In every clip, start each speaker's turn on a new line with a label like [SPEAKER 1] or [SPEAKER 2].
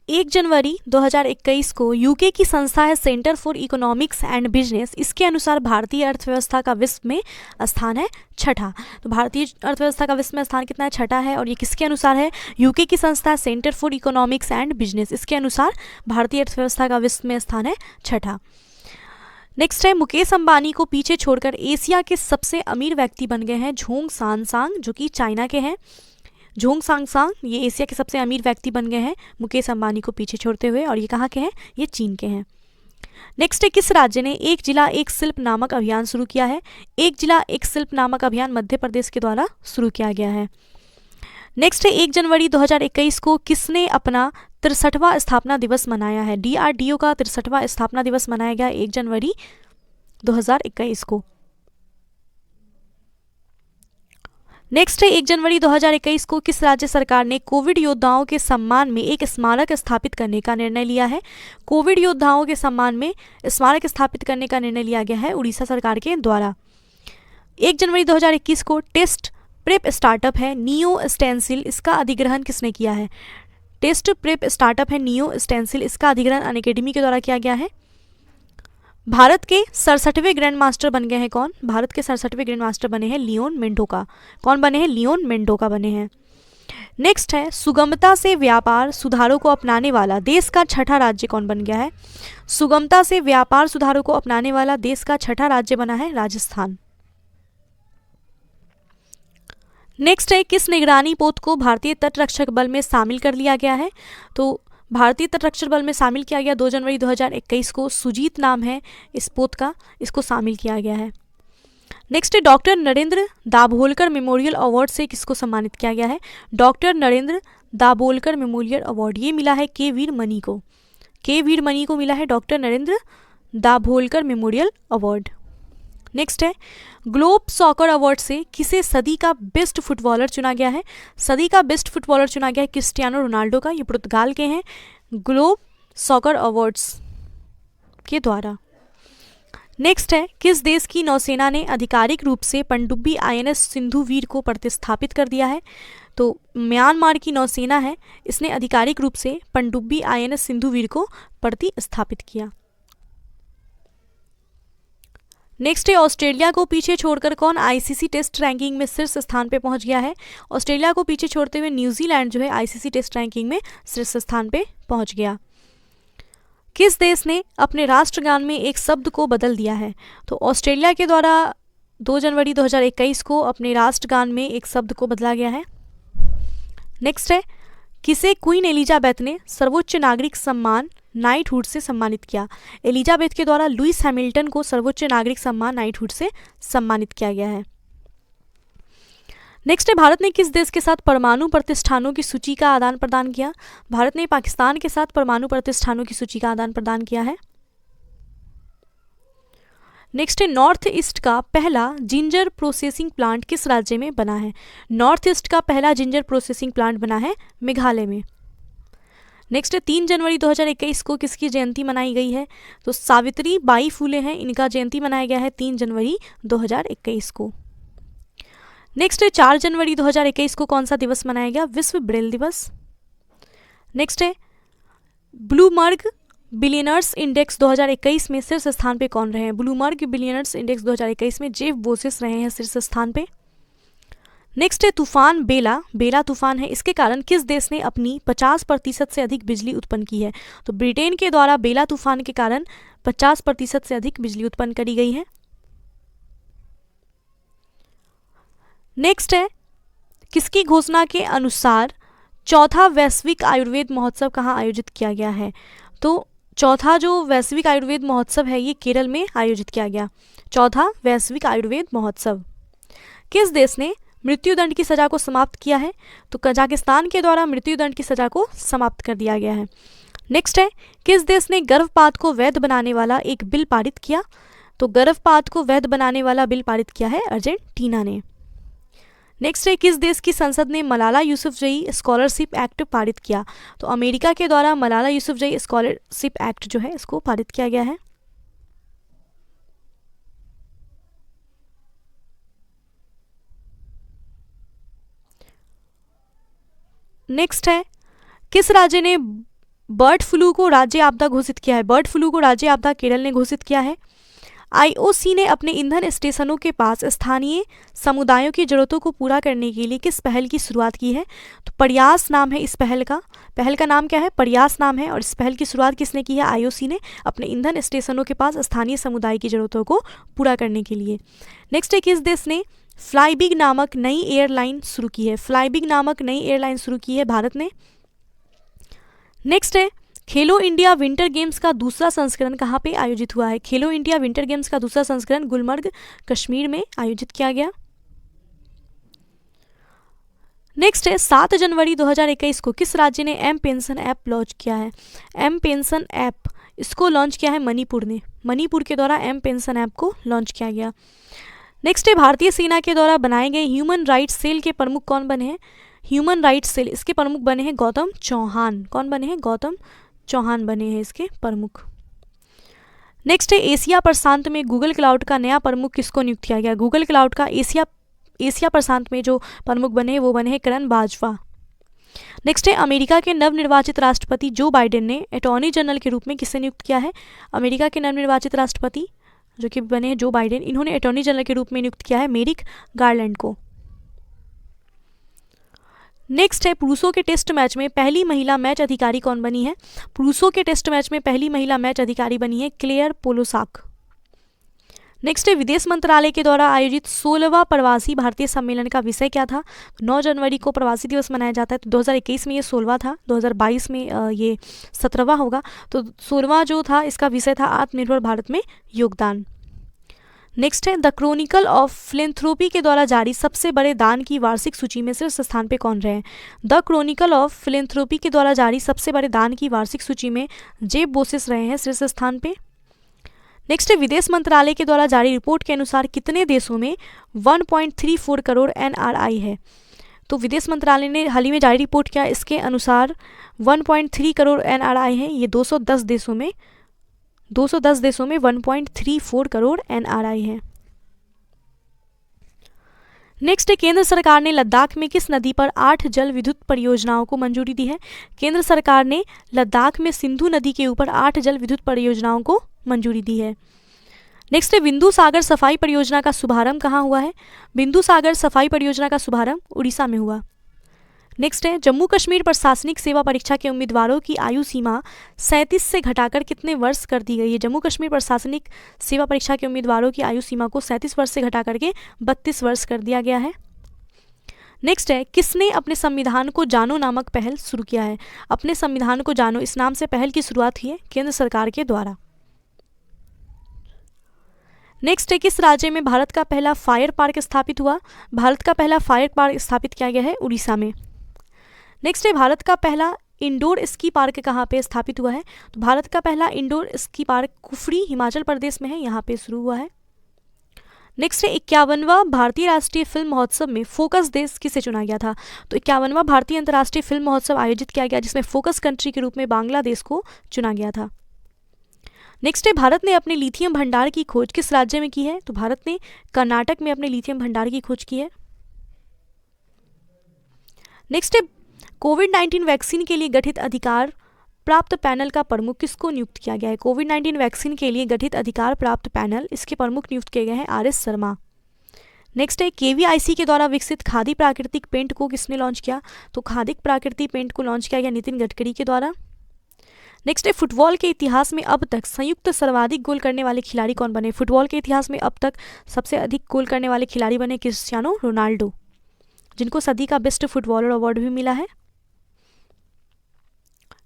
[SPEAKER 1] 1 जनवरी 2021 को यूके की संस्था है centre for economics and business, इसके अनुसार भारतीय अर्थव्यवस्था का विश्व में स्थान है छठा। तो भारतीय अर्थव्यवस्था का विश्व में स्थान कितना है? छठा है। और ये किसके अनुसार है? यूके की संस्था है centre for economics and business, इसके अनुसार भारतीय अर्थव्यवस्था का विश्व में स्थान है छठा। नेक्स्ट है, मुकेश अंबानी को पीछे छोड़कर एशिया के सबसे अमीर व्यक्ति बन गए हैं झोंग सांग, जो कि चाइना के हैं। झोंग सांग ये एशिया के सबसे अमीर व्यक्ति बन गए हैं मुकेश अंबानी को पीछे छोड़ते हुए, और ये कहाँ के हैं? ये चीन के हैं। नेक्स्ट है, किस राज्य ने एक जिला एक शिल्प नामक अभियान शुरू किया है? एक जिला एक शिल्प नामक अभियान मध्य प्रदेश के द्वारा शुरू किया गया है। नेक्स्ट है, 1 जनवरी 2021 को किसने अपना 63वां स्थापना दिवस मनाया है? DRDO का 63वां स्थापना दिवस मनाया गया 1 जनवरी 2021 को। नेक्स्ट है, 1 जनवरी 2021 को किस राज्य सरकार ने कोविड योद्धाओं के सम्मान में एक स्मारक स्थापित करने का निर्णय लिया है? कोविड योद्धाओं के सम्मान में स्मारक स्थापित करने का निर्णय लिया गया है उड़ीसा सरकार के द्वारा। 1 जनवरी 2021 को टेस्ट प्रेप स्टार्टअप है नियो स्टेंसिल, इसका अधिग्रहण किसने किया है? टेस्ट प्रेप स्टार्टअप है नियो स्टेंसिल, इसका अधिग्रहण अनअकैडमी के द्वारा किया गया है। भारत के 67वें ग्रैंड मास्टर बन गए हैं कौन? भारत के 67वें ग्रैंड मास्टर बने हैं लियोन मेंडोका। कौन बने हैं? लियोन मेंडोका बने हैं। नेक्स्ट है, सुगमता से व्यापार सुधारों को अपनाने वाला देश का छठा राज्य कौन बन गया है? सुगमता से व्यापार सुधारों को अपनाने वाला देश का छठा राज्य बना है राजस्थान। नेक्स्ट है, किस निगरानी पोत को भारतीय तटरक्षक बल में शामिल कर लिया गया है? तो भारतीय तटरक्षक बल में शामिल किया गया 2 जनवरी 2021 को, सुजीत नाम है इस पोत का, इसको शामिल किया गया है। नेक्स्ट है, doctor Narendra Dabholkar memorial award से किसको सम्मानित किया गया है? Doctor Narendra Dabholkar memorial award ये मिला है के वीर मनी को। के वीर मनी को मिला है doctor Narendra Dabholkar memorial award. Next है, ग्लोब सॉकर अवार्ड से किसे सदी का बेस्ट फुटबॉलर चुना गया है? सदी का बेस्ट फुटबॉलर चुना गया है क्रिस्टियानो रोनाल्डो का, ये पुर्तगाल के हैं, ग्लोब सॉकर अवार्ड्स के द्वारा। नेक्स्ट है, किस देश की नौसेना ने आधिकारिक रूप से पनडुब्बी INS सिंधुवीर को प्रतिस्थापित कर दिया है? तो म्यांमार की नौसेना है, इसने आधिकारिक रूप से पनडुब्बी INS सिंधुवीर को प्रतिस्थापित किया। नेक्स्ट है, ऑस्ट्रेलिया को पीछे छोड़कर कौन ICC टेस्ट रैंकिंग में शीर्ष स्थान पे पहुंच गया है? ऑस्ट्रेलिया को पीछे छोड़ते हुए न्यूजीलैंड जो है ICC टेस्ट रैंकिंग में शीर्ष स्थान पे पहुंच गया। किस देश ने अपने राष्ट्रगान में एक शब्द को बदल दिया है? तो ऑस्ट्रेलिया के द्वारा 2 जनवरी 2021 को अपने राष्ट्रगान में एक शब्द को बदला गया है। नेक्स्ट है, किसे क्वीन एलिजाबेथ ने सर्वोच्च नागरिक सम्मान नाइटहुड से सम्मानित किया? एलिजाबेथ के द्वारा लुइस हैमिल्टन को सर्वोच्च नागरिक सम्मान नाइटहुड से सम्मानित किया गया है। नेक्स्ट है, भारत ने किस देश के साथ परमाणु प्रतिष्ठानों की सूची का आदान प्रदान किया? भारत ने पाकिस्तान के साथ परमाणु प्रतिष्ठानों की सूची का आदान प्रदान किया है। नेक्स्ट है, नॉर्थ ईस्ट का पहला जिंजर प्रोसेसिंग प्लांट किस राज्य में बना है? नॉर्थ ईस्ट का पहला जिंजर प्रोसेसिंग प्लांट बना है मेघालय में। नेक्स्ट है, 3 जनवरी 2021 को किसकी जयंती मनाई गई है? तो सावित्री बाई फुले हैं, इनका जयंती मनाया गया है 3 जनवरी 2021 को। नेक्स्ट है, 4 जनवरी 2021 को कौन सा दिवस मनाया गया? विश्व ब्रेल दिवस। नेक्स्ट है, ब्लूमबर्ग बिलियनर्स इंडेक्स 2021 में शीर्ष स्थान पे कौन रहे हैं? ब्लूमबर्ग बिलियनर्स इंडेक्स 2021 में जेफ बेजोस रहे हैं शीर्ष स्थान पे। नेक्स्ट है, तूफान बेला तूफान है, इसके कारण किस देश ने अपनी 50% से अधिक बिजली उत्पन्न की है? तो ब्रिटेन के द्वारा बेला तूफान के कारण 50% से अधिक बिजली उत्पन्न करी गई है। नेक्स्ट है, किसकी घोषणा के अनुसार चौथा वैश्विक आयुर्वेद महोत्सव कहाँ आयोजित किया गया है? तो चौथा जो वैश्विक आयुर्वेद महोत्सव है ये केरल में आयोजित किया गया। चौथा वैश्विक आयुर्वेद महोत्सव। किस देश ने मृत्युदंड की सजा को समाप्त किया है? तो कजाकिस्तान के द्वारा मृत्युदंड की सजा को समाप्त कर दिया गया है। नेक्स्ट है, किस देश ने गर्भपात को वैध बनाने वाला एक बिल पारित किया? तो गर्भपात को वैध बनाने वाला बिल पारित किया है अर्जेंटीना ने। नेक्स्ट है, किस देश की संसद ने मलाला यूसुफजई स्कॉलरशिप एक्ट पारित किया? तो अमेरिका के द्वारा मलाला यूसुफजई स्कॉलरशिप एक्ट जो है इसको पारित किया गया है। नेक्स्ट है, किस राज्य ने बर्ड फ्लू को राज्य आपदा घोषित किया है? बर्ड फ्लू को राज्य आपदा केरल ने घोषित किया है। आईओसी ने अपने ईंधन स्टेशनों के पास स्थानीय समुदायों की जरूरतों को पूरा करने के लिए किस पहल की शुरुआत की है? तो प्रयास नाम है इस पहल का नाम क्या है? प्रयास नाम है। और इस पहल की शुरुआत किसने की है? आईओसी ने अपने ईंधन स्टेशनों के पास स्थानीय समुदाय की जरूरतों को पूरा करने के लिए। नेक्स्ट है, किस देश ने फ्लाईबिग नामक नई एयरलाइन शुरू की है? फ्लाईबिग नामक नई एयरलाइन शुरू की है भारत ने। नेक्स्ट है, खेलो इंडिया विंटर गेम्स का दूसरा संस्करण कहाँ पे आयोजित हुआ है? खेलो इंडिया विंटर गेम्स का दूसरा संस्करण गुलमर्ग, कश्मीर में आयोजित किया गया। नेक्स्ट है, 7 जनवरी 2021 को किस राज्य ने एम पेंशन ऐप लॉन्च किया है? एम पेंशन ऐप इसको लॉन्च किया है मणिपुर ने। मणिपुर के द्वारा एम पेंशन ऐप को लॉन्च किया गया। नेक्स्ट है, भारतीय सेना के द्वारा बनाए गए ह्यूमन राइट्स सेल के प्रमुख कौन बने हैं? ह्यूमन राइट्स सेल इसके प्रमुख बने हैं गौतम चौहान। कौन बने हैं? गौतम चौहान बने हैं इसके प्रमुख। नेक्स्ट है, एशिया प्रशांत में गूगल क्लाउड का नया प्रमुख किसको नियुक्त किया गया? गूगल क्लाउड का एशिया प्रशांत में जो प्रमुख बने हैं वो बने हैं करण बाजवा। नेक्स्ट है, अमेरिका के नवनिर्वाचित राष्ट्रपति जो बाइडेन ने अटॉर्नी जनरल के रूप में किसे नियुक्त किया है? अमेरिका के नवनिर्वाचित राष्ट्रपति जो कि बने हैं जो बाइडेन, इन्होंने अटॉर्नी जनरल के रूप में नियुक्त किया है मेरिक गारलैंड को। नेक्स्ट है, पुरुषों के टेस्ट मैच में पहली महिला मैच अधिकारी कौन बनी है? पुरुषों के टेस्ट मैच में पहली महिला मैच अधिकारी बनी है क्लेयर पोलोसाक। नेक्स्ट है, विदेश मंत्रालय के द्वारा आयोजित 16वां प्रवासी भारतीय सम्मेलन का विषय क्या था? 9 जनवरी को प्रवासी दिवस मनाया जाता है। तो 2021 में ये 16वां था, 2022 में ये 17वां होगा। तो 16वां जो था इसका विषय था आत्मनिर्भर भारत में योगदान। नेक्स्ट है, द क्रॉनिकल ऑफ फिलेंथ्रोपी के द्वारा जारी सबसे बड़े दान की वार्षिक सूची में शीर्ष स्थान पे कौन रहे हैं? द क्रॉनिकल ऑफ फिलेंथ्रोपी के द्वारा जारी सबसे बड़े दान की वार्षिक सूची में जेफ बेजोस रहे हैं शीर्ष स्थान पे। नेक्स्ट है, विदेश मंत्रालय के द्वारा जारी रिपोर्ट के अनुसार कितने देशों में 1.34 करोड़ एनआरआई है? तो विदेश मंत्रालय ने हाल ही में जारी रिपोर्ट किया, इसके अनुसार 1.3 करोड़ एनआरआई है। ये 210 देशों में 1.34 करोड़ एनआरआई है। नेक्स्ट है, केंद्र सरकार ने लद्दाख में किस नदी पर 8 जल विद्युत परियोजनाओं को मंजूरी दी है? केंद्र सरकार ने लद्दाख में सिंधु नदी के ऊपर 8 जल विद्युत परियोजनाओं को मंजूरी दी है। नेक्स्ट है, बिंदु सागर सफाई परियोजना का शुभारंभ कहाँ हुआ है? बिंदु सागर सफाई परियोजना का शुभारंभ उड़ीसा में हुआ। नेक्स्ट है, जम्मू कश्मीर प्रशासनिक सेवा परीक्षा के उम्मीदवारों की आयु सीमा 37 से घटाकर कितने वर्ष कर दी गई है? जम्मू कश्मीर प्रशासनिक सेवा परीक्षा के उम्मीदवारों की आयु सीमा को 37 वर्ष से घटा करके 32 वर्ष कर दिया गया है। नेक्स्ट है, किसने अपने संविधान को जानो नामक पहल शुरू किया है? अपने संविधान को जानो इस नाम से पहल की शुरुआत हुई है केंद्र सरकार के द्वारा। नेक्स्ट है, किस राज्य में भारत का पहला फायर पार्क स्थापित हुआ? भारत का पहला फायर पार्क स्थापित किया गया है उड़ीसा में। नेक्स्ट है, भारत का पहला इंडोर स्की पार्क कहाँ पे स्थापित हुआ है? तो भारत का पहला indoor ski park Kufri Himachal Pradesh में है, यहाँ पे शुरू हुआ है। नेक्स्ट है, 51वां भारतीय राष्ट्रीय फिल्म महोत्सव में फोकस देश किसे चुना गया था? तो 51वां भारतीय अंतर्राष्ट्रीय फिल्म महोत्सव आयोजित किया गया जिसमें फोकस कंट्री के रूप में बांग्लादेश को चुना गया था। नेक्स्ट है, भारत ने अपने लिथियम भंडार की खोज किस राज्य में की है? तो भारत ने कर्नाटक में अपने लिथियम भंडार की खोज की है। नेक्स्ट है, कोविड-19 वैक्सीन के लिए गठित अधिकार प्राप्त पैनल का प्रमुख किसको नियुक्त किया गया है? कोविड-19 वैक्सीन के लिए गठित अधिकार प्राप्त पैनल इसके प्रमुख नियुक्त किए गए हैं आर.एस. शर्मा। नेक्स्ट है, केवीआईसी के द्वारा विकसित खादी प्राकृतिक पेंट को किसने लॉन्च किया? तो खादी प्राकृतिक पेंट को लॉन्च किया गया नितिन गडकरी के द्वारा। नेक्स्ट है, फुटबॉल के इतिहास में अब तक संयुक्त सर्वाधिक गोल करने वाले खिलाड़ी कौन बने? फुटबॉल के इतिहास में अब तक सबसे अधिक गोल करने वाले खिलाड़ी बने क्रिस्टियानो रोनाल्डो, जिनको सदी का बेस्ट फुटबॉलर अवार्ड भी मिला है।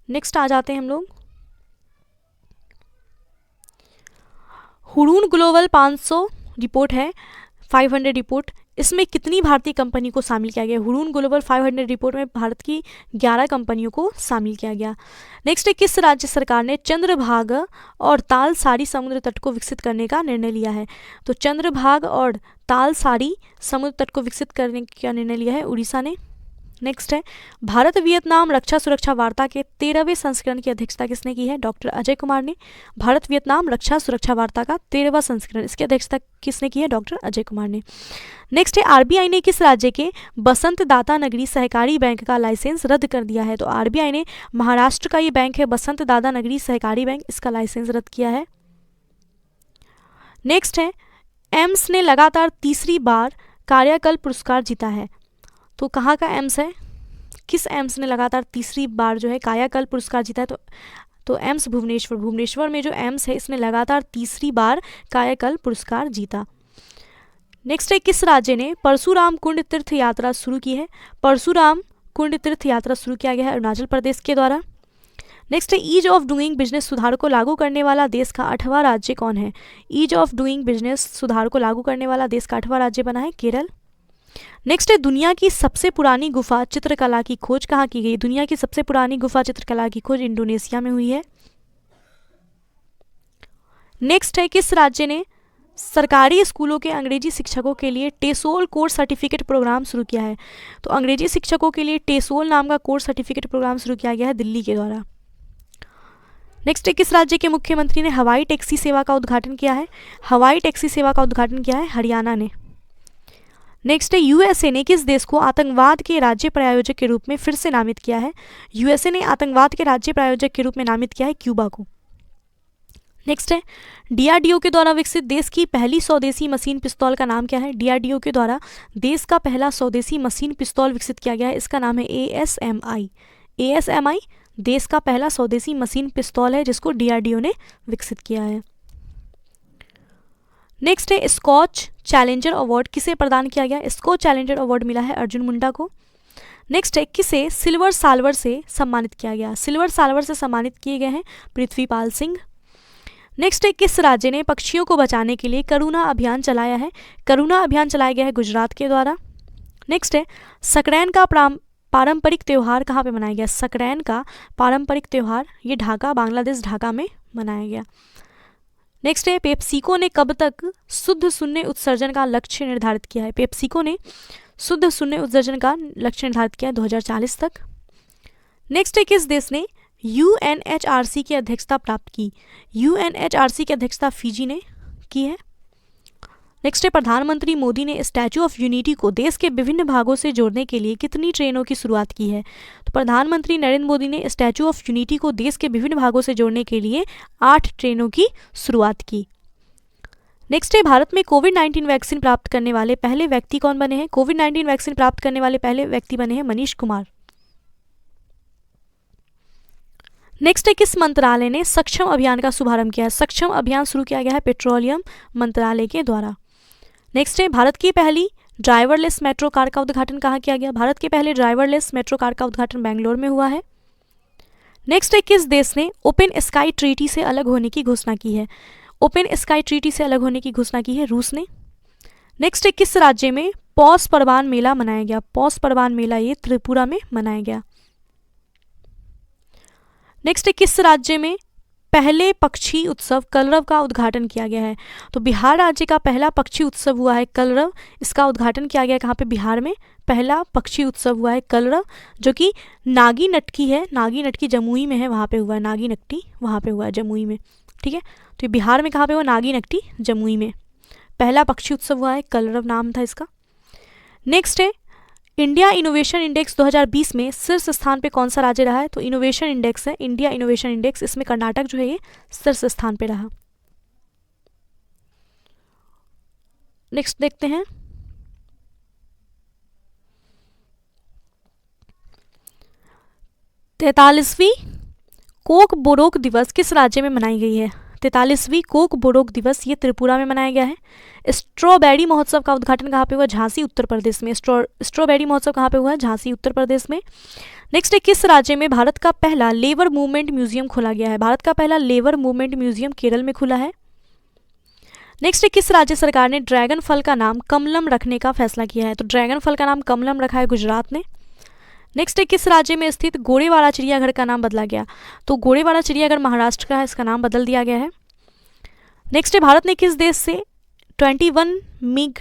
[SPEAKER 1] नेक्स्ट आ जाते हैं हम लोग हुरून ग्लोबल 500 रिपोर्ट है, 500 रिपोर्ट, इसमें कितनी भारतीय कंपनी को शामिल किया गया? हुरून ग्लोबल 500 रिपोर्ट में भारत की 11 कंपनियों को शामिल किया गया। नेक्स्ट है, किस राज्य सरकार ने चंद्रभाग और तालसारी समुद्र तट को विकसित करने का निर्णय लिया है? तो चंद्रभाग और तालसारी समुद्र तट को विकसित करने का निर्णय लिया है उड़ीसा ने। नेक्स्ट है, भारत वियतनाम रक्षा सुरक्षा वार्ता के 13वें संस्करण की अध्यक्षता किसने की है? डॉक्टर अजय कुमार ने। भारत वियतनाम रक्षा सुरक्षा वार्ता का 13वां संस्करण, इसकी अध्यक्षता किसने की है? डॉक्टर अजय कुमार ने। नेक्स्ट है, आरबीआई ने किस राज्य के बसंत दाता नगरी सहकारी बैंक का लाइसेंस रद्द कर दिया है? तो आरबीआई ने महाराष्ट्र का ये बैंक है बसंत दाता नगरी सहकारी बैंक, इसका लाइसेंस रद्द किया है। नेक्स्ट है, एम्स ने लगातार तीसरी बार कार्यकल पुरस्कार जीता है। तो कहाँ का एम्स है? किस एम्स ने लगातार तीसरी बार जो है कायाकल्प पुरस्कार जीता है? तो एम्स भुवनेश्वर में जो एम्स है इसने लगातार तीसरी बार कायाकल्प पुरस्कार जीता। नेक्स्ट है, किस राज्य ने परशुराम कुंड तीर्थ यात्रा शुरू की है? परशुराम कुंड तीर्थ यात्रा शुरू किया गया है अरुणाचल प्रदेश के द्वारा। नेक्स्ट है, ईज ऑफ डूइंग बिजनेस सुधार को लागू करने वाला देश का 8वां राज्य कौन है? ईज ऑफ डूइंग बिजनेस सुधार को लागू करने वाला देश का 8वां राज्य बना है केरल। नेक्स्ट है, दुनिया की सबसे पुरानी गुफा चित्रकला की खोज कहाँ की गई? दुनिया की सबसे पुरानी गुफा चित्रकला की खोज इंडोनेशिया में हुई है। नेक्स्ट है, किस राज्य ने सरकारी स्कूलों के अंग्रेजी शिक्षकों के लिए टेसोल कोर्स सर्टिफिकेट प्रोग्राम शुरू किया है? तो अंग्रेजी शिक्षकों के लिए टेसोल नाम का कोर्स सर्टिफिकेट प्रोग्राम शुरू किया गया है दिल्ली के द्वारा। नेक्स्ट है, किस राज्य के मुख्यमंत्री ने हवाई टैक्सी सेवा का उद्घाटन किया है? हवाई टैक्सी सेवा का उद्घाटन किया है हरियाणा ने। नेक्स्ट है, यूएसए ने किस देश को आतंकवाद के राज्य प्रायोजक के रूप में फिर से नामित किया है? यूएसए ने आतंकवाद के राज्य प्रायोजक के रूप में नामित किया है क्यूबा को। नेक्स्ट है, डीआरडीओ के द्वारा विकसित देश की पहली स्वदेशी मशीन पिस्तौल का नाम क्या है? डीआरडीओ के द्वारा देश का पहला स्वदेशी मशीन पिस्तौल विकसित किया गया है, इसका नाम है एएसएमआई। एएसएमआई देश का पहला स्वदेशी मशीन पिस्तौल है जिसको डीआरडीओ ने विकसित किया है। नेक्स्ट है, स्कॉच चैलेंजर अवार्ड किसे प्रदान किया गया? स्कॉच चैलेंजर अवार्ड मिला है अर्जुन मुंडा को। नेक्स्ट है, किसे सिल्वर साल्वर से सम्मानित किया गया? सिल्वर साल्वर से सम्मानित किए गए हैं पृथ्वीपाल सिंह। नेक्स्ट है, किस राज्य ने पक्षियों को बचाने के लिए करुणा अभियान चलाया है? करुणा अभियान चलाया गया है गुजरात के द्वारा। नेक्स्ट है, सकरैन का पारंपरिक त्यौहार कहाँ पे मनाया गया? सकरैन का पारंपरिक त्यौहार ये ढाका, बांग्लादेश ढाका में मनाया गया। नेक्स्ट है, पेप्सिको ने कब तक शुद्ध शून्य उत्सर्जन का लक्ष्य निर्धारित किया है? पेप्सिको ने शुद्ध शून्य उत्सर्जन का लक्ष्य निर्धारित किया है 2040 तक। नेक्स्ट है, किस देश ने यूएनएचआरसी की अध्यक्षता प्राप्त की? यूएनएचआरसी की अध्यक्षता फिजी ने की है। नेक्स्ट है, प्रधानमंत्री मोदी ने स्टैचू ऑफ यूनिटी को देश के विभिन्न भागों से जोड़ने के लिए कितनी ट्रेनों की शुरुआत की है? तो प्रधानमंत्री नरेंद्र मोदी ने स्टैचू ऑफ यूनिटी को देश के विभिन्न भागों से जोड़ने के लिए 8 ट्रेनों की शुरुआत की। नेक्स्ट है, भारत में कोविड-19 वैक्सीन प्राप्त करने वाले पहले व्यक्ति कौन बने हैं? कोविड-19 वैक्सीन प्राप्त करने वाले पहले व्यक्ति बने हैं मनीष कुमार। नेक्स्ट है, किस मंत्रालय ने सक्षम अभियान का शुभारंभ किया है? सक्षम अभियान शुरू किया गया है पेट्रोलियम मंत्रालय के द्वारा। नेक्स्ट है, भारत की पहली ड्राइवरलेस मेट्रो कार का उद्घाटन कहाँ किया गया? भारत के पहले ड्राइवरलेस मेट्रो कार का उद्घाटन बेंगलोर में हुआ है। नेक्स्ट है, किस देश ने ओपन स्काई ट्रीटी से अलग होने की घोषणा की है? ओपन स्काई ट्रीटी से अलग होने की घोषणा की है रूस ने। नेक्स्ट है, किस राज्य में पौष परबान मेला मनाया गया? पौष परबान मेला ये त्रिपुरा में मनाया गया। नेक्स्ट है, किस राज्य में पहले पक्षी उत्सव कलरव का उद्घाटन किया गया है? तो बिहार राज्य का पहला पक्षी उत्सव हुआ है कलरव, इसका उद्घाटन किया गया कहाँ पे? बिहार में पहला पक्षी उत्सव हुआ है कलरव, जो कि नागी नटकी है, नागी नटकी जमुई में है, वहाँ पे हुआ है, नागी नकटी वहाँ पे हुआ है जमुई में, ठीक है। तो ये बिहार में कहाँ पे हुआ? नागी नकटी जमुई में पहला पक्षी उत्सव हुआ है, कलरव नाम था इसका। नेक्स्ट है, इंडिया इनोवेशन इंडेक्स 2020 में शीर्ष स्थान पे कौन सा राज्य रहा है? तो इनोवेशन इंडेक्स है, इंडिया इनोवेशन इंडेक्स, इसमें कर्नाटक जो है ये शीर्ष स्थान पे रहा। नेक्स्ट देखते हैं, तैतालीसवीं कोक बोरोक दिवस किस राज्य में मनाई गई है? 43वीं कोक बोरोक दिवस ये त्रिपुरा में मनाया गया है। स्ट्रॉबेरी महोत्सव का उद्घाटन कहाँ पे हुआ? झांसी उत्तर प्रदेश में। स्ट्रॉबेरी महोत्सव कहाँ पे हुआ? झांसी उत्तर प्रदेश में। नेक्स्ट है, किस राज्य में भारत का पहला लेबर मूवमेंट म्यूजियम खोला गया है? भारत का पहला लेबर मूवमेंट म्यूजियम केरल में खुला है। नेक्स्ट है, किस राज्य सरकार ने ड्रैगन फल का नाम कमलम रखने का फैसला किया है? तो ड्रैगन फल का नाम कमलम रखा है गुजरात ने। नेक्स्ट है, किस राज्य में स्थित गोरेवाड़ा चिड़ियाघर का नाम बदला गया? तो गोरेवाड़ा चिड़ियाघर महाराष्ट्र का है, इसका नाम बदल दिया गया है। नेक्स्ट है, भारत ने किस देश से 21 मिग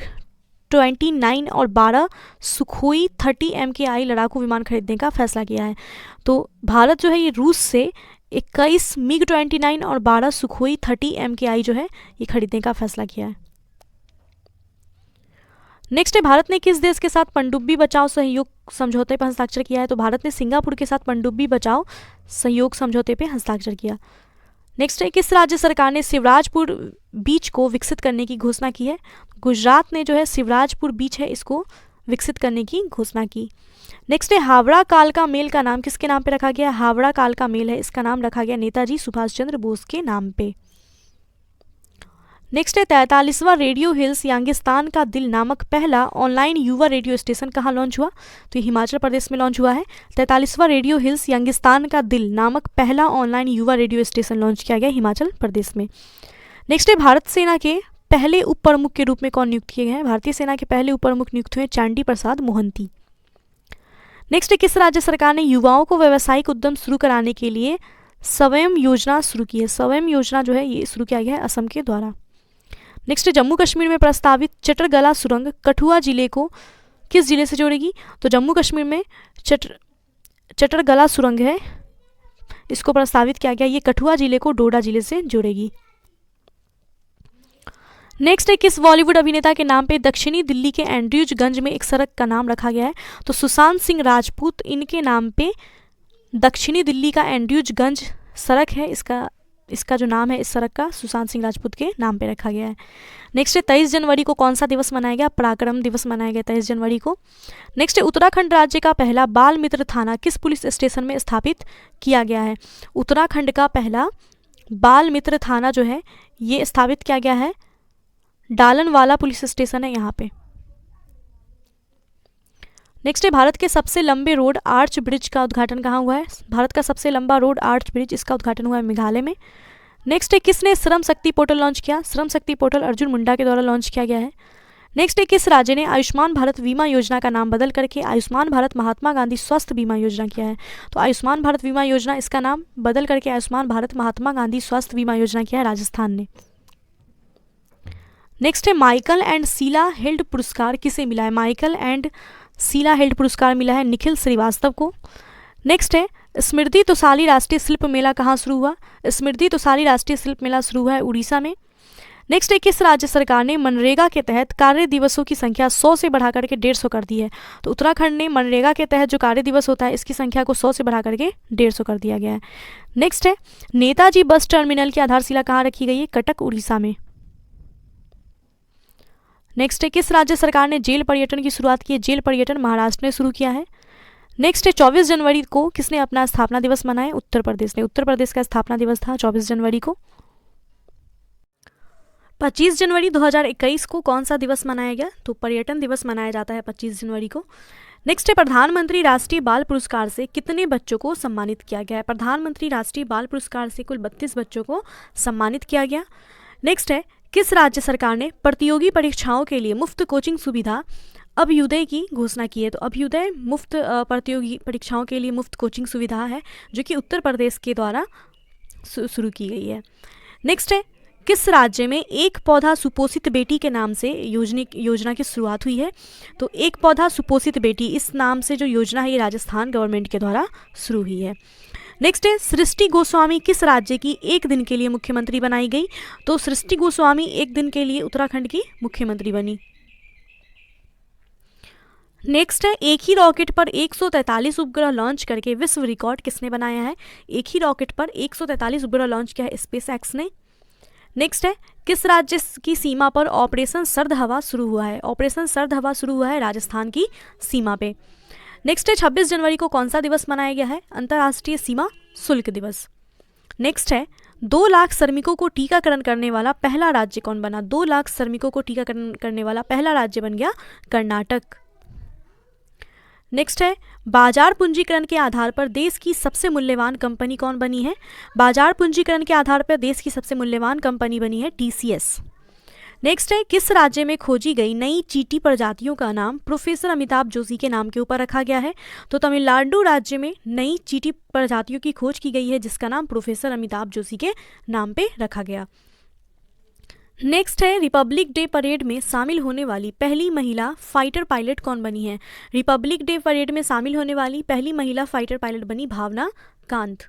[SPEAKER 1] MiG-29 और 12 सुखोई 30 MKI लड़ाकू विमान खरीदने का फैसला किया है। तो भारत जो है ये रूस से 21 MiG-29 और 12 सुखोई 30 MKI जो है ये खरीदने का फैसला किया है। नेक्स्ट है, भारत ने किस देश के साथ पनडुब्बी बचाओ सहयोग समझौते पर हस्ताक्षर किया है? तो भारत ने सिंगापुर के साथ पनडुब्बी बचाओ सहयोग समझौते पर हस्ताक्षर किया। नेक्स्ट है, किस राज्य सरकार ने शिवराजपुर बीच को विकसित करने की घोषणा की है? गुजरात ने जो है शिवराजपुर बीच है इसको विकसित करने की घोषणा की। नेक्स्ट है, हावड़ा कालका मेल का नाम किसके नाम पे रखा गया? हावड़ा कालका मेल है इसका नाम रखा गया नेताजी सुभाष चंद्र बोस के नाम पे। नेक्स्ट है, 43वां रेडियो हिल्स यांगिस्तान का दिल नामक पहला ऑनलाइन युवा रेडियो स्टेशन कहाँ लॉन्च हुआ? तो ये हिमाचल प्रदेश में लॉन्च हुआ है। 43वां रेडियो हिल्स यांगिस्तान का दिल नामक पहला ऑनलाइन युवा रेडियो स्टेशन लॉन्च किया गया हिमाचल प्रदेश में। नेक्स्ट है, भारत सेना के पहले उप प्रमुख के रूप में कौन नियुक्त किए गए हैं? भारतीय सेना के पहले उप प्रमुख नियुक्त हुए चांडी प्रसाद मोहंती। नेक्स्ट है, किस राज्य सरकार ने युवाओं को व्यावसायिक उद्यम शुरू कराने के लिए स्वयं योजना शुरू की है? स्वयं योजना जो है ये शुरू किया गया है असम के द्वारा। नेक्स्ट है, जम्मू कश्मीर में प्रस्तावित चटरगला सुरंग कठुआ जिले को किस जिले से जोड़ेगी? तो जम्मू कश्मीर में चटरगला सुरंग है इसको प्रस्तावित किया गया, ये कठुआ जिले को डोडा जिले से जोड़ेगी। नेक्स्ट है, किस बॉलीवुड अभिनेता के नाम पे दक्षिणी दिल्ली के एंड्रयूज में एक सड़क का नाम रखा गया है? तो सुशांत सिंह राजपूत इनके नाम पे दक्षिणी दिल्ली का एंड्रयूज सड़क है इसका जो नाम है इस सड़क का सुशांत सिंह राजपूत के नाम पे रखा गया है। नेक्स्ट है, 23 जनवरी को कौन सा दिवस मनाया गया? पराक्रम दिवस मनाया गया 23 जनवरी को। नेक्स्ट है, उत्तराखंड राज्य का पहला बाल मित्र थाना किस पुलिस स्टेशन में स्थापित किया गया है? उत्तराखंड का पहला बाल मित्र थाना जो है ये स्थापित किया गया है डालनवाला पुलिस स्टेशन है यहाँ पे। नेक्स्ट है, भारत के सबसे लंबे रोड आर्च ब्रिज का उद्घाटन कहाँ हुआ है? भारत का सबसे लंबा रोड आर्च ब्रिज इसका उद्घाटन हुआ है मेघालय में। नेक्स्ट है, किसने श्रम शक्ति पोर्टल लॉन्च किया? श्रम शक्ति पोर्टल अर्जुन मुंडा के द्वारा लॉन्च किया गया है। नेक्स्ट है, किस राज्य ने आयुष्मान भारत बीमा योजना का नाम बदल करके आयुष्मान भारत महात्मा गांधी स्वास्थ्य बीमा योजना किया है? तो आयुष्मान भारत बीमा योजना इसका नाम बदल करके आयुष्मान भारत महात्मा गांधी स्वास्थ्य बीमा योजना किया है राजस्थान ने। नेक्स्ट है, माइकल एंड शीला हेल्ड पुरस्कार किसे मिला है? माइकल एंड शीला हेल्ड पुरस्कार मिला है निखिल श्रीवास्तव को। नेक्स्ट है, स्मृति तोसाली राष्ट्रीय शिल्प मेला कहाँ शुरू हुआ? स्मृति तोसाली राष्ट्रीय शिल्प मेला शुरू हुआ है उड़ीसा में। नेक्स्ट है, किस राज्य सरकार ने मनरेगा के तहत कार्य दिवसों की संख्या 100 से बढ़ा करके 150 कर दी है? तो उत्तराखंड ने मनरेगा के तहत जो कार्य दिवस होता है इसकी संख्या को 100 से बढ़ा करके 150 कर दिया गया है। नेक्स्ट है, नेताजी बस टर्मिनल की आधारशिला कहाँ रखी गई है? कटक उड़ीसा में। नेक्स्ट है, किस राज्य सरकार ने जेल पर्यटन की शुरुआत की है? जेल पर्यटन महाराष्ट्र ने शुरू किया है। नेक्स्ट है, 24 जनवरी को किसने अपना स्थापना दिवस मनाया? उत्तर प्रदेश ने। उत्तर प्रदेश का स्थापना दिवस था 24 जनवरी को। 25 जनवरी 2021 को कौन सा दिवस मनाया गया? तो पर्यटन दिवस मनाया जाता है 25 जनवरी को। नेक्स्ट है, प्रधानमंत्री राष्ट्रीय बाल पुरस्कार से कितने बच्चों को सम्मानित किया गया है? प्रधानमंत्री राष्ट्रीय बाल पुरस्कार से कुल 32 बच्चों को सम्मानित किया गया। नेक्स्ट है, किस राज्य सरकार ने प्रतियोगी परीक्षाओं के लिए मुफ्त कोचिंग सुविधा अभ्युदय की घोषणा की है? तो अभ्युदय मुफ्त प्रतियोगी परीक्षाओं के लिए मुफ्त कोचिंग सुविधा है जो कि उत्तर प्रदेश के द्वारा शुरू की गई है। नेक्स्ट है, किस राज्य में एक पौधा सुपोषित बेटी के नाम से योजना की शुरुआत हुई है? तो एक पौधा सुपोषित बेटी इस नाम से जो योजना है ये राजस्थान गवर्नमेंट के द्वारा शुरू हुई है। नेक्स्ट है, सृष्टि गोस्वामी किस राज्य की एक दिन के लिए मुख्यमंत्री बनाई गई? तो सृष्टि गोस्वामी एक दिन के लिए उत्तराखंड की मुख्यमंत्री बनी। नेक्स्ट है, एक ही रॉकेट पर 143 उपग्रह लॉन्च करके विश्व रिकॉर्ड किसने बनाया है? एक ही रॉकेट पर 143 उपग्रह लॉन्च किया है स्पेस एक्स ने। नेक्स्ट है, किस राज्य की सीमा पर ऑपरेशन सर्द हवा शुरू हुआ है? ऑपरेशन सर्द हवा शुरू हुआ है राजस्थान की सीमा पे। नेक्स्ट है, 26 जनवरी को कौन सा दिवस मनाया गया है? अंतर्राष्ट्रीय सीमा शुल्क दिवस। नेक्स्ट है, 2 लाख श्रमिकों को टीकाकरण करने वाला पहला राज्य कौन बना? 2 लाख श्रमिकों को टीकाकरण करने वाला पहला राज्य बन गया कर्नाटक। नेक्स्ट है, बाजार पूंजीकरण के आधार पर देश की सबसे मूल्यवान कंपनी कौन बनी है? बाजार पूंजीकरण के आधार पर देश की सबसे मूल्यवान कंपनी बनी है टीसीएस। नेक्स्ट है, किस राज्य में खोजी गई नई चींटी प्रजातियों का नाम प्रोफेसर अमिताभ जोशी के नाम के ऊपर रखा गया है? तो तमिलनाडु राज्य में नई चींटी प्रजातियों की खोज की गई है जिसका नाम प्रोफेसर अमिताभ जोशी के नाम पे रखा गया। नेक्स्ट है रिपब्लिक डे परेड में शामिल होने वाली पहली महिला फाइटर पायलट कौन बनी है? रिपब्लिक डे परेड में शामिल होने वाली पहली महिला फाइटर पायलट बनी भावना कांत।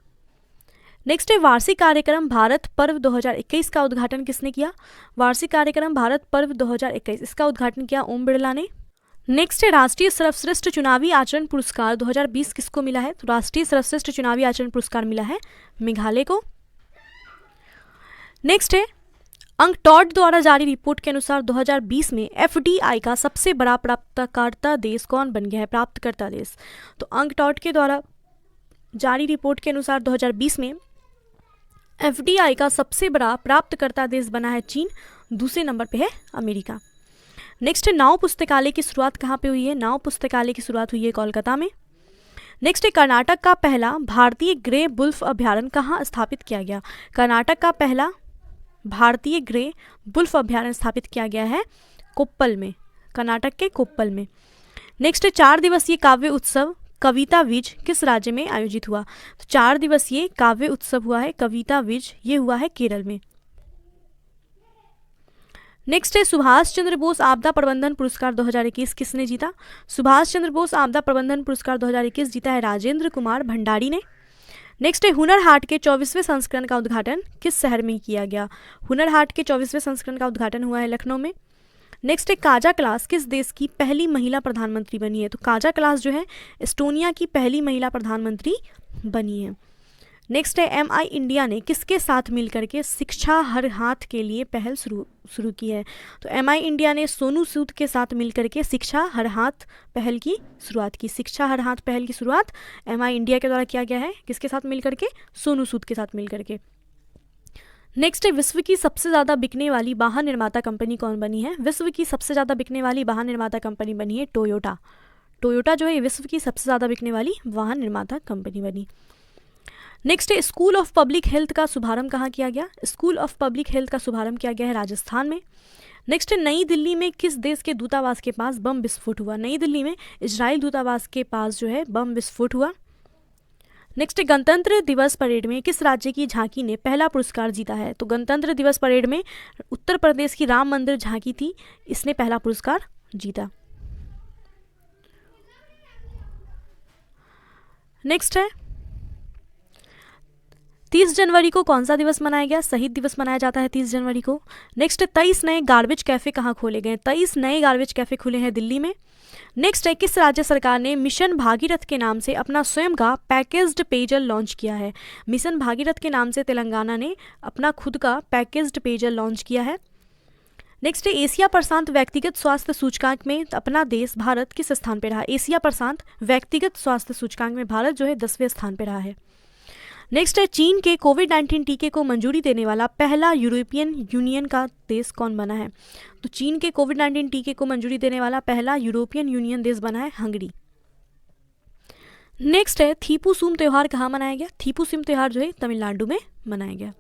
[SPEAKER 1] नेक्स्ट है वार्षिक कार्यक्रम भारत पर्व 2021 का उद्घाटन किसने किया? वार्षिक कार्यक्रम भारत पर्व 2021 इसका उद्घाटन किया ओम बिरला ने। नेक्स्ट है राष्ट्रीय सर्वश्रेष्ठ चुनावी आचरण पुरस्कार 2020 किसको मिला है? तो राष्ट्रीय सर्वश्रेष्ठ चुनावी आचरण पुरस्कार मिला है मेघालय को। नेक्स्ट है अंकटॉड द्वारा जारी रिपोर्ट के अनुसार 2020 में एफडीआई का सबसे बड़ा प्राप्तकर्ता देश कौन बन गया है? प्राप्तकर्ता देश। तो अंकटॉड के द्वारा जारी रिपोर्ट के अनुसार 2020 में एफडीआई का सबसे बड़ा प्राप्तकर्ता देश बना है चीन, दूसरे नंबर पे है अमेरिका। नेक्स्ट है नाव पुस्तकालय की शुरुआत कहाँ पे हुई है? नाव पुस्तकालय की शुरुआत हुई है कोलकाता में। नेक्स्ट है कर्नाटक का पहला भारतीय ग्रे बुल्फ अभ्यारण्य कहाँ स्थापित किया गया? कर्नाटक का पहला भारतीय ग्रे बुल्फ अभ्यारण्य स्थापित किया गया है कोप्पल में, कर्नाटक के कोप्पल में। नेक्स्ट है 4 दिवसीय काव्य उत्सव कविता विज किस राज्य में आयोजित हुआ? तो 4 दिवसीय काव्य उत्सव हुआ है कविता विज, ये हुआ है केरल में। नेक्स्ट है सुभाष चंद्र बोस आपदा प्रबंधन पुरस्कार 2021 किसने जीता? सुभाष चंद्र बोस आपदा प्रबंधन पुरस्कार 2021 जीता है राजेंद्र कुमार भंडारी ने। नेक्स्ट है हुनर हाट के 24वें संस्करण का उद्घाटन किस शहर में किया गया? हुनर हाट के 24वें संस्करण का उद्घाटन हुआ है लखनऊ में। नेक्स्ट है काजा क्लास किस देश की पहली महिला प्रधानमंत्री बनी है? तो काजा क्लास जो है एस्टोनिया की पहली महिला प्रधानमंत्री बनी है। नेक्स्ट है एमआई इंडिया ने किसके साथ मिलकर के शिक्षा हर हाथ के लिए पहल शुरू की है? तो एमआई इंडिया ने सोनू सूद के साथ मिलकर के शिक्षा हर हाथ पहल की शुरुआत की। शिक्षा हर हाथ पहल की शुरुआत एमआई इंडिया के द्वारा किया गया है, किसके साथ मिलकर के? सोनू सूद के साथ मिलकर के। नेक्स्ट है विश्व की सबसे ज़्यादा बिकने वाली वाहन निर्माता कंपनी कौन बनी है? विश्व की सबसे ज़्यादा बिकने वाली वाहन निर्माता कंपनी बनी है टोयोटा। टोयोटा जो है विश्व की सबसे ज़्यादा बिकने वाली वाहन निर्माता कंपनी बनी। नेक्स्ट है स्कूल ऑफ पब्लिक हेल्थ का शुभारंभ कहाँ किया गया? स्कूल ऑफ पब्लिक हेल्थ का शुभारंभ किया गया है राजस्थान में। नेक्स्ट है नई दिल्ली में किस देश के दूतावास के पास बम विस्फोट हुआ? नई दिल्ली में इजराइल दूतावास के पास जो है बम विस्फोट हुआ। नेक्स्ट है गणतंत्र दिवस परेड में किस राज्य की झांकी ने पहला पुरस्कार जीता है? तो गणतंत्र दिवस परेड में उत्तर प्रदेश की राम मंदिर झांकी थी, इसने पहला पुरस्कार जीता। नेक्स्ट है 30 जनवरी को कौन सा दिवस मनाया गया? शहीद दिवस मनाया जाता है 30 जनवरी को। नेक्स्ट 23 नए गार्बेज कैफे कहाँ खोले गए? 23 नए गार्बेज कैफे खुले हैं दिल्ली में। नेक्स्ट है किस राज्य सरकार ने मिशन भागीरथ के नाम से अपना स्वयं का पैकेज्ड पेयजल लॉन्च किया है? मिशन भागीरथ के नाम से तेलंगाना ने अपना खुद का पैकेज्ड पेयजल लॉन्च किया है। नेक्स्ट है एशिया प्रशांत व्यक्तिगत स्वास्थ्य सूचकांक में अपना देश भारत किस स्थान पर रहा? एशिया प्रशांत व्यक्तिगत स्वास्थ्य सूचकांक में भारत जो है 10वें स्थान पर रहा है। नेक्स्ट है चीन के कोविड-19 टीके को मंजूरी देने वाला पहला यूरोपियन यूनियन का देश कौन बना है? तो चीन के कोविड-19 टीके को मंजूरी देने वाला पहला यूरोपियन यूनियन देश बना है हंगरी। नेक्स्ट है थीपुसुम त्योहार कहाँ मनाया गया? थीपुसुम त्योहार जो है तमिलनाडु में मनाया गया।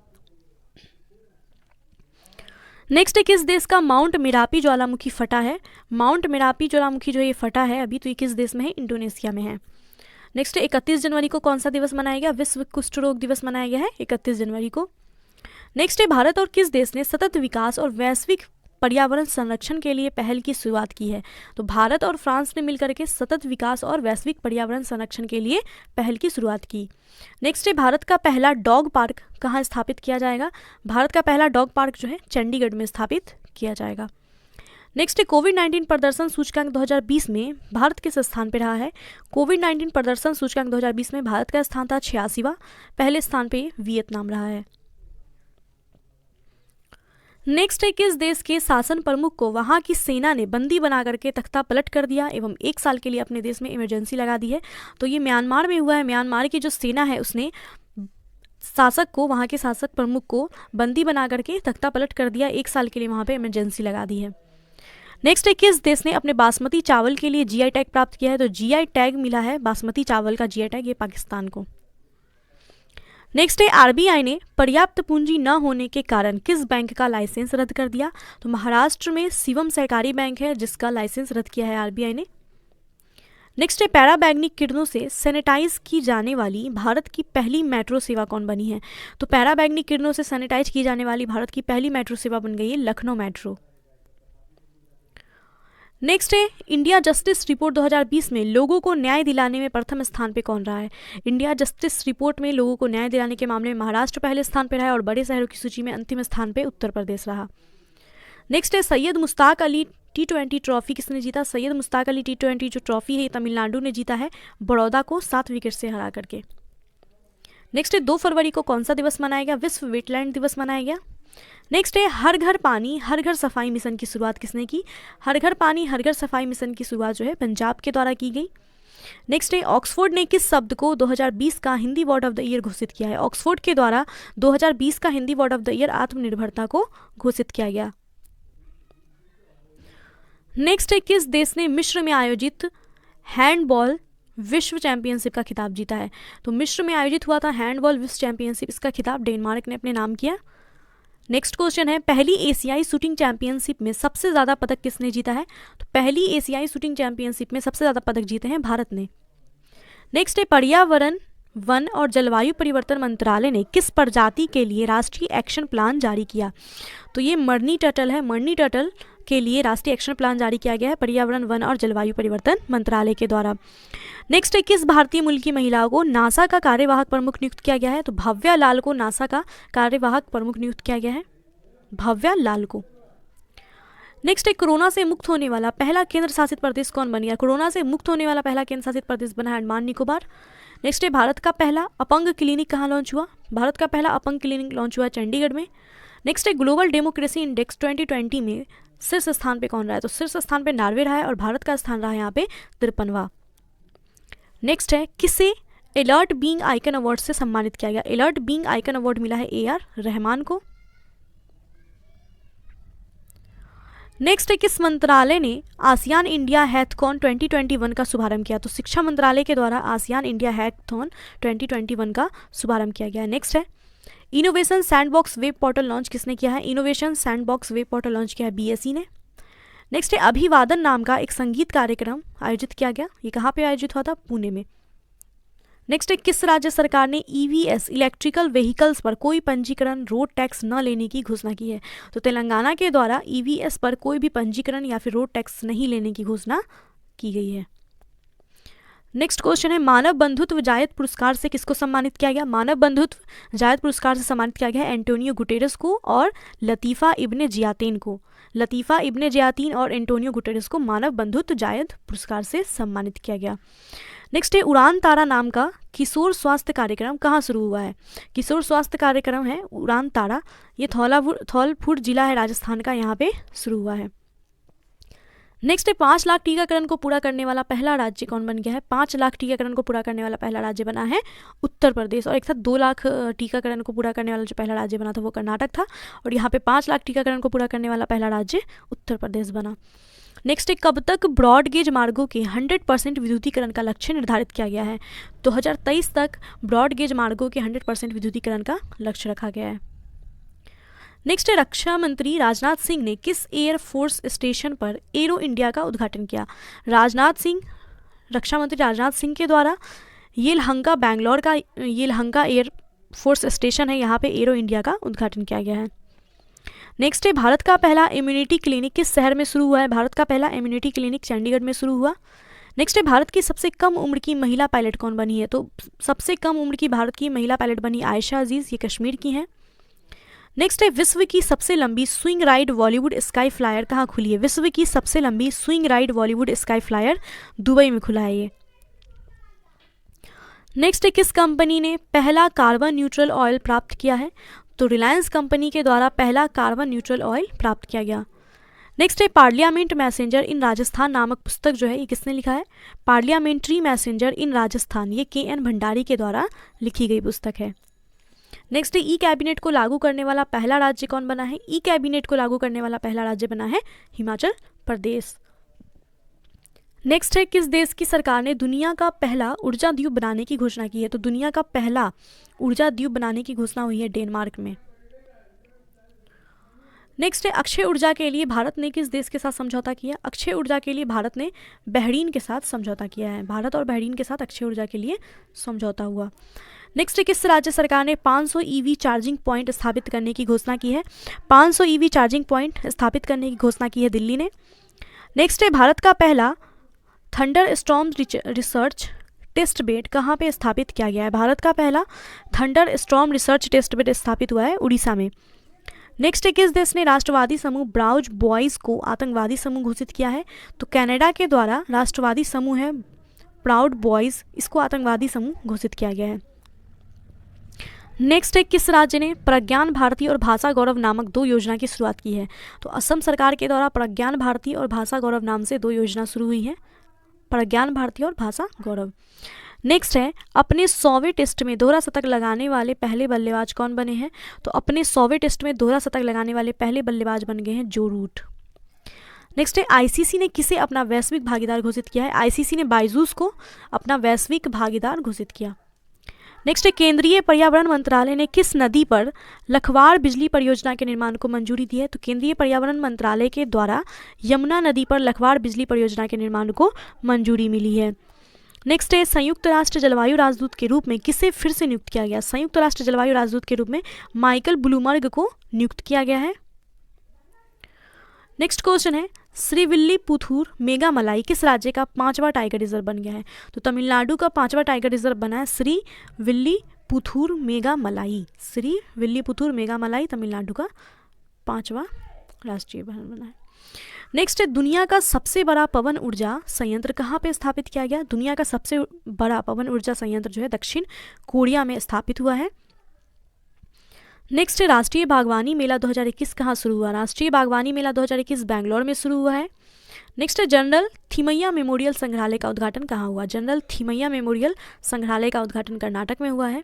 [SPEAKER 1] नेक्स्ट है किस देश का माउंट मेरापी ज्वालामुखी फटा है? माउंट मेरापी ज्वालामुखी जो ये फटा है अभी, तो ये किस देश में है? इंडोनेशिया में है। नेक्स्ट 31 जनवरी को कौन सा दिवस मनाया गया? विश्व कुष्ठ रोग दिवस मनाया गया है 31 जनवरी को। नेक्स्ट है भारत और किस देश ने सतत विकास और वैश्विक पर्यावरण संरक्षण के लिए पहल की शुरुआत की है? तो भारत और फ्रांस ने मिलकर के सतत विकास और वैश्विक पर्यावरण संरक्षण के लिए पहल की शुरुआत की। नेक्स्ट है भारत का पहला डॉग पार्क कहाँ स्थापित किया जाएगा? भारत का पहला डॉग पार्क जो है चंडीगढ़ में स्थापित किया जाएगा। नेक्स्ट है कोविड-19 प्रदर्शन सूचकांक 2020 में भारत किस स्थान पर रहा है? कोविड-19 प्रदर्शन सूचकांक 2020 में भारत का स्थान था 86वां, पहले स्थान पे वियतनाम रहा है। नेक्स्ट है किस देश के शासन प्रमुख को वहां की सेना ने बंदी बना करके तख्ता पलट कर दिया एवं 1 साल के लिए अपने देश में इमरजेंसी लगा दी है? तो ये म्यांमार में हुआ है। म्यांमार की जो सेना है उसने शासक को, वहाँ के शासक प्रमुख को बंदी बना करके तख्ता पलट कर दिया, 1 साल के लिए वहाँ पे इमरजेंसी लगा दी है। नेक्स्ट है किस देश ने अपने बासमती चावल के लिए जीआई टैग प्राप्त किया है? तो जीआई टैग मिला है बासमती चावल का जीआई टैग, ये पाकिस्तान को। नेक्स्ट है आरबीआई ने पर्याप्त पूंजी न होने के कारण किस बैंक का लाइसेंस रद्द कर दिया? तो महाराष्ट्र में शिवम सहकारी बैंक है जिसका लाइसेंस रद्द किया है आरबीआई ने। नेक्स्ट है पैराबैग्निक किरणों से सैनिटाइज की जाने वाली भारत की पहली मेट्रो सेवा कौन बनी है? तो पैराबैग्निक किरणों से सैनिटाइज की जाने वाली भारत की पहली मेट्रो सेवा बन गई है लखनऊ मेट्रो। नेक्स्ट है इंडिया जस्टिस रिपोर्ट 2020 में लोगों को न्याय दिलाने में प्रथम स्थान पे कौन रहा है? इंडिया जस्टिस रिपोर्ट में लोगों को न्याय दिलाने के मामले में महाराष्ट्र पहले स्थान पर रहा है और बड़े शहरों की सूची में अंतिम स्थान पे उत्तर प्रदेश रहा। नेक्स्ट है सैयद मुश्ताक अली T20 ट्रॉफी किसने जीता? सैयद मुश्ताक अली T20 जो ट्रॉफी है ये तमिलनाडु ने जीता है बड़ौदा को 7 विकेट से हरा करके। नेक्स्ट है 2 फरवरी को कौन सा दिवस मनाया गया? विश्व वेटलैंड दिवस मनाया गया। नेक्स्ट है हर घर पानी हर घर सफाई मिशन की शुरुआत किसने की? हर घर पानी हर घर सफाई मिशन की शुरुआत जो है पंजाब के द्वारा की गई। नेक्स्ट है ऑक्सफोर्ड ने किस शब्द को 2020 का Hindi word of the year घोषित किया है? ऑक्सफोर्ड के द्वारा 2020 का Hindi word of the year आत्मनिर्भरता को घोषित किया गया। नेक्स्ट है किस देश ने मिस्र में आयोजित हैंडबॉल विश्व चैंपियनशिप का खिताब जीता है? तो मिस्र में आयोजित हुआ था हैंडबॉल विश्व चैंपियनशिप, इसका खिताब डेनमार्क ने अपने नाम किया। नेक्स्ट क्वेश्चन है पहली एशियाई शूटिंग चैंपियनशिप में सबसे ज़्यादा पदक किसने जीता है? तो पहली एशियाई शूटिंग चैंपियनशिप में सबसे ज़्यादा पदक जीते हैं भारत ने। नेक्स्ट है पर्यावरण वन और जलवायु परिवर्तन मंत्रालय ने किस प्रजाति के लिए राष्ट्रीय एक्शन प्लान जारी किया? तो ये मरनी टर्टल है, मरनी टर्टल के लिए राष्ट्रीय एक्शन प्लान जारी किया गया है पर्यावरण वन और जलवायु परिवर्तन मंत्रालय के द्वारा। नेक्स्ट है किस भारतीय मूल की महिला को नासा का कार्यवाहक प्रमुख नियुक्त किया गया है? तो भव्या लाल को नासा का कार्यवाहक प्रमुख नियुक्त किया गया है, भव्या लाल को। नेक्स्ट है कोरोना से मुक्त होने वाला पहला केंद्र शासित प्रदेश कौन बन गया? कोरोना से मुक्त होने वाला पहला केंद्र शासित प्रदेश बना है अंडमान निकोबार। नेक्स्ट है भारत का पहला अपंग क्लिनिक कहाँ लॉन्च हुआ? भारत का पहला अपंग क्लिनिक लॉन्च हुआ चंडीगढ़ में। नेक्स्ट है ग्लोबल डेमोक्रेसी इंडेक्स 2020 में शीर्ष स्थान पे कौन रहा है? तो शीर्ष स्थान पे नॉर्वे रहा है और भारत का स्थान रहा है यहाँ पे 53वां। नेक्स्ट है किसे अलर्ट बीइंग आइकन अवार्ड से सम्मानित किया गया? अलर्ट बीइंग आइकन अवार्ड मिला है AR रहमान को। नेक्स्ट है किस मंत्रालय ने आसियान इंडिया हैथकॉन 2021 का शुभारंभ किया? तो शिक्षा मंत्रालय के द्वारा आसियान इंडिया हैथकॉन 2021 का शुभारंभ किया गया। नेक्स्ट है innovation sandbox web portal launch किसने किया है? Innovation sandbox web portal launch किया है BSE ने। नेक्स्ट है अभिवादन नाम का एक संगीत कार्यक्रम आयोजित किया गया, ये कहाँ पे आयोजित हुआ था? पुणे में। नेक्स्ट है किस राज्य सरकार ने EVS इलेक्ट्रिकल व्हीकल्स पर कोई पंजीकरण रोड टैक्स न लेने की घोषणा की है? तो तेलंगाना के द्वारा EVS पर कोई भी पंजीकरण या फिर रोड टैक्स नहीं लेने की घोषणा की गई है। नेक्स्ट क्वेश्चन है मानव बंधुत्व जायद पुरस्कार से किसको सम्मानित किया गया? मानव बंधुत्व जायद पुरस्कार से सम्मानित किया गया एंटोनियो गुटेरेस को और लतीफ़ा इब्ने जियातीन को। लतीफ़ा इब्ने जियातीन और एंटोनियो गुटेरेस को मानव बंधुत्व जायद पुरस्कार से सम्मानित किया गया। नेक्स्ट है उड़ान तारा नाम का किशोर स्वास्थ्य कार्यक्रम कहाँ शुरू हुआ है? किशोर स्वास्थ्य कार्यक्रम है उड़ान तारा, ये धौलपुर जिला है राजस्थान का, यहाँ पे शुरू हुआ है। नेक्स्ट है 5 लाख टीकाकरण को पूरा करने वाला पहला राज्य कौन बन गया है? 5 लाख टीकाकरण को पूरा करने वाला पहला राज्य बना है उत्तर प्रदेश, और एक साथ 2 लाख टीकाकरण को पूरा करने वाला जो पहला राज्य बना था वो कर्नाटक था, और यहाँ पे 5 लाख टीकाकरण को पूरा करने वाला पहला राज्य उत्तर प्रदेश बना। नेक्स्ट है कब तक ब्रॉडगेज मार्गों के 100% विद्युतीकरण का लक्ष्य निर्धारित किया गया है? 2023 तक ब्रॉडगेज मार्गों के 100% विद्युतीकरण का लक्ष्य रखा गया है। नेक्स्ट है रक्षा मंत्री राजनाथ सिंह ने किस एयर फोर्स स्टेशन पर एरो इंडिया का उद्घाटन किया? रक्षा मंत्री राजनाथ सिंह के द्वारा येलहंका बैंगलोर का येलहंका एयर फोर्स स्टेशन है, यहाँ पे एरो इंडिया का उद्घाटन किया गया है। नेक्स्ट है भारत का पहला इम्यूनिटी क्लिनिक किस शहर में शुरू हुआ है? भारत का पहला इम्यूनिटी क्लिनिक चंडीगढ़ में शुरू हुआ। नेक्स्ट है भारत की सबसे कम उम्र की महिला पायलट कौन बनी है? तो सबसे कम उम्र की भारत की महिला पायलट बनी आयशा अजीज, ये कश्मीर की हैं। नेक्स्ट है विश्व की सबसे लंबी swing ride Bollywood sky flyer कहाँ खुली है? विश्व की सबसे लंबी swing ride Bollywood sky flyer Dubai में खुला है ये। नेक्स्ट है किस कंपनी ने पहला कार्बन न्यूट्रल ऑयल प्राप्त किया है? तो रिलायंस कंपनी के द्वारा पहला कार्बन न्यूट्रल ऑयल प्राप्त किया गया। नेक्स्ट है पार्लियामेंट मैसेंजर इन राजस्थान नामक पुस्तक जो है ये किसने लिखा है? पार्लियामेंट्री मैसेंजर इन राजस्थान, ये KN भंडारी के द्वारा लिखी गई पुस्तक है। नेक्स्ट है ई कैबिनेट को लागू करने वाला पहला राज्य कौन बना है? ई कैबिनेट को लागू करने वाला पहला राज्य बना है हिमाचल प्रदेश। नेक्स्ट है किस देश की सरकार ने दुनिया का पहला ऊर्जा द्वीप बनाने की घोषणा की है? तो दुनिया का पहला ऊर्जा द्वीप बनाने की घोषणा हुई है डेनमार्क में। नेक्स्ट है अक्षय ऊर्जा के लिए भारत ने किस देश के साथ समझौता किया? अक्षय ऊर्जा के लिए भारत ने बहरीन के साथ समझौता किया है। भारत और बहरीन के साथ अक्षय ऊर्जा के लिए समझौता हुआ। नेक्स्ट है किस राज्य सरकार ने 500 ईवी चार्जिंग पॉइंट स्थापित करने की घोषणा की है? 500 ईवी चार्जिंग पॉइंट स्थापित करने की घोषणा की है दिल्ली ने। नेक्स्ट है भारत का पहला thunder storm research test bed कहाँ पे स्थापित किया गया है? भारत का पहला thunder storm research test bed स्थापित हुआ है उड़ीसा में। नेक्स्ट है किस देश ने राष्ट्रवादी समूह ब्राउज बॉयज़ को आतंकवादी समूह घोषित किया है? तो कनाडा के द्वारा राष्ट्रवादी समूह है प्राउड बॉयज़, इसको आतंकवादी समूह घोषित किया गया है। नेक्स्ट है किस राज्य ने प्रज्ञान भारती और भाषा गौरव नामक 2 योजना की शुरुआत की है? तो असम सरकार के द्वारा प्रज्ञान भारती और भाषा गौरव नाम से 2 योजना शुरू हुई है, प्रज्ञान भारती और भाषा गौरव। नेक्स्ट है अपने 100वें टेस्ट में दोहरा शतक लगाने वाले पहले बल्लेबाज कौन बने हैं? तो अपने 100वें टेस्ट में दोहरा शतक लगाने वाले पहले बल्लेबाज बन गए हैं जो रूट। नेक्स्ट है आईसीसी ने किसे अपना वैश्विक भागीदार घोषित किया है? आईसीसी ने बायजूस को अपना वैश्विक भागीदार घोषित किया। नेक्स्ट है केंद्रीय पर्यावरण मंत्रालय ने किस नदी पर लखवाड़ बिजली परियोजना के निर्माण को मंजूरी दी है? तो केंद्रीय पर्यावरण मंत्रालय के द्वारा यमुना नदी पर लखवाड़ बिजली परियोजना के निर्माण को मंजूरी मिली है। नेक्स्ट है संयुक्त राष्ट्र जलवायु राजदूत के रूप में किसे फिर से नियुक्त किया गया? संयुक्त राष्ट्र जलवायु राजदूत के रूप में माइकल ब्लूमबर्ग को नियुक्त किया गया है। नेक्स्ट क्वेश्चन है श्रीविल्लीपुथूर मेघामलाई किस राज्य का 5वां टाइगर रिजर्व बन गया है? तो तमिलनाडु का 5वां टाइगर रिजर्व बना है श्रीविल्लीपुथूर मेघामलाई। श्रीविल्लीपुथूर मेघामलाई तमिलनाडु का 5वां राष्ट्रीय वन बना है। नेक्स्ट है दुनिया का सबसे बड़ा पवन ऊर्जा संयंत्र कहाँ पे स्थापित किया गया? दुनिया का सबसे बड़ा पवन ऊर्जा संयंत्र जो है दक्षिण कोरिया में स्थापित हुआ है। नेक्स्ट है राष्ट्रीय बागवानी मेला 2021 कहाँ शुरू हुआ? राष्ट्रीय बागवानी मेला 2021 बैंगलोर में शुरू हुआ है। नेक्स्ट है जनरल थिमैया मेमोरियल संग्रहालय का उद्घाटन कहाँ हुआ? जनरल थिमैया मेमोरियल संग्रहालय का उद्घाटन कर्नाटक में हुआ है।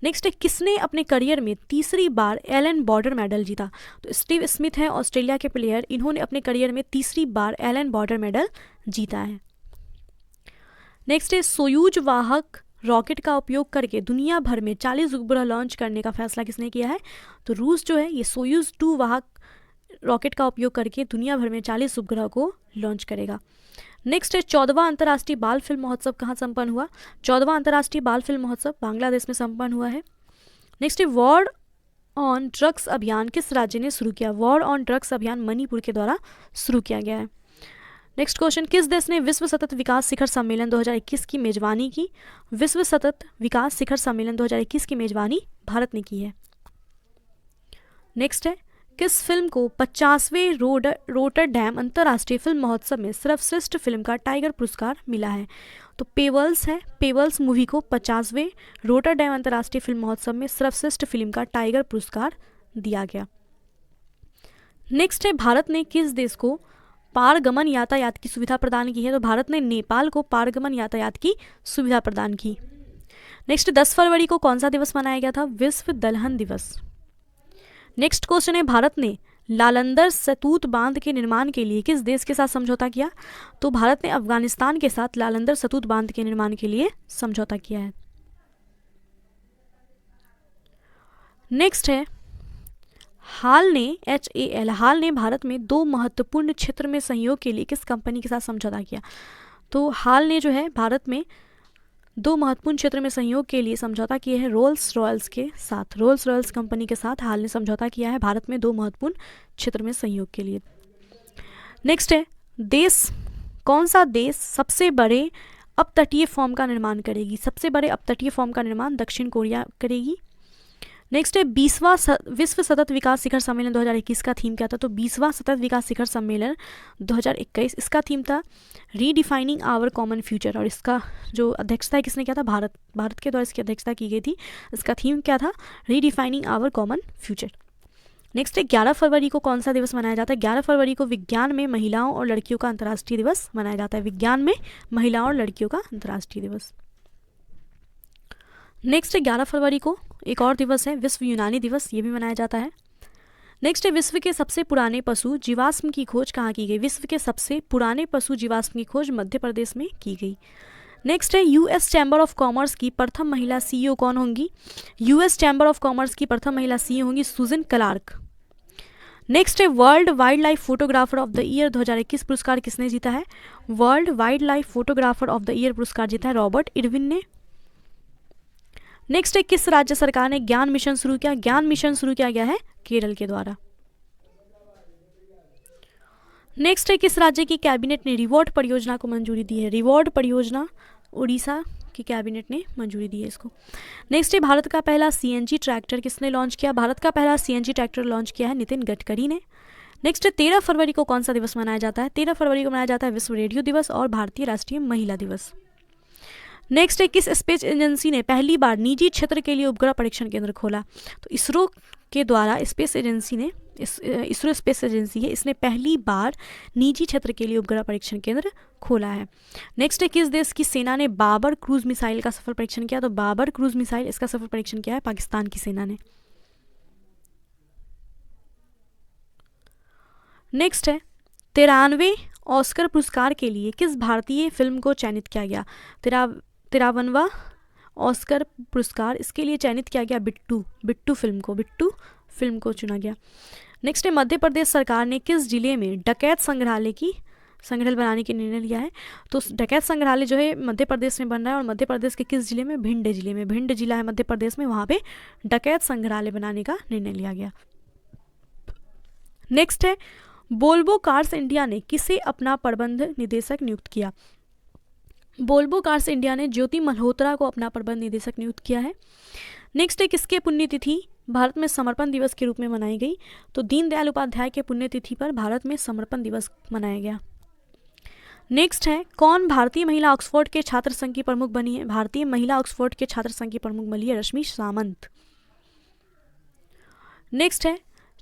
[SPEAKER 1] नेक्स्ट है किसने अपने करियर में तीसरी बार एलन बॉर्डर मेडल जीता? तो स्टीव स्मिथ है ऑस्ट्रेलिया के प्लेयर, इन्होंने अपने करियर में तीसरी बार एलन बॉर्डर मेडल जीता है। नेक्स्ट है सोयूज वाहक रॉकेट का उपयोग करके दुनिया भर में 40 उपग्रह लॉन्च करने का फैसला किसने किया है? तो रूस जो है ये सोयूज 2 वाहक रॉकेट का उपयोग करके दुनिया भर में 40 उपग्रह को लॉन्च करेगा। नेक्स्ट है 14वां अंतर्राष्ट्रीय बाल फिल्म महोत्सव कहाँ संपन्न हुआ? 14वां अंतर्राष्ट्रीय बाल फिल्म महोत्सव बांग्लादेश में संपन्न हुआ है। नेक्स्ट है वॉर ऑन ड्रग्स अभियान किस राज्य ने शुरू किया? वॉर ऑन ड्रग्स अभियान मणिपुर के द्वारा शुरू किया गया है। नेक्स्ट क्वेश्चन किस देश ने विश्व सतत विकास शिखर सम्मेलन 2021 की मेजबानी की? विश्व सतत विकास शिखर सम्मेलन 2021 की मेजबानी भारत ने की है। नेक्स्ट है किस फिल्म को 50वें रोटरडैम अंतर्राष्ट्रीय फिल्म महोत्सव में सर्वश्रेष्ठ फिल्म का टाइगर पुरस्कार मिला है? तो पेवल्स है, पेवल्स मूवी को 50वें रोटरडैम अंतर्राष्ट्रीय फिल्म महोत्सव में सर्वश्रेष्ठ फिल्म का टाइगर पुरस्कार दिया गया। नेक्स्ट है भारत ने किस देश को पारगमन यातायात की सुविधा प्रदान की है? तो भारत ने नेपाल को पारगमन यातायात की सुविधा प्रदान की। नेक्स्ट 10 फरवरी को कौन सा दिवस मनाया गया था? विश्व दलहन दिवस। नेक्स्ट क्वेश्चन है भारत ने लालंदर सतूत बांध के निर्माण के लिए किस देश के साथ समझौता किया? तो भारत ने अफगानिस्तान के साथ लालंदर सतूत बांध के निर्माण के लिए समझौता किया है। नेक्स्ट है हाल ने भारत में 2 महत्वपूर्ण क्षेत्र में सहयोग के लिए किस कंपनी के साथ समझौता किया? तो हाल ने जो है भारत में 2 महत्वपूर्ण क्षेत्र में सहयोग के लिए समझौता किए हैं रोल्स रॉयल्स के साथ। रोल्स रॉयल्स कंपनी के साथ हाल ने समझौता किया है भारत में 2 महत्वपूर्ण क्षेत्र में सहयोग के लिए। नेक्स्ट है कौन सा देश सबसे बड़े अपतटीय फॉर्म का निर्माण करेगी? सबसे बड़े अपतटीय फॉर्म का निर्माण दक्षिण कोरिया करेगी। नेक्स्ट है 20वां विश्व सतत विकास शिखर सम्मेलन 2021 का थीम क्या था? तो 20वां सतत विकास शिखर सम्मेलन 2021 इसका थीम था रीडिफाइनिंग आवर कॉमन फ्यूचर, और इसका जो अध्यक्षता किसने किया था? भारत के द्वारा इसकी अध्यक्षता की गई थी। इसका थीम क्या था? Redefining our common future. Next है 11 फरवरी को कौन सा दिवस मनाया जाता है? 11 फरवरी को विज्ञान में महिलाओं और लड़कियों का अंतर्राष्ट्रीय दिवस मनाया जाता है। विज्ञान में महिलाओं और लड़कियों का अंतर्राष्ट्रीय दिवस। नेक्स्ट है 11 फरवरी को एक और दिवस है विश्व यूनानी दिवस, ये भी मनाया जाता है। नेक्स्ट है विश्व के सबसे पुराने पशु जीवाश्म की खोज कहाँ की गई? विश्व के सबसे पुराने पशु जीवाश्म की खोज मध्य प्रदेश में की गई। नेक्स्ट है यूएस चैम्बर ऑफ कॉमर्स की प्रथम महिला सीईओ कौन होंगी? यूएस चैम्बर ऑफ कॉमर्स की प्रथम महिला सीईओ होंगी सुजन क्लार्क। नेक्स्ट है world wild life photographer of the year 2021 पुरस्कार किसने जीता है? World wild life photographer of the year पुरस्कार जीता है रॉबर्ट इरविन ने। नेक्स्ट है किस राज्य सरकार ने ज्ञान मिशन शुरू किया? ज्ञान मिशन शुरू किया गया है केरल के द्वारा। नेक्स्ट है किस राज्य की कैबिनेट ने रिवॉर्ड परियोजना को मंजूरी दी है? रिवॉर्ड परियोजना उड़ीसा की कैबिनेट ने मंजूरी दी है इसको। नेक्स्ट है भारत का पहला सीएनजी ट्रैक्टर किसने लॉन्च किया? भारत का पहला सीएनजी ट्रैक्टर लॉन्च किया है नितिन गडकरी ने। नेक्स्ट है 13 फरवरी को कौन सा दिवस मनाया जाता है? 13 फरवरी को मनाया जाता है विश्व रेडियो दिवस और भारतीय राष्ट्रीय महिला दिवस। नेक्स्ट है किस स्पेस एजेंसी ने पहली बार निजी क्षेत्र के लिए उपग्रह परीक्षण केंद्र खोला? तो इसरो के द्वारा स्पेस एजेंसी ने इसरो स्पेस एजेंसी है, इसने पहली बार निजी क्षेत्र के लिए उपग्रह परीक्षण केंद्र खोला है। नेक्स्ट है किस देश की सेना ने बाबर क्रूज मिसाइल का सफल परीक्षण किया? तो बाबर क्रूज मिसाइल इसका सफल परीक्षण किया है पाकिस्तान की सेना ने। नेक्स्ट है 93वें ऑस्कर पुरस्कार के लिए किस भारतीय फिल्म को चयनित किया गया? 53वां ऑस्कर पुरस्कार इसके लिए चयनित किया गया बिट्टू फिल्म को चुना गया। नेक्स्ट है मध्य प्रदेश सरकार ने किस जिले में डकैत संग्रहालय बनाने की निर्णय लिया है? तो डकैत संग्रहालय जो है मध्य प्रदेश में बन रहा है और मध्य प्रदेश के किस जिले में? भिंड जिला है मध्य प्रदेश में, वहाँ पे डकैत संग्रहालय बनाने का निर्णय लिया गया। नेक्स्ट है वोल्वो कार्स इंडिया ने किसे अपना प्रबंध निदेशक नियुक्त किया? वोल्वो कार्स इंडिया ने ज्योति मल्होत्रा को अपना प्रबंध निदेशक नियुक्त किया है। नेक्स्ट है किसके पुण्यतिथि भारत में समर्पण दिवस के रूप में मनाई गई? तो दीनदयाल उपाध्याय के पुण्यतिथि पर भारत में समर्पण दिवस मनाया गया। नेक्स्ट है कौन भारतीय महिला ऑक्सफोर्ड के छात्र संघ की प्रमुख बनी है? भारतीय महिला ऑक्सफोर्ड के छात्र संघ की प्रमुख बनी है रश्मि सामंत। नेक्स्ट है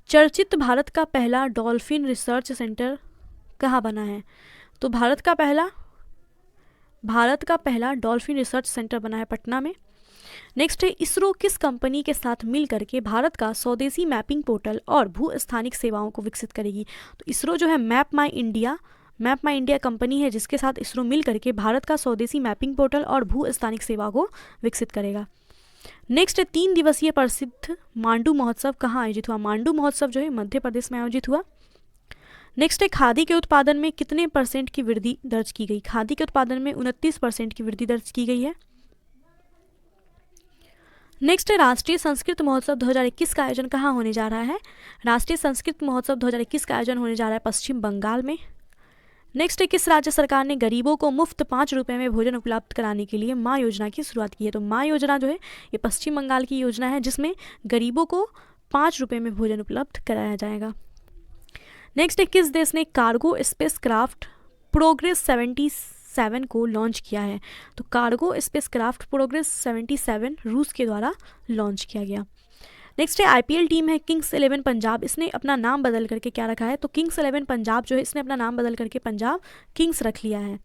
[SPEAKER 1] चर्चित भारत का पहला डॉल्फिन रिसर्च सेंटर कहाँ बना है? तो भारत का पहला डॉल्फिन रिसर्च सेंटर बना है पटना में। नेक्स्ट है इसरो किस कंपनी के साथ मिल करके भारत का स्वदेशी मैपिंग पोर्टल और भू स्थानिक सेवाओं को विकसित करेगी? तो इसरो जो है मैप माई इंडिया कंपनी है जिसके साथ इसरो मिल करके भारत का स्वदेशी मैपिंग पोर्टल और भू स्थानिक सेवा को विकसित करेगा। नेक्स्ट है 3 दिवसीय प्रसिद्ध मांडू महोत्सव कहाँ आयोजित हुआ? मांडू महोत्सव जो है मध्य प्रदेश में आयोजित हुआ। नेक्स्ट है खादी के उत्पादन में कितने % की वृद्धि दर्ज की गई? खादी के उत्पादन में 29% की वृद्धि दर्ज की गई है। नेक्स्ट है राष्ट्रीय संस्कृत महोत्सव 2021 का आयोजन कहाँ होने जा रहा है? राष्ट्रीय संस्कृत महोत्सव 2021 का आयोजन होने जा रहा है पश्चिम बंगाल में। नेक्स्ट है किस राज्य सरकार ने गरीबों को मुफ्त 5 रुपये में भोजन उपलब्ध कराने के लिए माँ योजना की शुरुआत की है? तो माँ योजना जो है ये पश्चिम बंगाल की योजना है जिसमें गरीबों को 5 रुपये में भोजन उपलब्ध कराया जाएगा। नेक्स्ट है किस देश ने कार्गो स्पेस क्राफ्ट प्रोग्रेस 77 को लॉन्च किया है? तो कार्गो स्पेस क्राफ्ट प्रोग्रेस 77 रूस के द्वारा लॉन्च किया गया। नेक्स्ट है आईपीएल टीम है किंग्स 11 पंजाब, इसने अपना नाम बदल करके क्या रखा है? तो किंग्स 11 पंजाब जो है इसने अपना नाम बदल करके पंजाब किंग्स रख लिया है।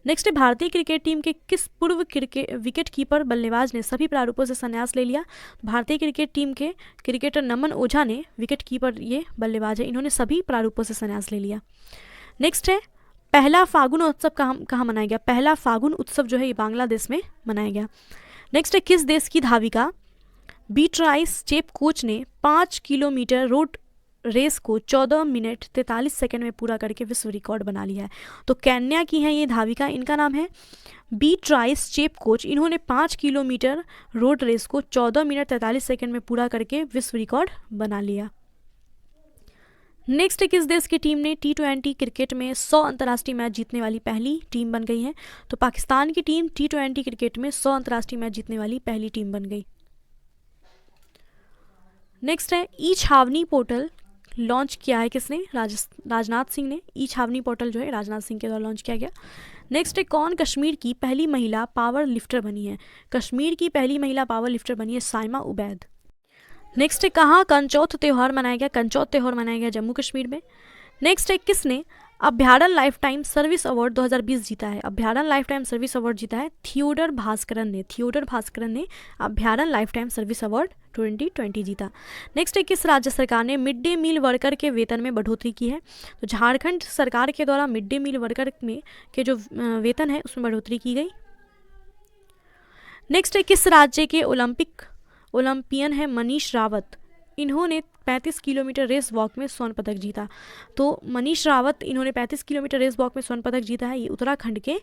[SPEAKER 1] नेक्स्ट है भारतीय क्रिकेट टीम के किस पूर्व विकेट कीपर बल्लेबाज ने सभी प्रारूपों से संन्यास ले लिया? भारतीय क्रिकेट टीम के क्रिकेटर नमन ओझा ने विकेट कीपर ये बल्लेबाज है, इन्होंने सभी प्रारूपों से संन्यास ले लिया। नेक्स्ट है पहला फागुन उत्सव कहाँ मनाया गया? पहला फागुन उत्सव जो है ये बांग्लादेश में मनाया गया। नेक्स्ट है किस देश की धाविका बीट्राइस चेपकोच ने 5 किलोमीटर रोड रेस को 14 मिनट 43 सेकंड में पूरा करके विश्व रिकॉर्ड बना लिया है? तो केन्या की है ये धाविका, इनका नाम है बीट्राइस चेपकोच, इन्होंने 5 किलोमीटर रोड रेस को 14 मिनट 43 सेकंड में पूरा करके विश्व रिकॉर्ड बना लिया। नेक्स्ट किस देश की टीम ने T20 क्रिकेट में 100 अंतर्राष्ट्रीय मैच जीतने वाली पहली टीम बन गई है? तो पाकिस्तान की टीम T20 क्रिकेट में 100 अंतर्राष्ट्रीय मैच जीतने वाली पहली टीम बन गई। नेक्स्ट है ई छावनी पोर्टल लॉन्च किया है किसने? राजनाथ सिंह ने। ई छावनी पोर्टल जो है राजनाथ सिंह के द्वारा लॉन्च किया गया। नेक्स्ट है कौन कश्मीर की पहली महिला पावर लिफ्टर बनी है? कश्मीर की पहली महिला पावर लिफ्टर बनी है साइमा उबैद। नेक्स्ट है कहाँ कंचौथ त्यौहार मनाया गया? कंचौथ त्यौहार मनाया गया जम्मू कश्मीर में। नेक्स्ट है किसने अभ्यारण लाइफ टाइम सर्विस अवार्ड 2020 जीता है? अभ्यारण लाइफ टाइम सर्विस अवार्ड जीता है थियोडर भास्करन ने अभ्यारण लाइफ टाइम सर्विस अवार्ड 2020 जीता। नेक्स्ट है किस राज्य सरकार ने मिड डे मील वर्कर के वेतन में बढ़ोतरी की है? तो झारखंड सरकार के द्वारा मिड डे मील वर्कर में के जो वेतन है उसमें बढ़ोतरी की गई। नेक्स्ट है किस राज्य के ओलंपियन है मनीष रावत, इन्होंने 35 किलोमीटर रेस वॉक में स्वर्ण पदक जीता। तो मनीष रावत, इन्होंने 35 किलोमीटर रेस वॉक में स्वर्ण पदक जीता है। ये उत्तराखंड के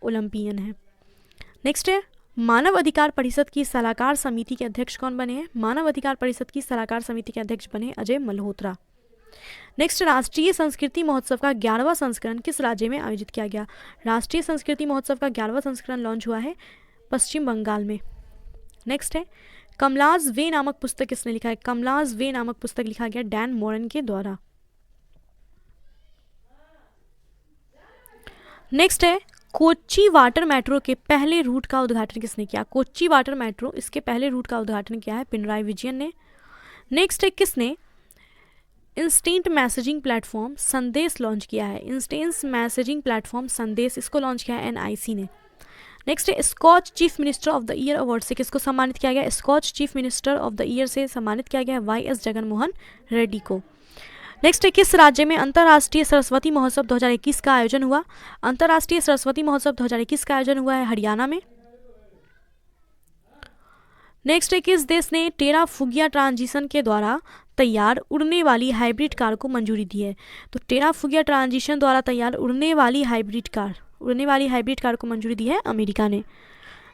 [SPEAKER 1] ओलंपियन हैं। नेक्स्ट है, मानव अधिकार परिषद की सलाहकार समिति के अध्यक्ष कौन बने हैं? मानव अधिकार परिषद की सलाहकार समिति के अध्यक्ष बने अजय मल्होत्रा। नेक्स्ट, राष्ट्रीय संस्कृति महोत्सव का 11वां संस्करण किस राज्य में आयोजित किया गया? राष्ट्रीय संस्कृति महोत्सव का 11वां संस्करण लॉन्च हुआ है पश्चिम बंगाल में। नेक्स्ट है, कमलाज वे नामक पुस्तक किसने लिखा है? कमलाज वे नामक पुस्तक लिखा गया डैन मोरन के द्वारा। नेक्स्ट है, कोच्चि वाटर मेट्रो के पहले रूट का उद्घाटन किसने किया? कोच्चि वाटर मेट्रो, इसके पहले रूट का उद्घाटन किया है पिनराई विजयन ने। नेक्स्ट है, किसने इंस्टेंट मैसेजिंग प्लेटफॉर्म संदेश लॉन्च किया है? इंस्टेंट मैसेजिंग प्लेटफॉर्म संदेश, इसको लॉन्च किया है एनआईसी ने। नेक्स्ट है, Skoch chief minister of the year award से किसको सम्मानित किया गया? Skoch chief minister of the year से सम्मानित किया गया वाई.एस. जगनमोहन रेड्डी को। नेक्स्ट है, किस राज्य में अंतर्राष्ट्रीय सरस्वती महोत्सव 2021 का आयोजन हुआ? अंतर्राष्ट्रीय सरस्वती महोत्सव 2021 का आयोजन हुआ है हरियाणा में। नेक्स्ट है, किस देश ने टेरा फुगिया ट्रांजिशन के द्वारा तैयार उड़ने वाली हाइब्रिड कार को मंजूरी दी है? तो टेरा फुगिया ट्रांजिशन द्वारा तैयार उड़ने वाली हाइब्रिड कार को मंजूरी दी है अमेरिका ने।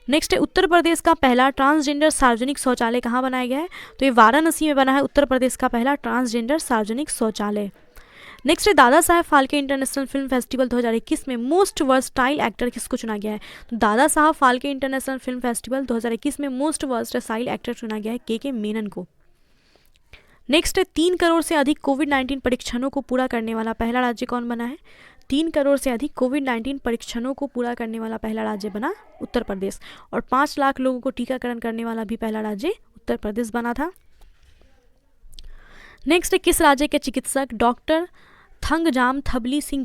[SPEAKER 1] नेक्स्ट है, उत्तर प्रदेश का पहला ट्रांसजेंडर सार्वजनिक शौचालय कहाँ बनाया गया है? तो ये वाराणसी में बना है उत्तर प्रदेश का पहला ट्रांसजेंडर सार्वजनिक शौचालय। नेक्स्ट है, Dada Saheb Phalke international film festival 2021 में मोस्ट वर्सटाइल एक्टर किसको चुना गया है? तो Dada Saheb Phalke international film festival 2021 में मोस्ट वर्सटाइल एक्टर चुना गया है के मेनन को। नेक्स्ट है, 3 करोड़ से अधिक कोविड-19 परीक्षणों को पूरा करने वाला पहला राज्य कौन बना है? 3 करोड़ से अधिक कोविड-19 परीक्षणों को पूरा करने वाला पहला राज्य बना उत्तर प्रदेश। और 5 लाख लोगों को टीकाकरण करने वाला भी पहला राज्य उत्तर प्रदेश बना था। नेक्स्ट है, किस राज्य के चिकित्सक डॉक्टर थंगजाम थबली सिंह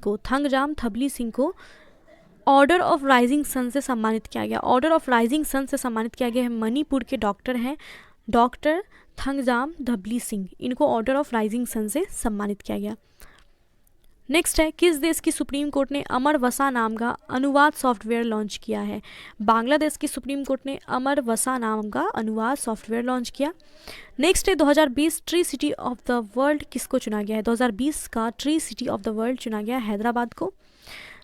[SPEAKER 1] को ऑर्डर ऑफ राइजिंग सन से सम्मानित किया गया? ऑर्डर ऑफ राइजिंग सन से सम्मानित किया गया है मणिपुर के डॉक्टर हैं डॉक्टर थंगजाम थबली सिंह, इनको ऑर्डर ऑफ राइजिंग सन से सम्मानित किया गया। नेक्स्ट है, किस देश की सुप्रीम कोर्ट ने अमर वसा नाम का अनुवाद सॉफ्टवेयर लॉन्च किया है? बांग्लादेश की सुप्रीम कोर्ट ने अमर वसा नाम का अनुवाद सॉफ्टवेयर लॉन्च किया। नेक्स्ट है, 2020 tree city of the world किसको चुना गया है? 2020 का tree city of the world चुना गया हैदराबाद को।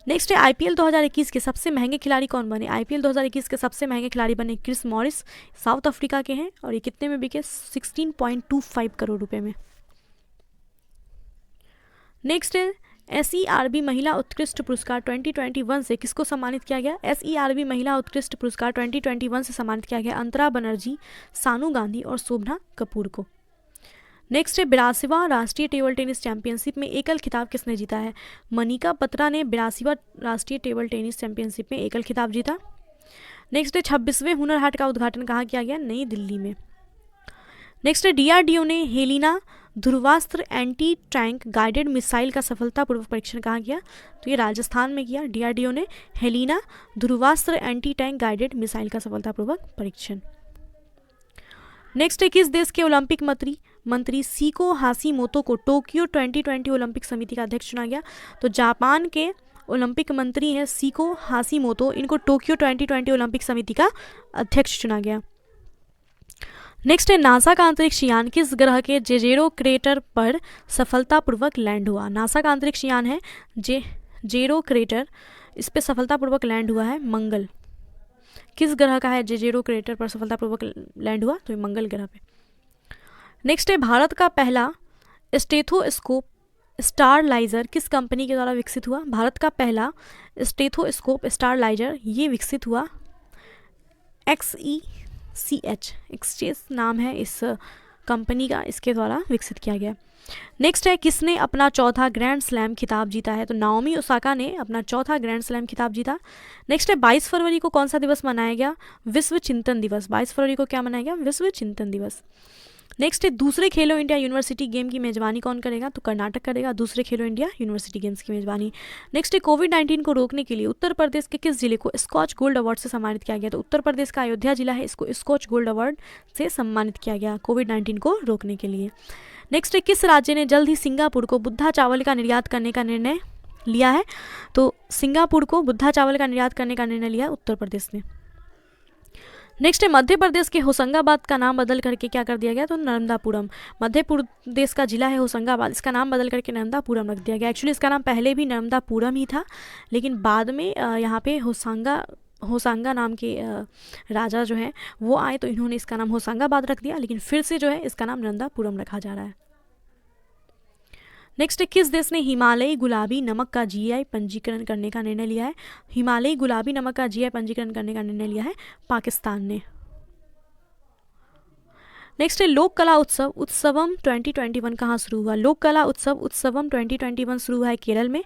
[SPEAKER 1] नेक्स्ट है, आईपीएल 2021 के सबसे महंगे खिलाड़ी कौन बने? आईपीएल 2021 के सबसे महंगे खिलाड़ी बने क्रिस मॉरिस, साउथ अफ्रीका के हैं और ये कितने में बिके? 16.25 करोड़ रुपए में। नेक्स्ट है, SERB महिला उत्कृष्ट पुरस्कार 2021 से किसको सम्मानित किया गया? SERB महिला उत्कृष्ट पुरस्कार 2021 से सम्मानित किया गया अंतरा बनर्जी, सानू गांधी और शोभना कपूर को। नेक्स्ट है, 82वां राष्ट्रीय टेबल टेनिस चैंपियनशिप में एकल खिताब किसने जीता है? मनिका बत्रा ने 82वां राष्ट्रीय टेबल टेनिस चैंपियनशिप में एकल खिताब जीता। नेक्स्ट है, 26वें हुनर हाट का उद्घाटन कहाँ किया गया? नई दिल्ली में। नेक्स्ट है, DRDO ने Helina Dhruvastra anti tank guided missile का सफलतापूर्वक परीक्षण कहाँ किया? तो ये राजस्थान में किया। DRDO ने Helina Dhruvastra anti tank guided missile का सफलतापूर्वक परीक्षण। नेक्स्ट है, किस देश के ओलंपिक मंत्री सीको हाशिमोतो को टोक्यो 2020 ओलंपिक समिति का अध्यक्ष चुना गया? तो जापान के ओलंपिक मंत्री हैं सीको हाशिमोतो, इनको टोक्यो 2020 ओलंपिक समिति का अध्यक्ष चुना गया। नेक्स्ट है, नासा का अंतरिक्ष यान किस ग्रह के जेजेरो क्रेटर पर सफलतापूर्वक लैंड हुआ? नासा का अंतरिक्ष यान है जेरो क्रेटर, इस पर सफलतापूर्वक लैंड हुआ है मंगल। किस ग्रह का है जेजेरो क्रेटर पर सफलतापूर्वक लैंड हुआ? तो ये मंगल ग्रह पे। नेक्स्ट है, भारत का पहला स्टेथोस्कोप स्टारलाइजर किस कंपनी के द्वारा विकसित हुआ? भारत का पहला स्टेथोस्कोप स्टारलाइजर ये विकसित हुआ XECH एक्सचेंज नाम है इस कंपनी का, इसके द्वारा विकसित किया गया। नेक्स्ट है, किसने अपना चौथा ग्रैंड स्लैम खिताब जीता है? तो नाओमी ओसाका ने अपना चौथा ग्रैंड स्लैम खिताब जीता। नेक्स्ट है, 22 फरवरी को कौन सा दिवस मनाया गया? विश्व चिंतन दिवस। 22 फरवरी को क्या मनाया गया? विश्व चिंतन दिवस। नेक्स्ट है, दूसरे खेलो इंडिया यूनिवर्सिटी गेम की मेजबानी कौन करेगा? तो कर्नाटक करेगा दूसरे खेलो इंडिया यूनिवर्सिटी गेम्स की मेजबानी। नेक्स्ट है, कोविड-19 को रोकने के लिए उत्तर प्रदेश के किस जिले को स्कॉच गोल्ड अवार्ड से सम्मानित किया गया? तो उत्तर प्रदेश का अयोध्या जिला है, इसको स्कॉच गोल्ड अवार्ड से सम्मानित किया गया कोविड-19 को रोकने के लिए। नेक्स्ट है, किस राज्य ने जल्द ही सिंगापुर को बुद्धा चावल का निर्यात करने का निर्णय लिया है? तो सिंगापुर को बुद्धा चावल का निर्यात करने का निर्णय लिया उत्तर प्रदेश ने। नेक्स्ट है मध्य प्रदेश के होशंगाबाद का नाम बदल करके क्या कर दिया गया, तो नर्मदापुरम। मध्य प्रदेश का जिला है होशंगाबाद, इसका नाम बदल करके नर्मदापुरम रख दिया गया। एक्चुअली इसका नाम पहले भी नर्मदापुरम ही था, लेकिन बाद में यहाँ पे होसांगा नाम के राजा जो हैं वो आए, तो इन्होंने इसका नाम होशंगाबाद रख दिया, लेकिन फिर से जो है इसका नाम नर्मदापुरम रखा जा रहा है। नेक्स्ट है किस देश ने हिमालयी गुलाबी नमक का जीआई पंजीकरण करने का निर्णय लिया है। हिमालयी गुलाबी नमक का जीआई पंजीकरण करने का निर्णय लिया है पाकिस्तान ने। नेक्स्ट है लोक कला उत्सव उत्सवम 2021 कहाँ शुरू हुआ। लोक कला उत्सव उत्सवम 2021 शुरू हुआ है केरल में।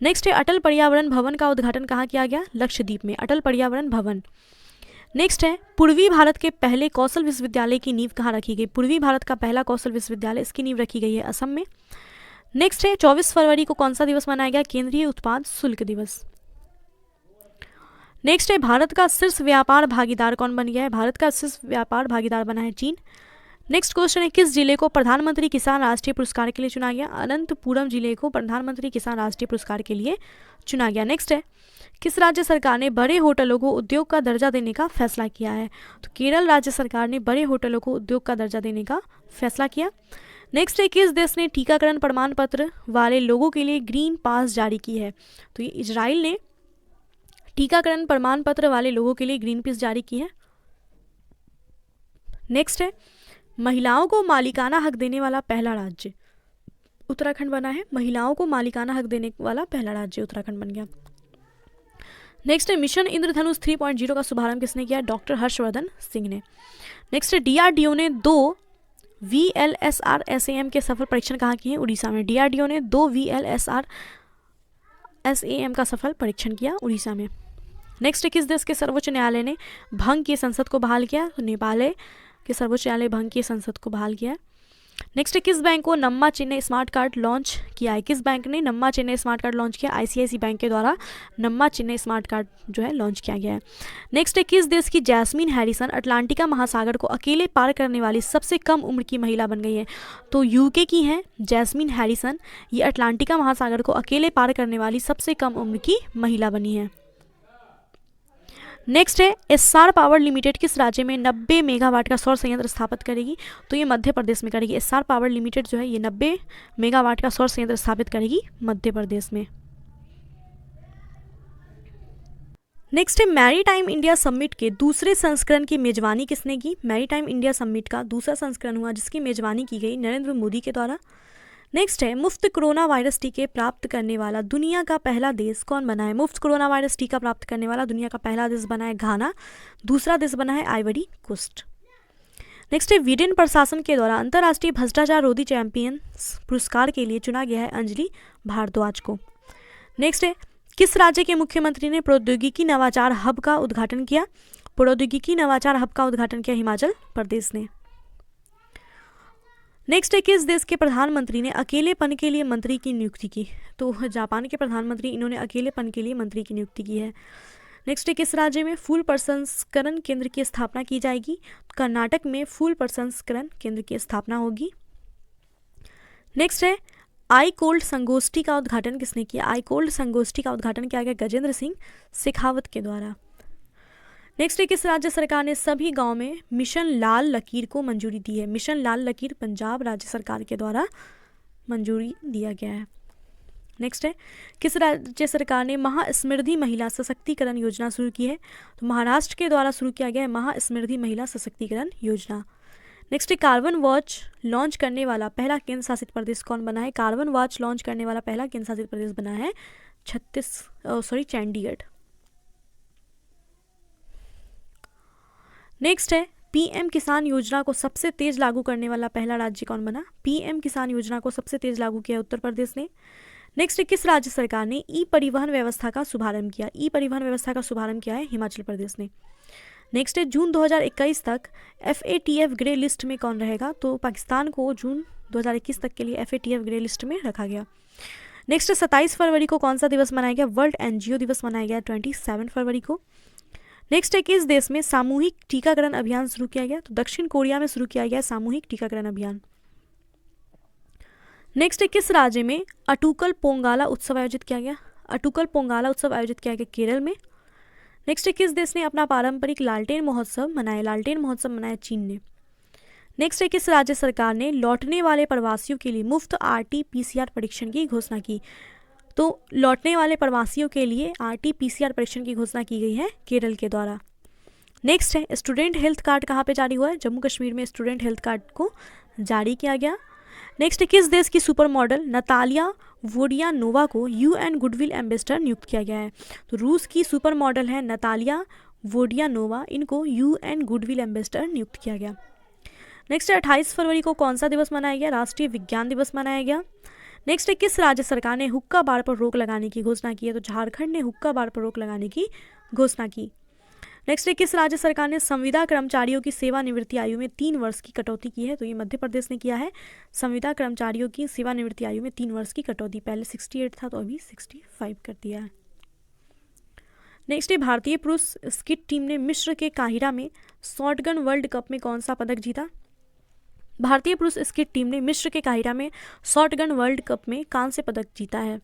[SPEAKER 1] नेक्स्ट है अटल पर्यावरण भवन का उद्घाटन कहाँ किया गया, लक्षद्वीप में, अटल पर्यावरण भवन। नेक्स्ट है पूर्वी भारत के पहले कौशल विश्वविद्यालय की नींव कहाँ रखी गई। पूर्वी भारत का पहला कौशल विश्वविद्यालय, इसकी नींव रखी गई है असम में। नेक्स्ट है 24 फरवरी को कौन सा दिवस मनाया गया, केंद्रीय उत्पाद शुल्क दिवस। नेक्स्ट है भारत का शीर्ष व्यापार भागीदार कौन बन गया है। भारत का शीर्ष व्यापार भागीदार बना है चीन। नेक्स्ट क्वेश्चन है किस जिले को प्रधानमंत्री किसान राष्ट्रीय पुरस्कार के लिए चुना गया। अनंतपुरम जिले को प्रधानमंत्री किसान राष्ट्रीय पुरस्कार के लिए चुना गया। नेक्स्ट है किस राज्य सरकार ने बड़े होटलों को उद्योग का दर्जा देने का फैसला किया है। तो केरल राज्य सरकार ने बड़े होटलों को उद्योग का दर्जा देने का फैसला किया। नेक्स्ट है किस देश ने टीकाकरण प्रमाण पत्र वाले लोगों के लिए ग्रीन पास जारी की है। तो ये इजराइल ने टीकाकरण प्रमाण पत्र वाले लोगों के लिए ग्रीन पास जारी की है। नेक्स्ट है महिलाओं को मालिकाना हक देने वाला पहला राज्य उत्तराखंड बना है। महिलाओं को मालिकाना हक देने वाला पहला राज्य उत्तराखंड बन गया। नेक्स्ट है मिशन इंद्रधनुष 3.0 का शुभारंभ किसने किया, डॉक्टर हर्षवर्धन सिंह ने। नेक्स्ट है डीआरडीओ ने 2 VLSR SAM के सफल परीक्षण कहाँ किए हैं, उड़ीसा में। डीआरडीओ ने 2 VLSR SAM का सफल परीक्षण किया उड़ीसा में। नेक्स्ट किस देश के सर्वोच्च न्यायालय ने भंग की संसद को बहाल किया, तो नेपाल के सर्वोच्च न्यायालय भंग की संसद को बहाल किया। नेक्स्ट किस बैंक को नम्मा चेन्नई स्मार्ट कार्ड लॉन्च किया है। किस बैंक ने नम्मा चेन्नई स्मार्ट कार्ड लॉन्च किया, ICICI बैंक के द्वारा नम्मा चेन्नई स्मार्ट कार्ड जो है लॉन्च किया गया है। नेक्स्ट है किस देश की जैस्मीन हैरिसन अटलांटिका महासागर को अकेले पार करने वाली सबसे कम उम्र की महिला बन गई है। तो यूके की है जैस्मीन हैरिसन, ये अटलांटिका महासागर को अकेले पार करने वाली सबसे कम उम्र की महिला बनी है। नेक्स्ट है एस्सार पावर लिमिटेड किस राज्य में 90 मेगावाट का सौर संयंत्र स्थापित करेगी, तो ये मध्य प्रदेश में करेगी। एस्सार पावर लिमिटेड जो है ये 90 मेगावाट का सौर संयंत्र स्थापित करेगी मध्य प्रदेश में। नेक्स्ट है मैरीटाइम इंडिया समिट के दूसरे संस्करण की मेजबानी किसने की। मैरीटाइम इंडिया समिट का दूसरा संस्करण हुआ जिसकी मेजबानी की गई नरेंद्र मोदी के द्वारा। नेक्स्ट है मुफ्त कोरोना वायरस टीके प्राप्त करने वाला दुनिया का पहला देश कौन बना है। मुफ्त कोरोना वायरस टीका प्राप्त करने वाला दुनिया का पहला देश बना है घाना, दूसरा देश बना है आइवरी कोस्ट। नेक्स्ट है वीडेन प्रशासन के द्वारा अंतर्राष्ट्रीय भ्रष्टाचार रोधी चैंपियंस पुरस्कार के लिए चुना गया है अंजलि भारद्वाज को। नेक्स्ट है किस राज्य के मुख्यमंत्री ने प्रौद्योगिकी नवाचार हब का उद्घाटन किया। प्रौद्योगिकी नवाचार हब का उद्घाटन किया हिमाचल प्रदेश ने। नेक्स्ट है किस देश के प्रधानमंत्री ने अकेलेपन के लिए मंत्री की नियुक्ति की। तो जापान के प्रधानमंत्री इन्होंने अकेलेपन के लिए मंत्री की नियुक्ति की है। नेक्स्ट है किस राज्य में फूल प्रसंस्करण केंद्र की स्थापना की जाएगी। कर्नाटक में फूल प्रसंस्करण केंद्र की स्थापना होगी। नेक्स्ट है आई कोल्ड संगोष्ठी का उद्घाटन किसने किया। आई कोल्ड संगोष्ठी का उद्घाटन किया गया गजेंद्र सिंह शेखावत के द्वारा। नेक्स्ट है किस राज्य सरकार ने सभी गांव में मिशन लाल लकीर को मंजूरी दी है। मिशन लाल लकीर पंजाब राज्य सरकार के द्वारा मंजूरी दिया गया है। नेक्स्ट है किस राज्य सरकार ने महास्मृति महिला सशक्तिकरण योजना शुरू की है। तो महाराष्ट्र के द्वारा शुरू किया गया है महास्मृति महिला सशक्तिकरण योजना। नेक्स्ट है कार्बन वॉच लॉन्च करने वाला पहला केंद्र शासित प्रदेश कौन बना है। कार्बन वॉच लॉन्च करने वाला पहला केंद्र शासित प्रदेश बना है चंडीगढ़। नेक्स्ट है पीएम किसान योजना को सबसे तेज लागू करने वाला पहला राज्य कौन बना। पीएम किसान योजना को सबसे तेज लागू किया उत्तर प्रदेश ने। नेक्स्ट है किस राज्य सरकार ने ई परिवहन व्यवस्था का शुभारंभ किया। ई परिवहन व्यवस्था का शुभारंभ किया है हिमाचल प्रदेश ने। नेक्स्ट है जून 2021 तक FATF ग्रे लिस्ट में कौन रहेगा। तो पाकिस्तान को जून 2021 तक के लिए FATF ग्रे लिस्ट में रखा गया। नेक्स्ट है 27 फरवरी को कौन सा दिवस मनाया गया। वर्ल्ड NGO दिवस मनाया गया 27 फरवरी को। नेक्स्ट है किस देश में सामूहिक टीकाकरण अभियान शुरू किया गया। तो दक्षिण कोरिया में शुरू किया गया सामूहिक टीकाकरण अभियान। नेक्स्ट है किस राज्य में अटुकल पोंगाला उत्सव आयोजित किया गया। अटुकल पोंगाला उत्सव आयोजित किया गया केरल में। नेक्स्ट है, किस देश ने अपना पारंपरिक लालटेन महोत्सव मनाया? लालटेन महोत्सव मनाया चीन ने। नेक्स्ट है, किस राज्य सरकार ने लौटने वाले प्रवासियों के लिए मुफ्त RT-PCR परीक्षण की घोषणा की? तो लौटने वाले प्रवासियों के लिए RT-PCR परीक्षण की घोषणा की गई है केरल के द्वारा। नेक्स्ट है, स्टूडेंट हेल्थ कार्ड कहाँ पे जारी हुआ है? जम्मू कश्मीर में स्टूडेंट हेल्थ कार्ड को जारी किया गया। नेक्स्ट, किस देश की सुपर मॉडल नतालिया वोडियानोवा को UN गुडविल एम्बेसडर नियुक्त किया गया है? तो रूस की सुपर मॉडल है नतालिया वोडियानोवा, इनको UN गुडविल एम्बेसडर नियुक्त किया गया। नेक्स्ट है, 28 फरवरी को कौन सा दिवस मनाया गया? राष्ट्रीय विज्ञान दिवस मनाया गया। नेक्स्ट है, किस राज्य सरकार ने हुक्का बार पर रोक लगाने की घोषणा की है? तो झारखंड ने हुक्का बार पर रोक लगाने की घोषणा की। नेक्स्ट है, किस राज्य सरकार ने संविदा कर्मचारियों की सेवानिवृत्ति आयु में 3 वर्ष की कटौती की है? तो ये मध्य प्रदेश ने किया है। संविदा कर्मचारियों की सेवानिवृत्ति आयु में 3 वर्ष की कटौती, पहले 68 था तो अभी 65 कर दिया है। नेक्स्ट है, भारतीय पुरुष स्कीट टीम ने मिस्र के काहिरा में शॉटगन वर्ल्ड कप में कौन सा पदक जीता? भारतीय पुरुष स्कीट टीम ने मिस्र के काहिरा में शॉटगन वर्ल्ड कप में कांस्य पदक जीता है।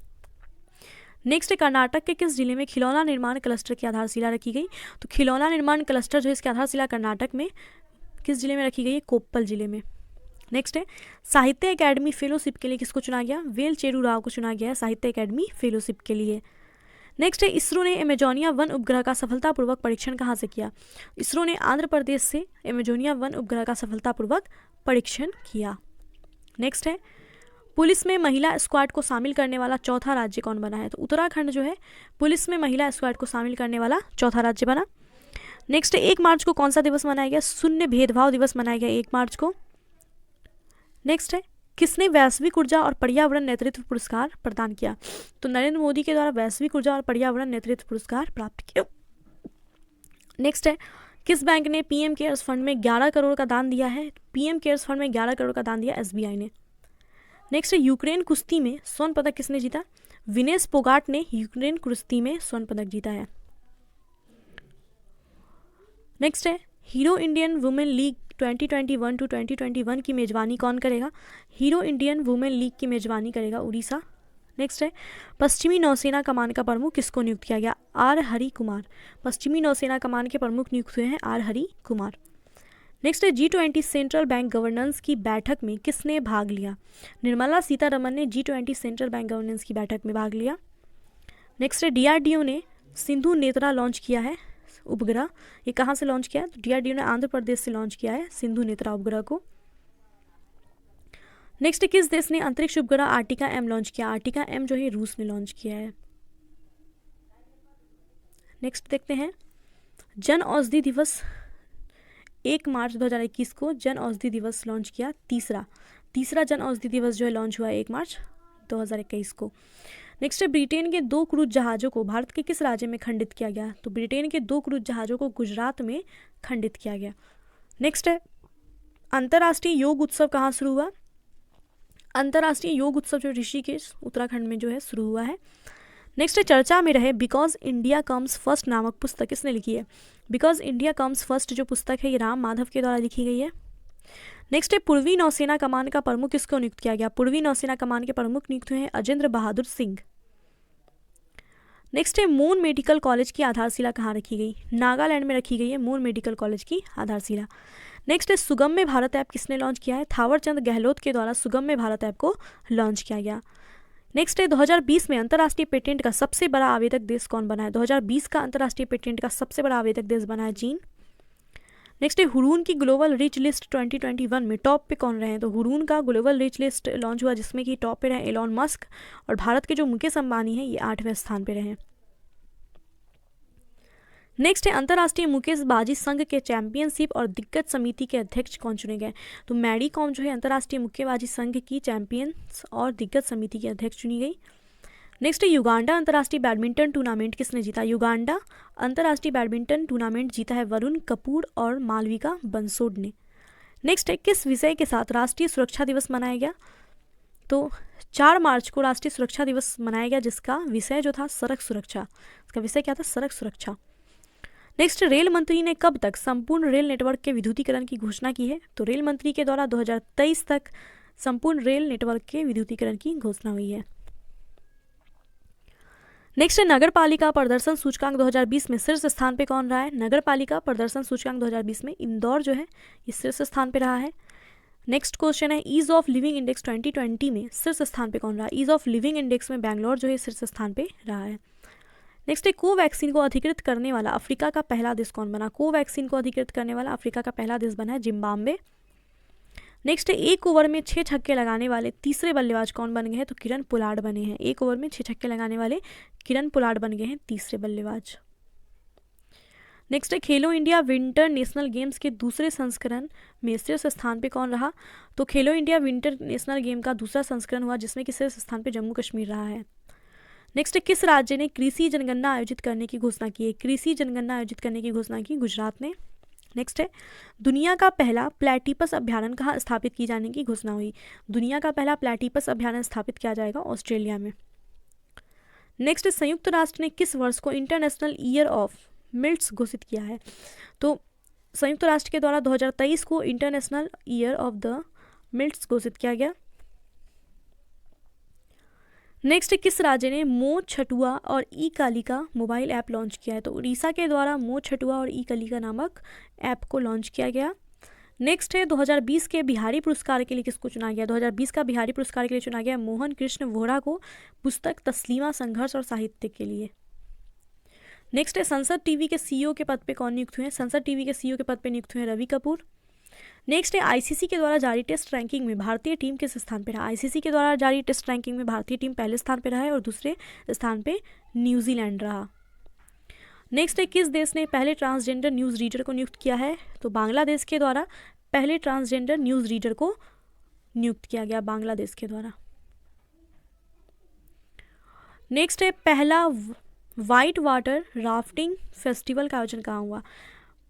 [SPEAKER 1] नेक्स्ट, कर्नाटक के किस जिले में खिलौना निर्माण क्लस्टर की आधारशिला रखी गई? तो खिलौना निर्माण क्लस्टर जो है इसकी आधारशिला कर्नाटक में किस जिले में रखी गई है? कोप्पल जिले में। नेक्स्ट है, साहित्य अकेडमी फेलोशिप के लिए किसको चुना गया? वेल चेरू राव को चुना गया है साहित्य अकेडमी फेलोशिप के लिए। नेक्स्ट है, इसरो ने एमेजोनिया 1 उपग्रह का सफलतापूर्वक परीक्षण कहाँ से किया? इसरो ने आंध्र प्रदेश से एमेजोनिया 1 उपग्रह का सफलतापूर्वक परीक्षण किया। नेक्स्ट है, पुलिस में महिला स्क्वाड को शामिल करने वाला चौथा राज्य कौन बना है? तो उत्तराखंड जो है पुलिस में महिला स्क्वाड को शामिल करने वाला चौथा राज्य बना। नेक्स्ट है, 1 मार्च को कौन सा दिवस मनाया गया? शून्य भेदभाव दिवस मनाया गया 1 मार्च को। नेक्स्ट है, किसने वैश्विक ऊर्जा और पर्यावरण नेतृत्व पुरस्कार प्रदान किया? तो नरेंद्र मोदी के द्वारा वैश्विक ऊर्जा और पर्यावरण नेतृत्व पुरस्कार प्राप्त किया। नेक्स्ट है, किस बैंक ने PM केयर्स फंड में 11 करोड़ का दान दिया है? PM केयर्स फंड में 11 करोड़ का दान दिया SBI ने। नेक्स्ट है, यूक्रेन कुश्ती में स्वर्ण पदक किसने जीता? विनेश फोगाट ने यूक्रेन कुश्ती में स्वर्ण पदक जीता है। नेक्स्ट है, Hero Indian women league 2021 to 2021 की मेजबानी कौन करेगा? हीरो इंडियन वुमेन लीग की मेजबानी करेगा उड़ीसा। नेक्स्ट है, पश्चिमी नौसेना कमान का प्रमुख किसको नियुक्त किया गया? R हरि कुमार। पश्चिमी नौसेना कमान के प्रमुख नियुक्त हुए हैं R हरि कुमार। नेक्स्ट है, G20 सेंट्रल बैंक गवर्नेंस की बैठक में किसने भाग लिया? निर्मला सीतारमन ने G20 सेंट्रल बैंक गवर्नेंस की बैठक में भाग लिया। नेक्स्ट है, DRDO ने सिंधु नेत्रा लॉन्च किया है उपग्रह, ये कहाँ से लॉन्च किया है? तो DRDO ने आंध्र प्रदेश से लॉन्च किया है सिंधु नेत्रा उपग्रह को। नेक्स्ट, किस देश ने अंतरिक्ष उपग्रह आर्टिका M लॉन्च किया? आर्टिका M जो है रूस ने लॉन्च किया है। नेक्स्ट देखते हैं, जन औषधि दिवस 1 मार्च 2021 को जन औषधि दिवस लॉन्च किया। तीसरा जन औषधि दिवस जो है लॉन्च हुआ 1 मार्च 2021 को। नेक्स्ट है, ब्रिटेन के 2 क्रूज जहाज़ों को भारत के किस राज्य में खंडित किया गया? तो ब्रिटेन के 2 क्रूज जहाज़ों को गुजरात में खंडित किया गया। नेक्स्ट है, अंतर्राष्ट्रीय योग उत्सव कहाँ शुरू हुआ? अंतर्राष्ट्रीय योग उत्सव जो ऋषिकेश उत्तराखंड में जो है शुरू हुआ है। नेक्स्ट है, चर्चा में रहे बिकॉज इंडिया कम्स फर्स्ट नामक पुस्तक किसने लिखी है? बिकॉज इंडिया कम्स फर्स्ट जो पुस्तक है ये राम माधव के द्वारा लिखी गई है। नेक्स्ट है, पूर्वी नौसेना कमान का प्रमुख किसको नियुक्त किया गया? पूर्वी नौसेना कमान के प्रमुख नियुक्त हुए हैं अजेंद्र बहादुर सिंह। नेक्स्ट है, मून मेडिकल कॉलेज की आधारशिला कहाँ रखी गई? नागालैंड में रखी गई है मून मेडिकल कॉलेज की आधारशिला। नेक्स्ट है, सुगम्य भारत ऐप किसने लॉन्च किया है? थावरचंद गहलोत के द्वारा सुगम्य भारत ऐप को लॉन्च किया गया। नेक्स्ट है, 2020 में अंतर्राष्ट्रीय पेटेंट का सबसे बड़ा आवेदक देश कौन बना है? 2020 का अंतर्राष्ट्रीय पेटेंट का सबसे बड़ा आवेदक देश बना है चीन। नेक्स्ट है, हुरून की ग्लोबल रिच लिस्ट 2021 में टॉप पे कौन रहे हैं? तो हुरून का ग्लोबल रिच लिस्ट लॉन्च हुआ जिसमें कि टॉप पे रहे एलॉन मस्क और भारत के जो मुकेश अंबानी हैं ये 8वें स्थान पे रहे। नेक्स्ट है, अंतर्राष्ट्रीय मुक्केबाजी संघ के चैंपियनशिप और दिग्गज समिति के अध्यक्ष कौन चुने गए? तो मैरी कॉम जो है अंतर्राष्ट्रीय मुक्केबाजी संघ की चैंपियंस और दिग्गज समिति की अध्यक्ष चुनी गई। नेक्स्ट है, युगांडा अंतर्राष्ट्रीय बैडमिंटन टूर्नामेंट किसने जीता? युगांडा अंतर्राष्ट्रीय बैडमिंटन टूर्नामेंट जीता है वरुण कपूर और मालविका बंसोड ने। नेक्स्ट है, किस विषय के साथ राष्ट्रीय सुरक्षा दिवस मनाया गया? तो 4 मार्च को राष्ट्रीय सुरक्षा दिवस मनाया गया जिसका विषय जो था सड़क सुरक्षा। इसका विषय क्या था? सड़क सुरक्षा। नेक्स्ट, रेल मंत्री ने कब तक संपूर्ण रेल नेटवर्क के विद्युतीकरण की घोषणा की है? तो रेल मंत्री के द्वारा 2023 तक संपूर्ण रेल नेटवर्क के विद्युतीकरण की घोषणा हुई है। नेक्स्ट है नगर पालिका प्रदर्शन सूचकांक 2020 में शीर्ष स्थान पे कौन रहा है? नगर पालिका प्रदर्शन सूचकांक 2020 में इंदौर जो है ये शीर्ष स्थान पे रहा है। नेक्स्ट क्वेश्चन है ईज ऑफ लिविंग इंडेक्स 2020 में शीर्ष स्थान पे कौन रहा है? ईज ऑफ लिविंग इंडेक्स में बैंगलोर जो है शीर्ष स्थान पे रहा है। नेक्स्ट है कोवैक्सीन को अधिकृत करने वाला अफ्रीका का पहला देश कौन बना? कोवैक्सीन को अधिकृत करने वाला अफ्रीका का पहला देश बना है जिम्बाब्वे। नेक्स्ट है एक ओवर में 6 छक्के लगाने वाले तीसरे बल्लेबाज कौन बन गए हैं? तो किरण पोलार्ड बने हैं। एक ओवर में 6 छक्के लगाने वाले किरण पोलार्ड बन गए हैं तीसरे बल्लेबाज। नेक्स्ट है खेलो इंडिया विंटर नेशनल गेम्स के दूसरे संस्करण में शीर्ष स्थान पे कौन रहा? तो खेलो इंडिया विंटर नेशनल गेम का दूसरा संस्करण हुआ जिसमें कि शीर्ष स्थान पे जम्मू कश्मीर रहा है। नेक्स्ट है किस राज्य ने कृषि जनगणना आयोजित करने की घोषणा की है? कृषि जनगणना आयोजित करने की घोषणा की गुजरात ने। नेक्स्ट है दुनिया का पहला प्लेटिपस अभ्यारण्य कहाँ स्थापित की जाने की घोषणा हुई? दुनिया का पहला प्लेटिपस अभ्यारण्य स्थापित किया जाएगा ऑस्ट्रेलिया में। नेक्स्ट संयुक्त राष्ट्र ने किस वर्ष को इंटरनेशनल ईयर ऑफ मिल्ट्स घोषित किया है? तो संयुक्त राष्ट्र के द्वारा 2023 को इंटरनेशनल ईयर ऑफ द मिल्ट्स घोषित किया गया। नेक्स्ट किस राज्य ने मो छटुआ और ई कालिका मोबाइल ऐप लॉन्च किया है? तो उड़ीसा के द्वारा मो छटुआ और ई कालिका नामक ऐप को लॉन्च किया गया। नेक्स्ट है 2020 के बिहारी पुरस्कार के लिए किसको चुना गया? 2020 का बिहारी पुरस्कार के लिए चुना गया मोहन कृष्ण वोहरा को पुस्तक तस्लीमा संघर्ष और साहित्य के लिए। नेक्स्ट है संसद टीवी के सीईओ के पद पे कौन नियुक्त हुए हैं? संसद टीवी के सीईओ के पद पे नियुक्त हुए हैं रवि कपूर। नेक्स्ट है आईसीसी के द्वारा जारी टेस्ट रैंकिंग में भारतीय टीम किस स्थान पे रहा? आईसीसी के द्वारा जारी टेस्ट रैंकिंग में भारतीय टीम पहले स्थान पे रहा है और दूसरे स्थान पे न्यूजीलैंड रहा। नेक्स्ट है किस देश ने पहले ट्रांसजेंडर न्यूज़ रीडर को नियुक्त किया है? तो बांग्लादेश के द्वारा पहले ट्रांसजेंडर न्यूज़ रीडर को नियुक्त किया गया बांग्लादेश के द्वारा। नेक्स्ट है पहला वाइट वाटर राफ्टिंग फेस्टिवल का आयोजन कहाँ हुआ?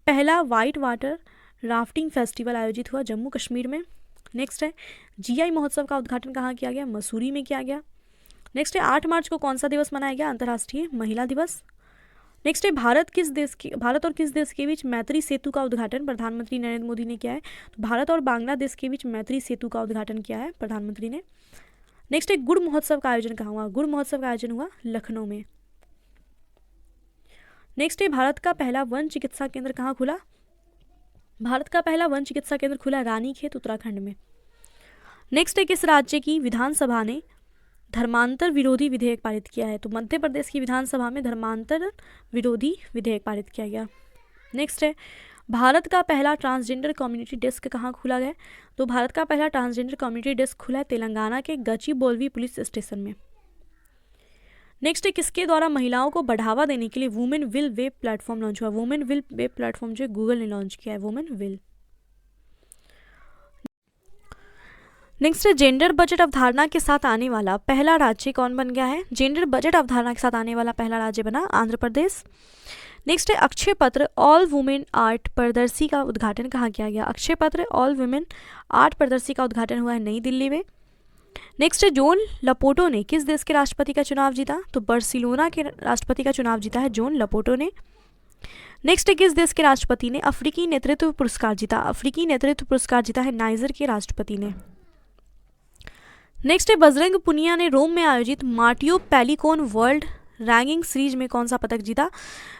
[SPEAKER 1] पहला वाइट वाटर राफ्टिंग फेस्टिवल आयोजित हुआ जम्मू कश्मीर में। नेक्स्ट है जीआई महोत्सव का उद्घाटन कहाँ किया गया? मसूरी में किया गया। नेक्स्ट है 8 मार्च को कौन सा दिवस मनाया गया? अंतर्राष्ट्रीय महिला दिवस। नेक्स्ट है भारत और किस देश के बीच मैत्री सेतु का उद्घाटन प्रधानमंत्री नरेंद्र मोदी ने किया है? तो भारत और बांग्लादेश के बीच मैत्री सेतु का उद्घाटन किया है प्रधानमंत्री ने। नेक्स्ट है गुड़ महोत्सव का आयोजन कहाँ हुआ? गुड़ महोत्सव का आयोजन हुआ लखनऊ में। नेक्स्ट है भारत का पहला वन चिकित्सा केंद्र कहाँ खुला? भारत का पहला वन चिकित्सा केंद्र खुला रानीखेत उत्तराखंड में। नेक्स्ट है किस राज्य की विधानसभा ने धर्मांतर विरोधी विधेयक पारित किया है? तो मध्य प्रदेश की विधानसभा में धर्मांतर विरोधी विधेयक पारित किया गया। नेक्स्ट है भारत का पहला ट्रांसजेंडर कम्युनिटी डेस्क कहाँ खुला गया? तो भारत का पहला ट्रांसजेंडर कम्युनिटी डेस्क खुला है तेलंगाना के गचिबोलिवी पुलिस स्टेशन में। नेक्स्ट है किसके द्वारा महिलाओं को बढ़ावा देने के लिए women will web platform launch हुआ? वुमेन विल वेब प्लेटफॉर्म जो गूगल ने लॉन्च किया है वुमेन विल। नेक्स्ट है जेंडर बजट अवधारणा के साथ आने वाला पहला राज्य कौन बन गया है? जेंडर बजट अवधारणा के साथ आने वाला पहला राज्य बना आंध्र प्रदेश। नेक्स्ट है अक्षय पत्र ऑल वुमेन आर्ट प्रदर्शनी का उद्घाटन कहाँ किया गया? अक्षय पत्र ऑल वुमेन आर्ट प्रदर्शनी का उद्घाटन हुआ है नई दिल्ली में। नेक्स्ट है जोन लपोटो ने किस देश के राष्ट्रपति का चुनाव जीता? तो बार्सिलोना के राष्ट्रपति का चुनाव जीता है जोन लपोटो ने। नेक्स्ट है किस देश के राष्ट्रपति ने अफ्रीकी नेतृत्व पुरस्कार जीता? अफ्रीकी नेतृत्व पुरस्कार जीता है नाइजर के राष्ट्रपति ने। नेक्स्ट है बजरंग पुनिया ने रोम में आयोजित मार्टियो पैलिकोन वर्ल्ड रैंकिंग सीरीज में कौन सा पदक जीता?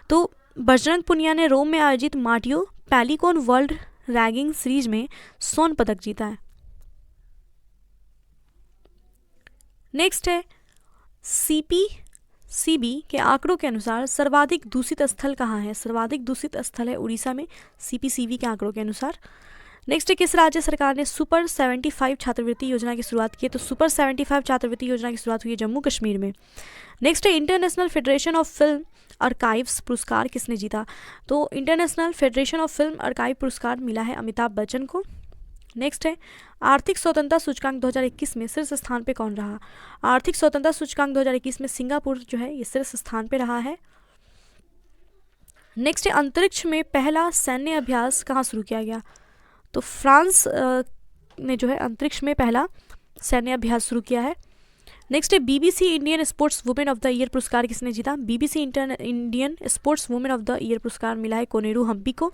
[SPEAKER 1] तो बजरंग पुनिया ने रोम में आयोजित मार्टियो पैलिकोन वर्ल्ड रैंकिंग सीरीज में स्वर्ण पदक जीता है। नेक्स्ट है सीपीसीबी के आंकड़ों के अनुसार सर्वाधिक दूषित स्थल कहाँ है? सर्वाधिक दूषित स्थल है उड़ीसा में सीपीसीबी के आंकड़ों के अनुसार। नेक्स्ट है किस राज्य सरकार ने सुपर 75 छात्रवृत्ति योजना की शुरुआत की है? तो सुपर 75 छात्रवृत्ति योजना की शुरुआत हुई है जम्मू कश्मीर में। नेक्स्ट है international federation of film archives पुरस्कार किसने जीता? तो international federation of film archive पुरस्कार मिला है अमिताभ बच्चन को। नेक्स्ट है आर्थिक स्वतंत्रता सूचकांक 2021 में शीर्ष स्थान पे कौन रहा? आर्थिक स्वतंत्रता सूचकांक 2021 में सिंगापुर जो है ये शीर्ष स्थान पे रहा है। नेक्स्ट है अंतरिक्ष में पहला सैन्य अभ्यास कहाँ शुरू किया गया? तो फ्रांस ने जो है अंतरिक्ष में पहला सैन्य अभ्यास शुरू किया है। नेक्स्ट है BBC Indian sports women of the year पुरस्कार किसने जीता? BBC Indian sports women of the year पुरस्कार मिला है कोनेरू हम्पी को।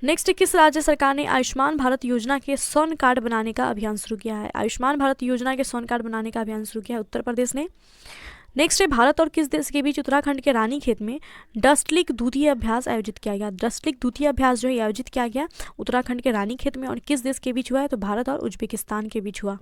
[SPEAKER 1] नेक्स्ट किस राज्य सरकार ने आयुष्मान भारत योजना के स्वर्ण कार्ड बनाने का अभियान शुरू किया है? आयुष्मान भारत योजना के स्वर्ण कार्ड बनाने का अभियान शुरू किया है उत्तर प्रदेश ने। नेक्स्ट है भारत और किस देश के बीच उत्तराखंड के रानीखेत में डस्टलिक द्वितीय अभ्यास आयोजित किया गया। डस्टलिक द्वितीय अभ्यास जो है आयोजित किया गया उत्तराखंड के रानीखेत में, और किस देश के बीच हुआ है तो भारत और उज्बेकिस्तान के बीच हुआ।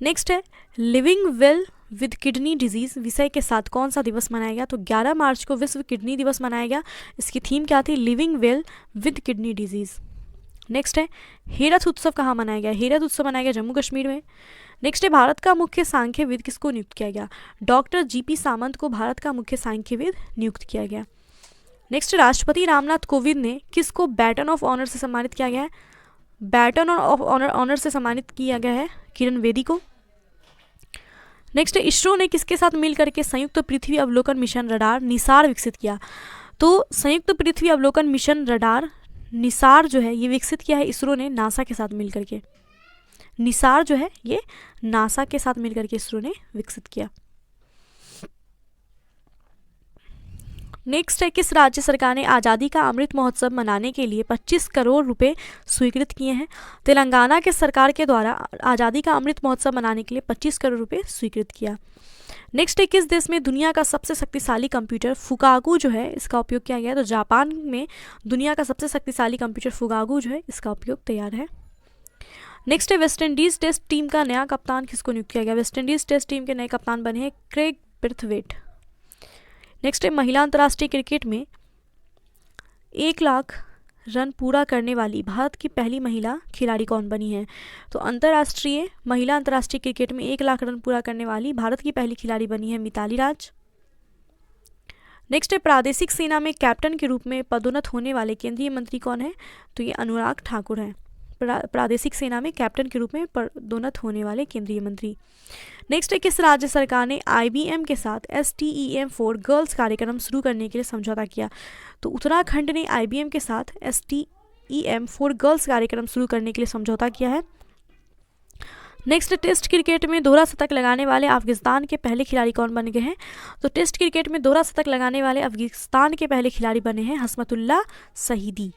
[SPEAKER 1] नेक्स्ट है living well with kidney disease विषय के साथ कौन सा दिवस मनाया गया, तो 11 मार्च को विश्व किडनी दिवस मनाया गया। इसकी थीम क्या थी, living well with kidney disease. Next है हेरथ उत्सव कहाँ मनाया गया, हेरथ उत्सव मनाया गया जम्मू कश्मीर में। नेक्स्ट है भारत का मुख्य सांख्यविद किसको नियुक्त किया गया, डॉक्टर जीपी सामंत को भारत का मुख्य सांख्यविद नियुक्त किया गया। नेक्स्ट राष्ट्रपति रामनाथ कोविंद ने किसको बैटन ऑफ ऑनर से सम्मानित किया गया है, बैटन ऑफ ऑनर से सम्मानित किया गया है किरण बेदी को। नेक्स्ट इसरो ने किसके साथ मिल करके संयुक्त पृथ्वी अवलोकन मिशन रडार निसार विकसित किया, तो संयुक्त पृथ्वी अवलोकन मिशन रडार निसार जो है ये विकसित किया है इसरो ने नासा के साथ मिलकर के। निसार जो है ये नासा के साथ मिलकर के इसरो ने विकसित किया। नेक्स्ट है किस राज्य सरकार ने आज़ादी का अमृत महोत्सव मनाने के लिए 25 करोड़ रुपए स्वीकृत किए हैं, तेलंगाना के सरकार के द्वारा आज़ादी का अमृत महोत्सव मनाने के लिए 25 करोड़ रुपए स्वीकृत किया। नेक्स्ट है किस देश में दुनिया का सबसे शक्तिशाली कंप्यूटर फुगागू जो है इसका उपयोग किया गया है, तो जापान में दुनिया का सबसे शक्तिशाली कंप्यूटर फुगागू जो है इसका उपयोग तैयार है। नेक्स्ट है वेस्ट इंडीज टेस्ट टीम का नया कप्तान किसको नियुक्त किया गया, वेस्ट इंडीज टेस्ट टीम के नए कप्तान बने हैं क्रेग ब्रेथवेट। नेक्स्ट है महिला अंतर्राष्ट्रीय क्रिकेट में 1 लाख रन पूरा करने वाली भारत की पहली महिला खिलाड़ी कौन बनी है, तो महिला अंतर्राष्ट्रीय क्रिकेट में 1 लाख रन पूरा करने वाली भारत की पहली खिलाड़ी बनी है मिताली राज। नेक्स्ट है प्रादेशिक सेना में कैप्टन के रूप में पदोन्नत होने वाले केंद्रीय मंत्री कौन है, तो ये अनुराग ठाकुर हैं, प्रादेशिक सेना में कैप्टन के रूप में पदोन्नत होने वाले केंद्रीय मंत्री। नेक्स्ट है किस राज्य सरकार ने IBM के साथ STEM फॉर गर्ल्स कार्यक्रम शुरू करने के लिए समझौता किया, तो उत्तराखंड ने IBM के साथ STEM फॉर गर्ल्स कार्यक्रम शुरू करने के लिए समझौता किया है। नेक्स्ट टेस्ट क्रिकेट में दोहरा शतक लगाने वाले अफगानिस्तान के पहले खिलाड़ी कौन बन गए हैं, तो टेस्ट क्रिकेट में दोहरा शतक लगाने वाले अफगानिस्तान के पहले खिलाड़ी बने हैं हसमतुल्लाह शहीदी।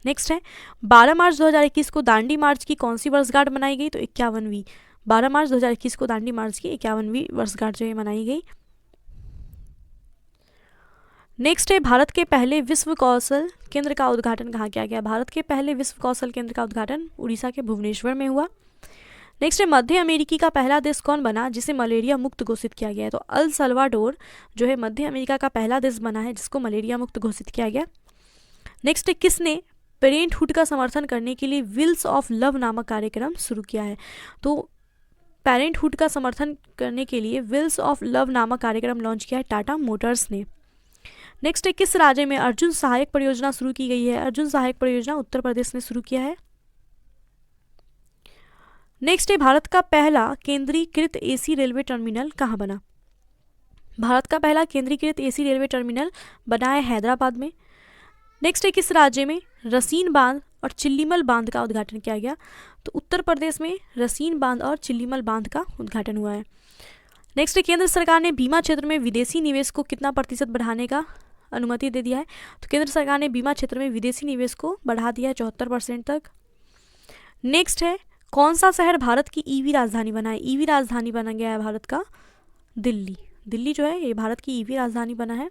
[SPEAKER 1] नेक्स्ट है 12 मार्च 2021 को दांडी मार्च की कौन सी वर्षगांठ मनाई गई, तो 51वीं। 12 मार्च 2021 को दांडी मार्च की 51वीं वर्षगांठ जो है मनाई गई। नेक्स्ट है भारत के पहले विश्व कौशल केंद्र का उद्घाटन कहाँ किया गया, भारत के पहले विश्व कौशल केंद्र का उद्घाटन उड़ीसा के भुवनेश्वर में हुआ। नेक्स्ट है मध्य अमेरिकी का पहला देश कौन बना जिसे मलेरिया मुक्त घोषित किया गया है, तो अल सल्वाडोर जो है मध्य अमेरिका का पहला देश बना है जिसको मलेरिया मुक्त घोषित किया गया। नेक्स्ट है किसने पेरेंटहुड का समर्थन करने के लिए व्हील्स ऑफ लव नामक कार्यक्रम शुरू किया है, तो पेरेंटहुड का समर्थन करने के लिए व्हील्स ऑफ लव नामक कार्यक्रम लॉन्च किया है टाटा मोटर्स ने। नेक्स्ट है किस राज्य में अर्जुन सहायक परियोजना शुरू की गई है, अर्जुन सहायक परियोजना उत्तर प्रदेश ने शुरू किया है। नेक्स्ट है भारत का पहला केंद्रीकृत AC रेलवे टर्मिनल कहाँ बना, भारत का पहला केंद्रीकृत AC रेलवे टर्मिनल बना है हैदराबाद में। नेक्स्ट है किस राज्य में रसीन बांध और चिल्लीमल बांध का उद्घाटन किया गया, तो उत्तर प्रदेश में रसीन बांध और चिल्लीमल बांध का उद्घाटन हुआ है। नेक्स्ट है केंद्र सरकार ने बीमा क्षेत्र में विदेशी निवेश को कितना प्रतिशत बढ़ाने का अनुमति दे दिया है, तो केंद्र सरकार ने बीमा क्षेत्र में विदेशी निवेश को बढ़ा दिया है 74% तक। नेक्स्ट है कौन सा शहर भारत की EV राजधानी बना है, EV राजधानी बना गया है भारत का दिल्ली, दिल्ली जो है ये भारत की EV राजधानी बना है।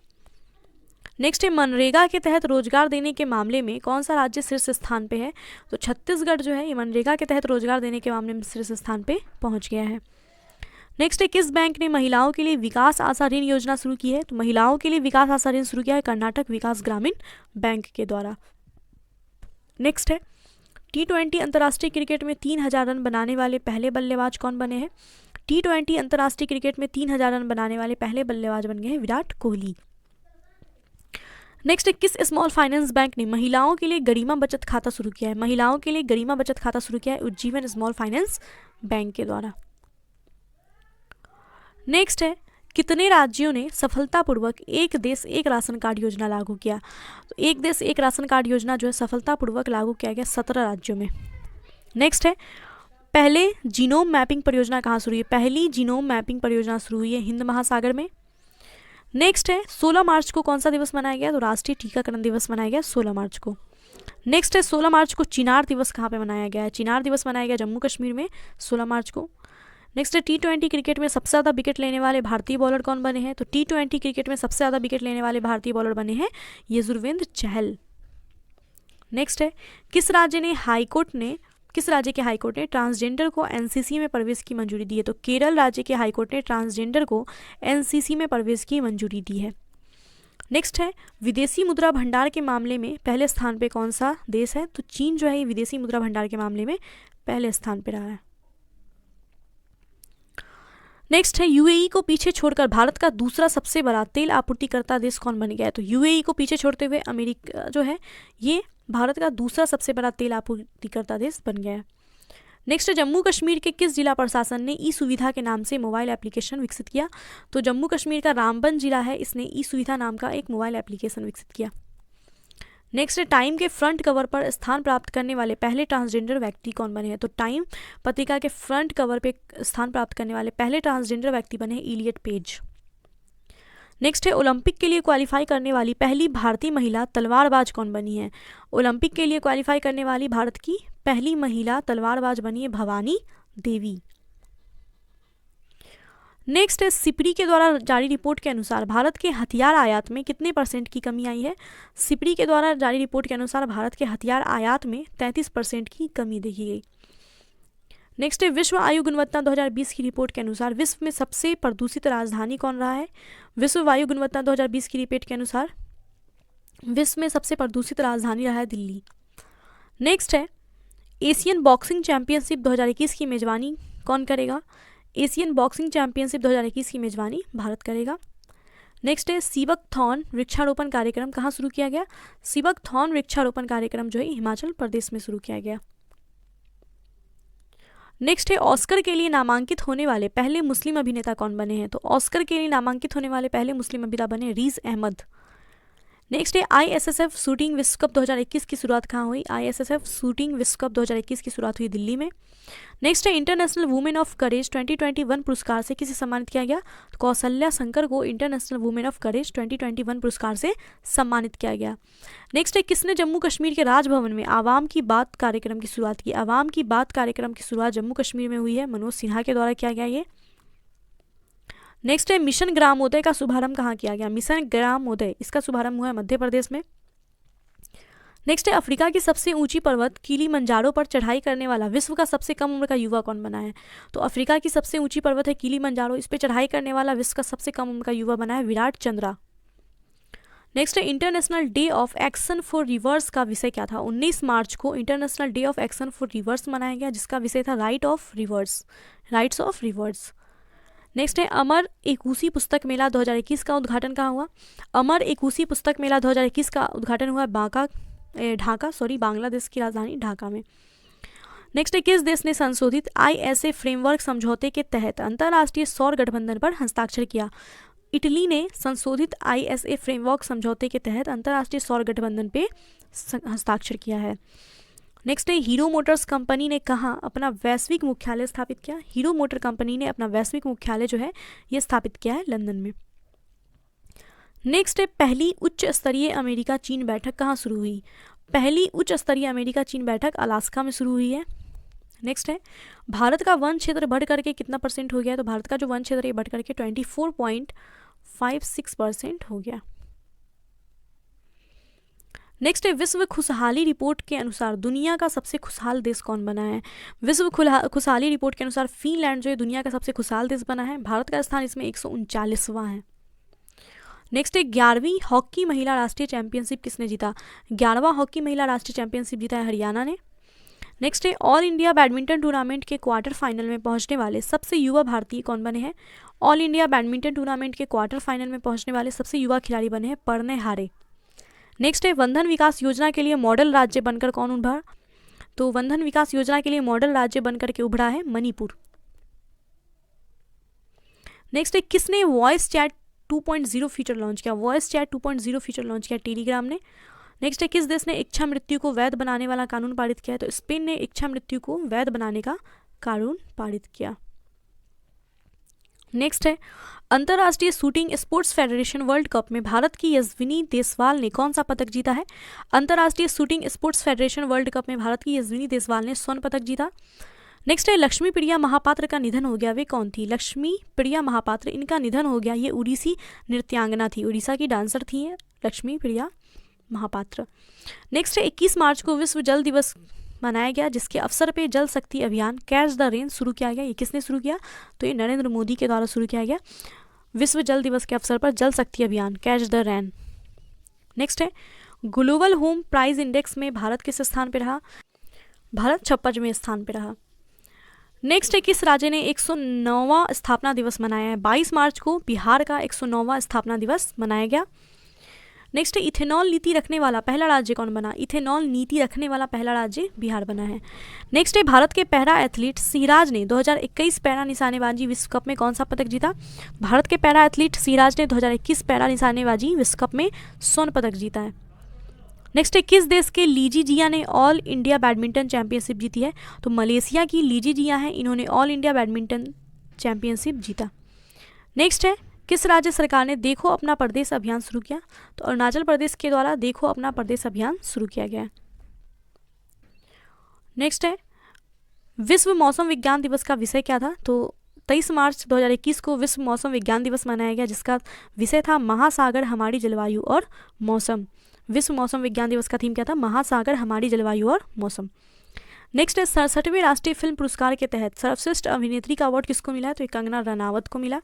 [SPEAKER 1] नेक्स्ट है मनरेगा के तहत रोजगार देने के मामले में कौन सा राज्य शीर्ष स्थान पे है, तो छत्तीसगढ़ जो है ये मनरेगा के तहत रोजगार देने के मामले में शीर्ष स्थान पे पहुंच गया है। नेक्स्ट है किस बैंक ने महिलाओं के लिए विकास आशा ऋण योजना शुरू की है, तो महिलाओं के लिए विकास आशा ऋण शुरू किया है कर्नाटक विकास ग्रामीण बैंक के द्वारा। नेक्स्ट है T20 अंतर्राष्ट्रीय क्रिकेट में 3000 रन बनाने वाले पहले बल्लेबाज कौन बने हैं, T20 अंतर्राष्ट्रीय क्रिकेट में 3000 रन बनाने वाले पहले बल्लेबाज बन गए हैं विराट कोहली। नेक्स्ट है किस स्मॉल फाइनेंस बैंक ने महिलाओं के लिए गरिमा बचत खाता शुरू किया है, महिलाओं के लिए गरिमा बचत खाता शुरू किया है उज्जीवन स्मॉल फाइनेंस बैंक के द्वारा। नेक्स्ट है कितने राज्यों ने सफलतापूर्वक एक देश एक राशन कार्ड योजना लागू किया, तो एक देश एक राशन कार्ड योजना जो है सफलतापूर्वक लागू किया गया 17 राज्यों में। नेक्स्ट है पहले जीनोम मैपिंग परियोजना कहाँ शुरू हुई है, पहली जीनोम मैपिंग परियोजना शुरू हुई है हिंद महासागर में। नेक्स्ट है 16 मार्च को कौन सा दिवस मनाया गया, तो राष्ट्रीय टीकाकरण दिवस मनाया गया 16 मार्च को। नेक्स्ट है 16 मार्च को चिनार दिवस कहाँ पे मनाया गया है, चिनार दिवस मनाया गया जम्मू कश्मीर में 16 मार्च को। नेक्स्ट है T20 क्रिकेट में सबसे ज़्यादा विकेट लेने वाले भारतीय बॉलर कौन बने हैं? तो T20 क्रिकेट में सबसे ज़्यादा विकेट लेने वाले भारतीय बॉलर बने हैं यजुर्वेंद्र चहल। नेक्स्ट है किस राज्य के हाईकोर्ट ने ट्रांसजेंडर को एनसीसी में प्रवेश की मंजूरी दी है? तो केरल राज्य के हाईकोर्ट ने ट्रांसजेंडर को एनसीसी में प्रवेश की मंजूरी दी है। नेक्स्ट है विदेशी मुद्रा भंडार के मामले में पहले स्थान पे कौन सा देश है? तो चीन जो है ये विदेशी मुद्रा भंडार के मामले में पहले स्थान पे रहा है। नेक्स्ट है यूएई को पीछे छोड़कर भारत का दूसरा सबसे बड़ा तेल आपूर्तिकर्ता देश कौन बन गया है? तो यूएई को पीछे छोड़ते हुए अमेरिका जो है ये भारत का दूसरा सबसे बड़ा तेल आपूर्तिकर्ता देश बन गया है। नेक्स्ट है जम्मू कश्मीर के किस जिला प्रशासन ने ई सुविधा के नाम से मोबाइल एप्लीकेशन विकसित किया? तो जम्मू कश्मीर का रामबन जिला है, इसने ई सुविधा नाम का एक मोबाइल एप्लीकेशन विकसित किया। नेक्स्ट है टाइम के फ्रंट कवर पर स्थान प्राप्त करने वाले पहले ट्रांसजेंडर व्यक्ति कौन बने हैं? तो टाइम पत्रिका के फ्रंट कवर पे स्थान प्राप्त करने वाले पहले ट्रांसजेंडर व्यक्ति बने हैं इलियट पेज। नेक्स्ट है ओलंपिक के लिए क्वालिफाई करने वाली पहली भारतीय महिला तलवारबाज कौन बनी है? ओलंपिक के लिए क्वालिफाई करने वाली भारत की पहली महिला तलवारबाज बनी है भवानी देवी। नेक्स्ट है सिपरी के द्वारा जारी रिपोर्ट के अनुसार भारत के हथियार आयात में कितने % की कमी आई है? सिपरी के द्वारा जारी रिपोर्ट के अनुसार भारत के हथियार आयात में 33% की कमी देखी गई। नेक्स्ट है विश्व वायु गुणवत्ता 2020 की रिपोर्ट के अनुसार विश्व में सबसे प्रदूषित राजधानी कौन रहा है? विश्व वायु गुणवत्ता 2020 की रिपोर्ट के अनुसार विश्व में सबसे प्रदूषित राजधानी रहा है दिल्ली। नेक्स्ट है एशियन बॉक्सिंग चैंपियनशिप 2021 की मेजबानी कौन करेगा? एशियन बॉक्सिंग चैंपियनशिप 2021 की मेजबानी भारत करेगा। नेक्स्ट है सीबकथॉर्न वृक्षारोपण कार्यक्रम कहाँ शुरू किया गया? सीबकथॉर्न वृक्षारोपण कार्यक्रम जो है हिमाचल प्रदेश में शुरू किया गया। नेक्स्ट है ऑस्कर के लिए नामांकित होने वाले पहले मुस्लिम अभिनेता कौन बने हैं? तो ऑस्कर के लिए नामांकित होने वाले पहले मुस्लिम अभिनेता बने रीज अहमद। नेक्स्ट है आईएसएसएफ शूटिंग विश्व कप 2021 की शुरुआत कहाँ हुई? आईएसएसएफ शूटिंग विश्व कप 2021 की शुरुआत हुई दिल्ली में। नेक्स्ट है इंटरनेशनल वुमेन ऑफ करेज 2021 पुरस्कार से किसे सम्मानित किया गया? तो कौशल्या शंकर को इंटरनेशनल वुमेन ऑफ करेज 2021 पुरस्कार से सम्मानित किया गया। नेक्स्ट है किसने जम्मू कश्मीर के राजभवन में आवाम की बात कार्यक्रम की शुरुआत की? आवाम की बात कार्यक्रम की शुरुआत जम्मू कश्मीर में हुई है, मनोज सिन्हा के द्वारा किया गया ये। नेक्स्ट है मिशन ग्रामोदय का शुभारंभ कहाँ किया गया? मिशन ग्रामोदय इसका शुभारंभ हुआ है मध्य प्रदेश में। नेक्स्ट है अफ्रीका की सबसे ऊंची पर्वत किलीमंजारो पर चढ़ाई करने वाला विश्व का सबसे कम उम्र का युवा कौन बना है? तो अफ्रीका की सबसे ऊंची पर्वत है किलीमंजारो, इस पर चढ़ाई करने वाला विश्व का सबसे कम उम्र का युवा बना है विराट चंद्रा। नेक्स्ट है international day of action for reverse का विषय क्या था? 19 मार्च को international day of action for reverse मनाया गया, जिसका विषय था राइट्स ऑफ रिवर्स। नेक्स्ट है अमर एकुशी पुस्तक मेला 2021 का उद्घाटन कहाँ हुआ? अमर एकुशी पुस्तक मेला 2021 का उद्घाटन हुआ बांग्लादेश की राजधानी ढाका में। नेक्स्ट है किस देश ने संशोधित ISA फ्रेमवर्क समझौते के तहत अंतर्राष्ट्रीय सौर गठबंधन पर हस्ताक्षर किया? इटली ने संशोधित ISA फ्रेमवर्क समझौते के तहत अंतर्राष्ट्रीय सौर गठबंधन पे हस्ताक्षर किया है। नेक्स्ट है हीरो मोटर्स कंपनी ने कहाँ अपना वैश्विक मुख्यालय स्थापित किया? हीरो मोटर कंपनी ने अपना वैश्विक मुख्यालय जो है ये स्थापित किया है लंदन में। नेक्स्ट है पहली उच्च स्तरीय अमेरिका चीन बैठक कहाँ शुरू हुई? पहली उच्च स्तरीय अमेरिका चीन बैठक अलास्का में शुरू हुई है। नेक्स्ट है भारत का वन क्षेत्र बढ़ करके कितना % हो गया? तो भारत का जो वन क्षेत्र है बढ़ करके 24.56% हो गया। नेक्स्ट है विश्व खुशहाली रिपोर्ट के अनुसार दुनिया का सबसे खुशहाल देश कौन बना है? विश्व खुशहाली रिपोर्ट के अनुसार फिनलैंड जो है दुनिया का सबसे खुशहाल देश बना है। भारत का स्थान इसमें 139वां है। नेक्स्ट है 11वीं हॉकी महिला राष्ट्रीय चैंपियनशिप किसने जीता? 11वां हॉकी महिला राष्ट्रीय चैंपियनशिप जीता है हरियाणा ने। नेक्स्ट है ऑल इंडिया बैडमिंटन टूर्नामेंट के क्वार्टर फाइनल में पहुंचने वाले सबसे युवा भारतीय कौन बने हैं? ऑल इंडिया बैडमिंटन टूर्नामेंट के क्वार्टर फाइनल में पहुंचने वाले सबसे युवा खिलाड़ी बने हैं परने हारे। नेक्स्ट है वंधन विकास योजना के लिए मॉडल राज्य बनकर कौन उभरा? तो वंधन विकास योजना के लिए मॉडल राज्य बनकर के उभरा है मणिपुर। नेक्स्ट है किसने वॉइस चैट 2.0 फीचर लॉन्च किया? वॉइस चैट 2.0 फीचर लॉन्च किया टेलीग्राम ने। नेक्स्ट है किस देश ने इच्छा मृत्यु को वैध बनाने वाला कानून पारित किया है? तो स्पेन ने इच्छा मृत्यु को वैध बनाने का कानून पारित किया। नेक्स्ट है अंतर्राष्ट्रीय shooting sports federation world cup में भारत की यशस्विनी देसवाल ने कौन सा पदक जीता है? अंतर्राष्ट्रीय shooting sports federation world cup में भारत की यशस्विनी देसवाल ने स्वर्ण पदक जीता। नेक्स्ट है लक्ष्मी प्रिया महापात्र का निधन हो गया, वे कौन थी? लक्ष्मी प्रिया महापात्र, इनका निधन हो गया। ये उड़ीसी नृत्यांगना थी, उड़ीसा की डांसर थी ये लक्ष्मी प्रिया महापात्र। नेक्स्ट है 21 मार्च को विश्व जल दिवस मनाया गया, जिसके अवसर पे जल शक्ति अभियान कैच द रेन शुरू किया गया। ये किसने शुरू किया? तो ये नरेंद्र मोदी के द्वारा शुरू किया गया। विश्व जल दिवस के अवसर पर जल शक्ति अभियान कैच द रेन। नेक्स्ट है ग्लोबल होम प्राइस इंडेक्स में भारत किस स्थान पे रहा? भारत 56वें स्थान पे रहा। नेक्स्ट है किस राज्य ने 109वां स्थापना दिवस मनाया है? 22 मार्च को बिहार का 109वां स्थापना दिवस मनाया गया। नेक्स्ट है इथेनॉल नीति रखने वाला पहला राज्य कौन बना? इथेनॉल नीति रखने वाला पहला राज्य बिहार बना है। नेक्स्ट है भारत के पैरा एथलीट सिराज ने 2021 पैरा निशानेबाजी विश्व कप में कौन सा पदक जीता? भारत के पैरा एथलीट सिराज ने 2021 पैरा निशानेबाजी विश्व कप में स्वर्ण पदक जीता है। नेक्स्ट है किस देश के लीजी जिया ने ऑल इंडिया बैडमिंटन चैंपियनशिप जीती है? तो मलेशिया की लीजी जिया है, इन्होंने ऑल इंडिया बैडमिंटन चैंपियनशिप जीता। नेक्स्ट है किस राज्य सरकार ने देखो अपना प्रदेश अभियान शुरू किया? तो अरुणाचल प्रदेश के द्वारा देखो अपना प्रदेश अभियान शुरू किया गया है। नेक्स्ट है विश्व मौसम विज्ञान दिवस का विषय क्या था? तो 23 मार्च 2021 को विश्व मौसम विज्ञान दिवस मनाया गया, जिसका विषय था महासागर हमारी जलवायु और मौसम। विश्व मौसम विज्ञान दिवस का थीम क्या था? महासागर हमारी जलवायु और मौसम। नेक्स्ट है 67वें राष्ट्रीय फिल्म पुरस्कार के तहत सर्वश्रेष्ठ अभिनेत्री का अवार्ड किसको मिला है? तो ये कंगना रनावत को मिला।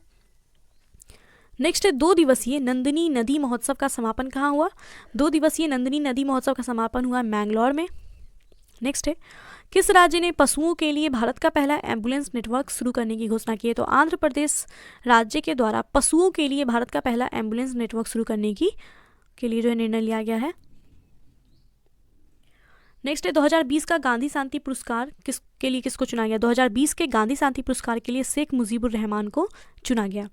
[SPEAKER 1] नेक्स्ट है 2 दिवसीय नंदिनी नदी महोत्सव का समापन कहाँ हुआ? 2 दिवसीय नंदिनी नदी महोत्सव का समापन हुआ मैंगलोर में। नेक्स्ट है किस राज्य ने पशुओं के लिए भारत का पहला एम्बुलेंस नेटवर्क शुरू करने की घोषणा की है? तो आंध्र प्रदेश राज्य के द्वारा पशुओं के लिए भारत का पहला एम्बुलेंस नेटवर्क शुरू करने के लिए जो है निर्णय लिया गया है। नेक्स्ट है 2020 का गांधी शांति पुरस्कार किसके लिए किसको चुना गया? 2020 के गांधी शांति पुरस्कार के लिए शेख मुजीबुर रहमान को चुना गया।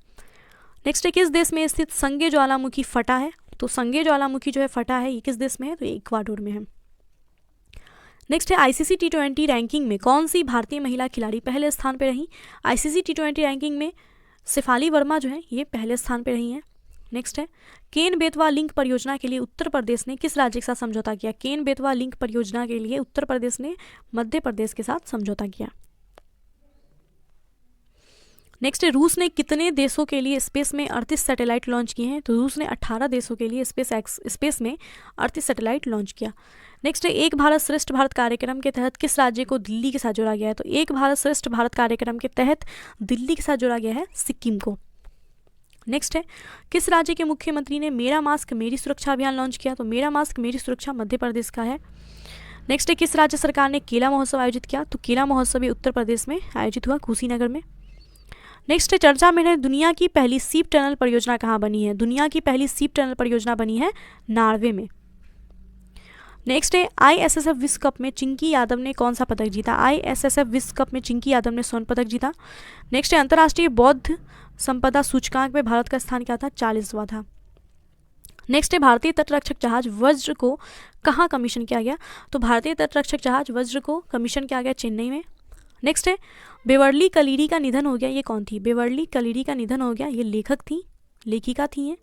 [SPEAKER 1] नेक्स्ट है किस देश में स्थित संगे ज्वालामुखी फटा है? तो संगे ज्वालामुखी जो है फटा है, ये किस देश में है? तो ये इक्वाडोर में है। नेक्स्ट है आईसीसी टी20 रैंकिंग में कौन सी भारतीय महिला खिलाड़ी पहले स्थान पर रही? आईसीसी टी20 रैंकिंग में शेफाली वर्मा जो है ये पहले स्थान पर रही हैं। नेक्स्ट है केन बेतवा लिंक परियोजना के लिए उत्तर प्रदेश ने किस राज्य के साथ समझौता किया? केन बेतवा लिंक परियोजना के लिए उत्तर प्रदेश ने मध्य प्रदेश के साथ समझौता किया। नेक्स्ट है रूस ने कितने देशों के लिए स्पेस में 38 सैटेलाइट लॉन्च किए हैं? तो रूस ने 18 देशों के लिए स्पेस में 38 सैटेलाइट लॉन्च किया। नेक्स्ट है एक भारत श्रेष्ठ भारत कार्यक्रम के तहत किस राज्य को दिल्ली के साथ जोड़ा गया है? तो एक भारत श्रेष्ठ भारत कार्यक्रम के तहत दिल्ली के साथ जोड़ा गया है सिक्किम को। नेक्स्ट है किस राज्य के मुख्यमंत्री ने मेरा मास्क मेरी सुरक्षा अभियान लॉन्च किया? तो मेरा मास्क मेरी सुरक्षा मध्य प्रदेश का है। नेक्स्ट है किस राज्य सरकार ने केला महोत्सव आयोजित किया? तो केला महोत्सव भी उत्तर प्रदेश में आयोजित हुआ, कुशीनगर में। नेक्स्ट है चर्चा में है दुनिया की पहली सीप टनल परियोजना कहाँ बनी है? दुनिया की पहली सीप टनल परियोजना बनी है नॉर्वे में। नेक्स्ट है आईएसएसएफ विश्व कप में चिंकी यादव ने कौन सा पदक जीता? आईएसएसएफ विश्व कप में चिंकी यादव ने स्वर्ण पदक जीता। नेक्स्ट है अंतर्राष्ट्रीय बौद्ध संपदा सूचकांक में भारत का स्थान क्या था? 40वां था। नेक्स्ट है भारतीय तटरक्षक जहाज वज्र को कहाँ कमीशन किया गया? तो भारतीय तटरक्षक जहाज वज्र को कमीशन किया गया चेन्नई में। नेक्स्ट है बेवर्ली कलीरी का निधन हो गया, ये कौन थी? बेवर्ली कलीरी का निधन हो गया, ये लेखक थी, लेखिका थी ये।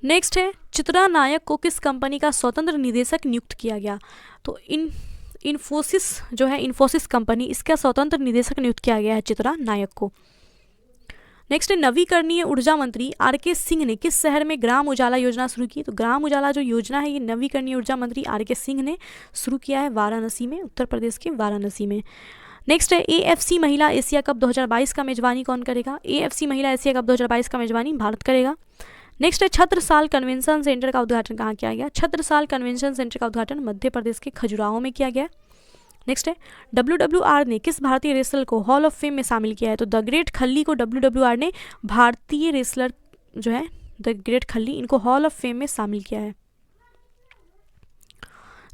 [SPEAKER 1] नेक्स्ट है चित्रा नायक को किस कंपनी का स्वतंत्र निदेशक नियुक्त किया गया? तो इन्फोसिस जो है इन्फोसिस कंपनी, इसका स्वतंत्र निदेशक नियुक्त किया गया है चित्रा नायक को। नेक्स्ट है नवीकरणीय ऊर्जा मंत्री आरके सिंह ने किस शहर में ग्राम उजाला योजना शुरू की? तो ग्राम उजाला जो योजना है ये नवीकरणीय ऊर्जा मंत्री आरके सिंह ने शुरू किया है वाराणसी में, उत्तर प्रदेश के वाराणसी में। नेक्स्ट है एएफसी महिला एशिया कप 2022 का मेजबानी कौन करेगा? एएफसी महिला एशिया कप 2022 का मेजबानी भारत करेगा। नेक्स्ट है छत्रसाल कन्वेंशन सेंटर का उद्घाटन कहाँ किया गया? छत्रसाल कन्वेंशन सेंटर का उद्घाटन मध्य प्रदेश के खजुराहो में किया गया। नेक्स्ट है WWR ने किस भारतीय रेसलर को हॉल ऑफ फेम में शामिल किया है? तो द ग्रेट खल्ली को WWR ने भारतीय रेसलर जो है द ग्रेट खल्ली, इनको हॉल ऑफ फेम में शामिल किया है।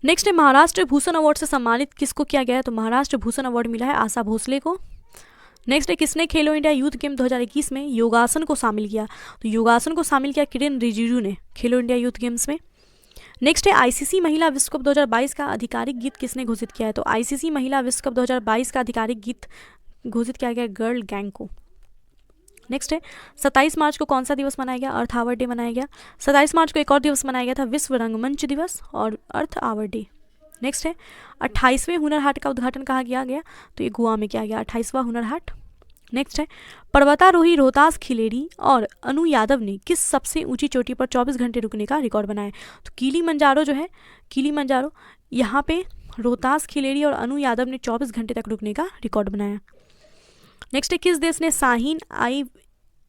[SPEAKER 1] नेक्स्ट है महाराष्ट्र भूषण अवार्ड से सम्मानित किसको किया गया है? तो महाराष्ट्र भूषण अवार्ड मिला है आशा भोसले को। नेक्स्ट है किसने खेलो इंडिया यूथ गेम 2021 में योगासन को शामिल किया? तो योगासन को शामिल किया किरेन रिजिजू ने खेलो इंडिया यूथ गेम्स में। नेक्स्ट है आईसीसी महिला विश्व कप 2022 का आधिकारिक गीत किसने घोषित किया है? तो आईसीसी महिला विश्व कप 2022 का आधिकारिक गीत घोषित किया गया गर्ल गैंग को। नेक्स्ट है 27 मार्च को कौन सा दिवस मनाया गया? अर्थ आवर डे मनाया गया। 27 मार्च को एक और दिवस मनाया गया था विश्व रंगमंच दिवस और अर्थ आवर डे। नेक्स्ट है 28वें हुनर हाट का उद्घाटन कहाँ किया गया, तो ये गोवा में किया गया 28वां हुनर हाट। नेक्स्ट है पर्वतारोही रोहतास खिलेरी और अनु यादव ने किस सबसे ऊंची चोटी पर 24 घंटे रुकने का रिकॉर्ड बनाया, तो किलिमंजारो जो है, किलिमंजारो, यहाँ पे रोहतास खिलेरी और अनु यादव ने 24 घंटे तक रुकने का रिकॉर्ड बनाया। नेक्स्ट है किस देश ने शाहीन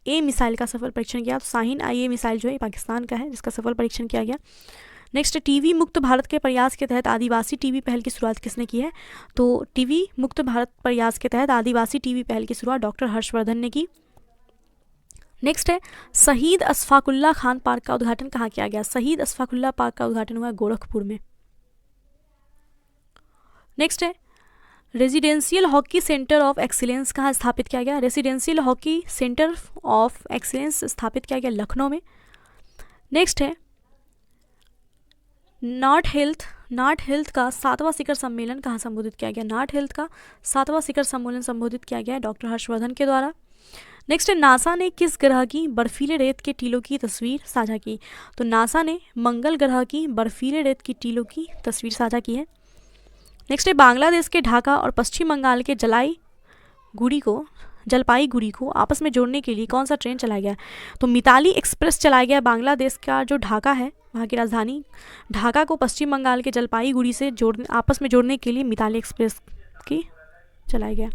[SPEAKER 1] IA मिसाइल का सफल परीक्षण किया, तो शाहीन IA मिसाइल जो है पाकिस्तान का है जिसका सफल परीक्षण किया गया। नेक्स्ट टीवी मुक्त भारत के प्रयास के तहत आदिवासी टीवी पहल की शुरुआत किसने की है, तो टीवी मुक्त भारत प्रयास के तहत आदिवासी टीवी पहल की शुरुआत डॉक्टर हर्षवर्धन ने की। नेक्स्ट है शहीद अशफाकुल्ला खान पार्क का उद्घाटन कहाँ किया गया, शहीद अशफाकुल्ला पार्क का उद्घाटन हुआ गोरखपुर में। नेक्स्ट है residential hockey centre of excellence कहाँ स्थापित किया गया, residential hockey centre of excellence स्थापित किया गया लखनऊ में। नेक्स्ट है नॉट हेल्थ का 7वां शिखर सम्मेलन कहाँ संबोधित किया गया, नॉट हेल्थ का 7वां शिखर सम्मेलन संबोधित किया गया डॉक्टर हर्षवर्धन के द्वारा। नेक्स्ट है नासा ने किस ग्रह की बर्फीले रेत के टीलों की तस्वीर साझा की, तो नासा ने मंगल ग्रह की बर्फीले रेत की टीलों की तस्वीर साझा की है। नेक्स्ट है बांग्लादेश के ढाका और पश्चिम बंगाल के जलपाईगुड़ी को आपस में जोड़ने के लिए कौन सा ट्रेन चलाया गया, तो मिताली एक्सप्रेस चलाया गया। बांग्लादेश का जो ढाका है, वहाँ की राजधानी ढाका को पश्चिम बंगाल के जलपाईगुड़ी से आपस में जोड़ने के लिए मिताली एक्सप्रेस की चलाया गया।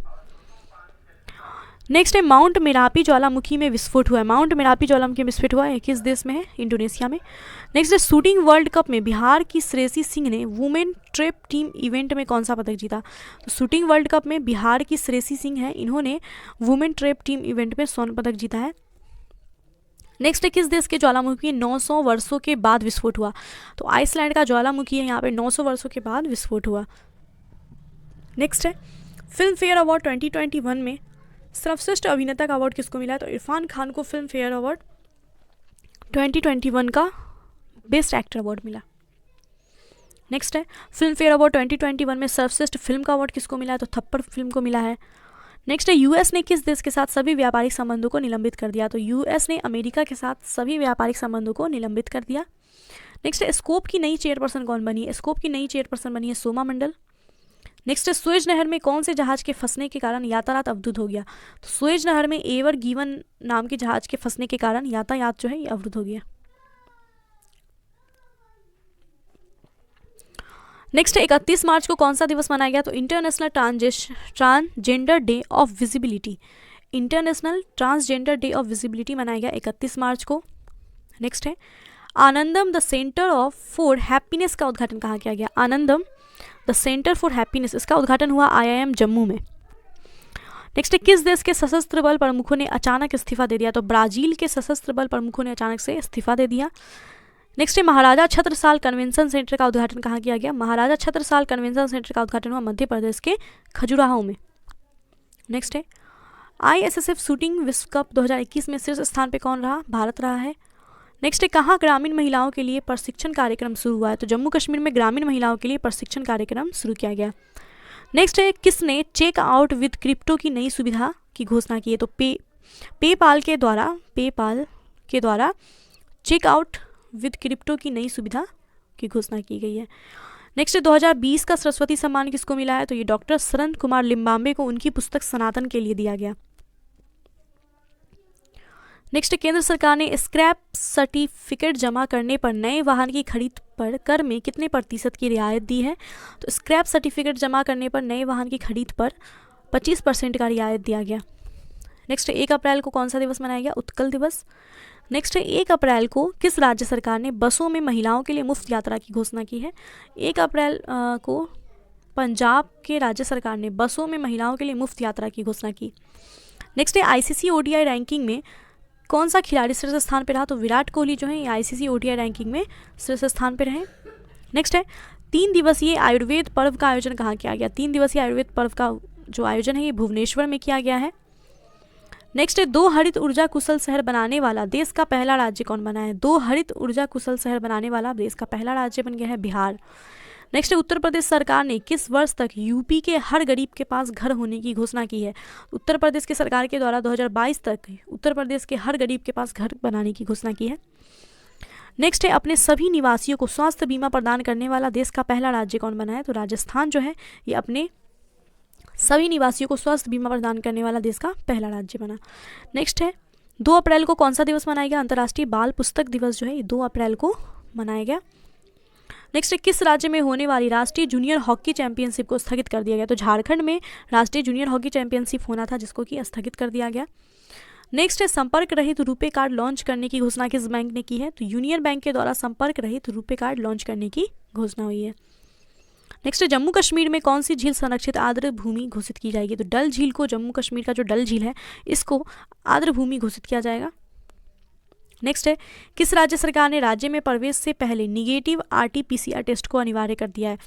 [SPEAKER 1] नेक्स्ट है माउंट मेरापी ज्वालामुखी में विस्फोट हुआ है, माउंट मेरापी ज्वालामुखी में विस्फोट हुआ है किस देश में है, इंडोनेशिया में। नेक्स्ट है शूटिंग वर्ल्ड कप में बिहार की श्रेयसी सिंह ने वुमेन ट्रैप टीम इवेंट में कौन सा पदक जीता, तो शूटिंग वर्ल्ड कप में बिहार की श्रेयसी सिंह है, इन्होंने वुमेन ट्रैप टीम इवेंट में स्वर्ण पदक जीता है। नेक्स्ट है किस देश के ज्वालामुखी 900 वर्षों के बाद विस्फोट हुआ, तो आइसलैंड का ज्वालामुखी है, यहाँ पे 900 वर्षों के बाद विस्फोट हुआ। नेक्स्ट है फिल्म फेयर अवार्ड 2021 में सर्वश्रेष्ठ अभिनेता का अवार्ड किसको मिला है, तो इरफान खान को फिल्म फेयर अवार्ड 2021 का बेस्ट एक्टर अवार्ड मिला। नेक्स्ट है फिल्म फेयर अवार्ड 2021 में सर्वश्रेष्ठ फिल्म का अवार्ड किसको मिला है, तो थप्पड़ फिल्म को मिला है। नेक्स्ट है यूएस ने किस देश के साथ सभी व्यापारिक संबंधों को निलंबित कर दिया, तो यूएस ने अमेरिका के साथ सभी व्यापारिक संबंधों को निलंबित कर दिया। नेक्स्ट है स्कोप की नई चेयरपर्सन कौन बनी है, स्कोप की नई चेयरपर्सन बनी है सोमा मंडल। नेक्स्ट है सुएज नहर में कौन से जहाज के फंसने के कारण यातायात अवरुद्ध हो गया, तो सुएज नहर में एवर गिवन नाम के जहाज के फंसने के कारण यातायात जो है ये अवरुद्ध हो गया। नेक्स्ट है 31 मार्च को कौन सा दिवस मनाया गया, तो international transgender day of visibility, international transgender day of visibility मनाया गया 31 मार्च को। नेक्स्ट है आनंदम द सेंटर फॉर हैप्पीनेस का उद्घाटन कहाँ किया गया, आनंदम द सेंटर फॉर हैप्पीनेस, इसका उद्घाटन हुआ IIM जम्मू में। नेक्स्ट है किस देश के सशस्त्र बल प्रमुखों ने अचानक इस्तीफा दे दिया, तो ब्राजील के सशस्त्र बल प्रमुखों ने अचानक से इस्तीफा दे दिया। नेक्स्ट है महाराजा छत्रसाल कन्वेंशन सेंटर का उद्घाटन कहाँ किया गया, महाराजा छत्रसाल कन्वेंशन सेंटर का उद्घाटन हुआ मध्य प्रदेश के खजुराहो में। नेक्स्ट है ISSF शूटिंग विश्व कप 2021 में शीर्ष स्थान पे कौन रहा, भारत रहा है। नेक्स्ट है कहाँ ग्रामीण महिलाओं के लिए प्रशिक्षण कार्यक्रम शुरू हुआ है, तो जम्मू कश्मीर में ग्रामीण महिलाओं के लिए प्रशिक्षण कार्यक्रम शुरू किया गया। नेक्स्ट है किसने चेक आउट विद क्रिप्टो की नई सुविधा की घोषणा की है, तो पेपाल के द्वारा चेक आउट विद क्रिप्टो की नई सुविधा की घोषणा की गई है। नेक्स्ट 2020 का सरस्वती सम्मान किसको मिला है, तो ये डॉक्टर शरण कुमार लिम्बाम्बे को उनकी पुस्तक सनातन के लिए दिया गया। नेक्स्ट केंद्र सरकार ने स्क्रैप सर्टिफिकेट जमा करने पर नए वाहन की खरीद पर कर में कितने प्रतिशत की रियायत दी है, तो स्क्रैप सर्टिफिकेट जमा करने पर नए वाहन की खरीद पर 25% का रियायत दिया गया। नेक्स्ट 1 अप्रैल को कौन सा दिवस मनाया गया, उत्कल दिवस। नेक्स्ट 1 अप्रैल को किस राज्य सरकार ने बसों में महिलाओं के लिए मुफ्त यात्रा की घोषणा की है, 1 अप्रैल को पंजाब के राज्य सरकार ने बसों में महिलाओं के लिए मुफ्त यात्रा की घोषणा की। नेक्स्ट है ICC ODI रैंकिंग में कौन सा खिलाड़ी शीर्ष स्थान पर रहा, तो विराट कोहली जो है ICC ODI रैंकिंग में शीर्ष स्थान पर रहे। नेक्स्ट है 3 दिवसीय आयुर्वेद पर्व का आयोजन कहाँ किया गया, 3 दिवसीय आयुर्वेद पर्व का जो आयोजन है ये भुवनेश्वर में किया गया है। नेक्स्ट है 2 हरित ऊर्जा कुशल शहर बनाने वाला देश का पहला राज्य कौन बना है, 2 हरित ऊर्जा कुशल शहर बनाने वाला देश का पहला राज्य बन गया है बिहार। नेक्स्ट है उत्तर प्रदेश सरकार ने किस वर्ष तक यूपी के हर गरीब के पास घर होने की घोषणा की है, उत्तर प्रदेश की सरकार के द्वारा 2022 तक उत्तर प्रदेश के हर गरीब के पास घर बनाने की घोषणा की है। नेक्स्ट है अपने सभी निवासियों को स्वास्थ्य बीमा प्रदान करने वाला देश का पहला राज्य कौन बना है? तो राजस्थान जो है ये अपने सभी निवासियों को स्वास्थ्य बीमा प्रदान करने वाला देश का पहला राज्य बना। नेक्स्ट है 2 अप्रैल को कौन सा दिवस मनाया गया? अंतर्राष्ट्रीय बाल पुस्तक दिवस जो है ये 2 अप्रैल को मनाया गया। नेक्स्ट है किस राज्य में होने वाली राष्ट्रीय जूनियर हॉकी चैंपियनशिप को स्थगित कर दिया गया? तो झारखंड में राष्ट्रीय जूनियर हॉकी चैंपियनशिप होना था जिसको कि स्थगित कर दिया गया। नेक्स्ट है संपर्क रहित रुपे कार्ड लॉन्च करने की घोषणा किस बैंक ने की है? तो यूनियन बैंक के द्वारा संपर्क रहित रुपे कार्ड लॉन्च करने की घोषणा हुई है। नेक्स्ट है जम्मू कश्मीर में कौन सी झील संरक्षित आर्द्र भूमि घोषित की जाएगी? तो डल झील को, जम्मू कश्मीर का जो डल झील है इसको आर्द्र भूमि घोषित किया जाएगा। नेक्स्ट है किस राज्य सरकार ने राज्य में प्रवेश से पहले निगेटिव RT-PCR टेस्ट को अनिवार्य कर दिया है?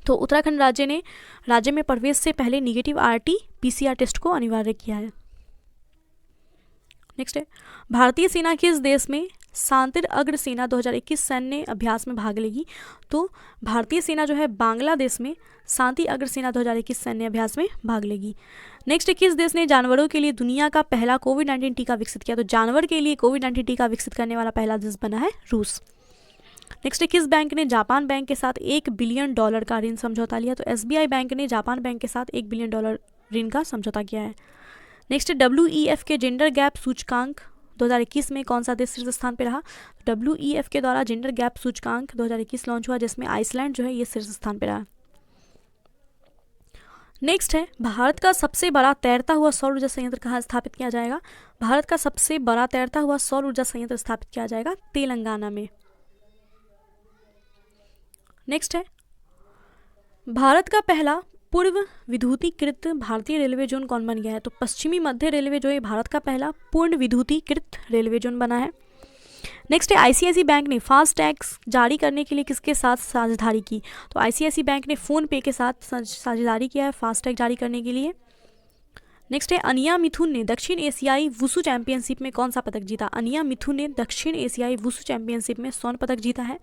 [SPEAKER 1] तो उत्तराखंड राज्य ने राज्य में प्रवेश से पहले निगेटिव RT-PCR टेस्ट को अनिवार्य किया है। नेक्स्ट है भारतीय सेना किस देश में शांतिर अग्र सेना 2021 सैन्य अभ्यास में भाग लेगी? तो भारतीय सेना जो है बांग्लादेश में शांति अग्र सेना 2021 सैन्य अभ्यास में भाग लेगी। नेक्स्ट किस देश ने जानवरों के लिए दुनिया का पहला कोविड-19 टीका विकसित किया? तो जानवर के लिए कोविड-19 टीका विकसित करने वाला पहला देश बना है रूस। नेक्स्ट किस बैंक ने जापान बैंक के साथ $1 बिलियन का ऋण समझौता लिया? तो SBI बैंक ने जापान बैंक के साथ $1 बिलियन ऋण का समझौता किया है। नेक्स्ट WEF के जेंडर गैप सूचकांक 2021 में कौन सा देश शीर्ष स्थान पर रहा? WEF के द्वारा जेंडर गैप सूचकांक 2021 लॉन्च हुआ जिसमें आइसलैंड जो है ये शीर्ष स्थान पर रहा। नेक्स्ट है भारत का सबसे बड़ा तैरता हुआ सौर ऊर्जा संयंत्र कहाँ स्थापित किया जाएगा? भारत का सबसे बड़ा तैरता हुआ सौर ऊर्जा संयंत्र स्थापित किया जाएगा तेलंगाना में। नेक्स्ट है भारत का पहला पूर्व विद्युतीकृत भारतीय रेलवे जोन कौन बन गया है? तो पश्चिमी मध्य रेलवे जो है भारत का पहला पूर्ण विद्युतीकृत रेलवे जोन बना है। नेक्स्ट है ICICI बैंक ने फास्ट टैग जारी करने के लिए किसके साथ साझेदारी की? तो ICICI बैंक ने फोन पे के साथ साझेदारी किया है फास्ट टैग जारी करने के लिए। नेक्स्ट है अनिया मिथुन ने दक्षिण एशियाई वुशु चैंपियनशिप में कौन सा पदक जीता? अनिया मिथुन ने दक्षिण एशियाई वुशु चैंपियनशिप में स्वर्ण पदक जीता है।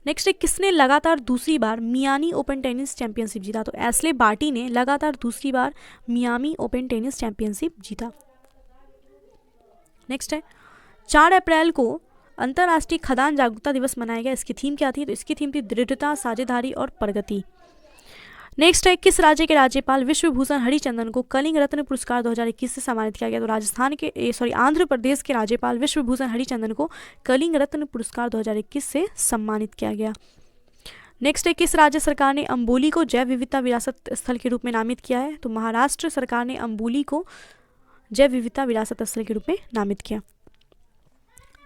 [SPEAKER 1] नेक्स्ट है किसने लगातार दूसरी बार मियामी ओपन टेनिस चैंपियनशिप जीता? तो एस्ले बार्टी ने लगातार दूसरी बार मियामी ओपन टेनिस चैंपियनशिप जीता। नेक्स्ट है 4 अप्रैल को अंतर्राष्ट्रीय खदान जागरूकता दिवस मनाया गया। इसकी थीम क्या थी? तो इसकी थीम थी दृढ़ता, साझेदारी और प्रगति। नेक्स्ट है किस राज्य के राज्यपाल विश्वभूषण हरिचंदन को कलिंग रत्न पुरस्कार 2021 से सम्मानित किया गया? तो आंध्र प्रदेश के राज्यपाल विश्वभूषण हरिचंदन को कलिंग रत्न पुरस्कार 2021 से सम्मानित किया गया। नेक्स्ट है किस राज्य सरकार ने अंबोली को जैव विविधता विरासत स्थल के रूप में नामित किया है? तो महाराष्ट्र सरकार ने अंबोली को जैव विविधता विरासत स्थल के रूप में नामित किया।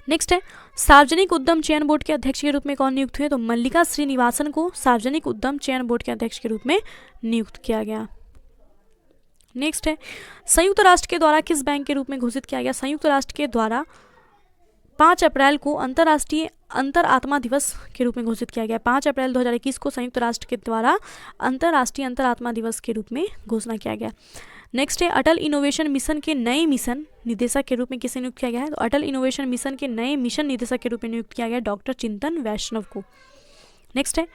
[SPEAKER 1] नेक्स्ट है सार्वजनिक उद्यम चयन बोर्ड के अध्यक्ष के रूप में कौन नियुक्त हुए? तो मल्लिका श्रीनिवासन को सार्वजनिक उद्यम चयन बोर्ड के अध्यक्ष के रूप में नियुक्त किया गया। नेक्स्ट है संयुक्त राष्ट्र के द्वारा किस बैंक के रूप में घोषित किया गया? संयुक्त राष्ट्र के द्वारा 5 अप्रैल को अंतर्राष्ट्रीय अंतरात्मा दिवस के रूप में घोषित किया गया। 5 अप्रैल 2021 को संयुक्त राष्ट्र के द्वारा अंतर्राष्ट्रीय अंतरात्मा दिवस के रूप में घोषणा किया गया। नेक्स्ट है अटल इनोवेशन मिशन के नए मिशन निदेशक के रूप में किसे नियुक्त किया गया है? तो अटल इनोवेशन मिशन के नए मिशन निदेशक के रूप में नियुक्त किया गया डॉक्टर चिंतन वैष्णव को। नेक्स्ट है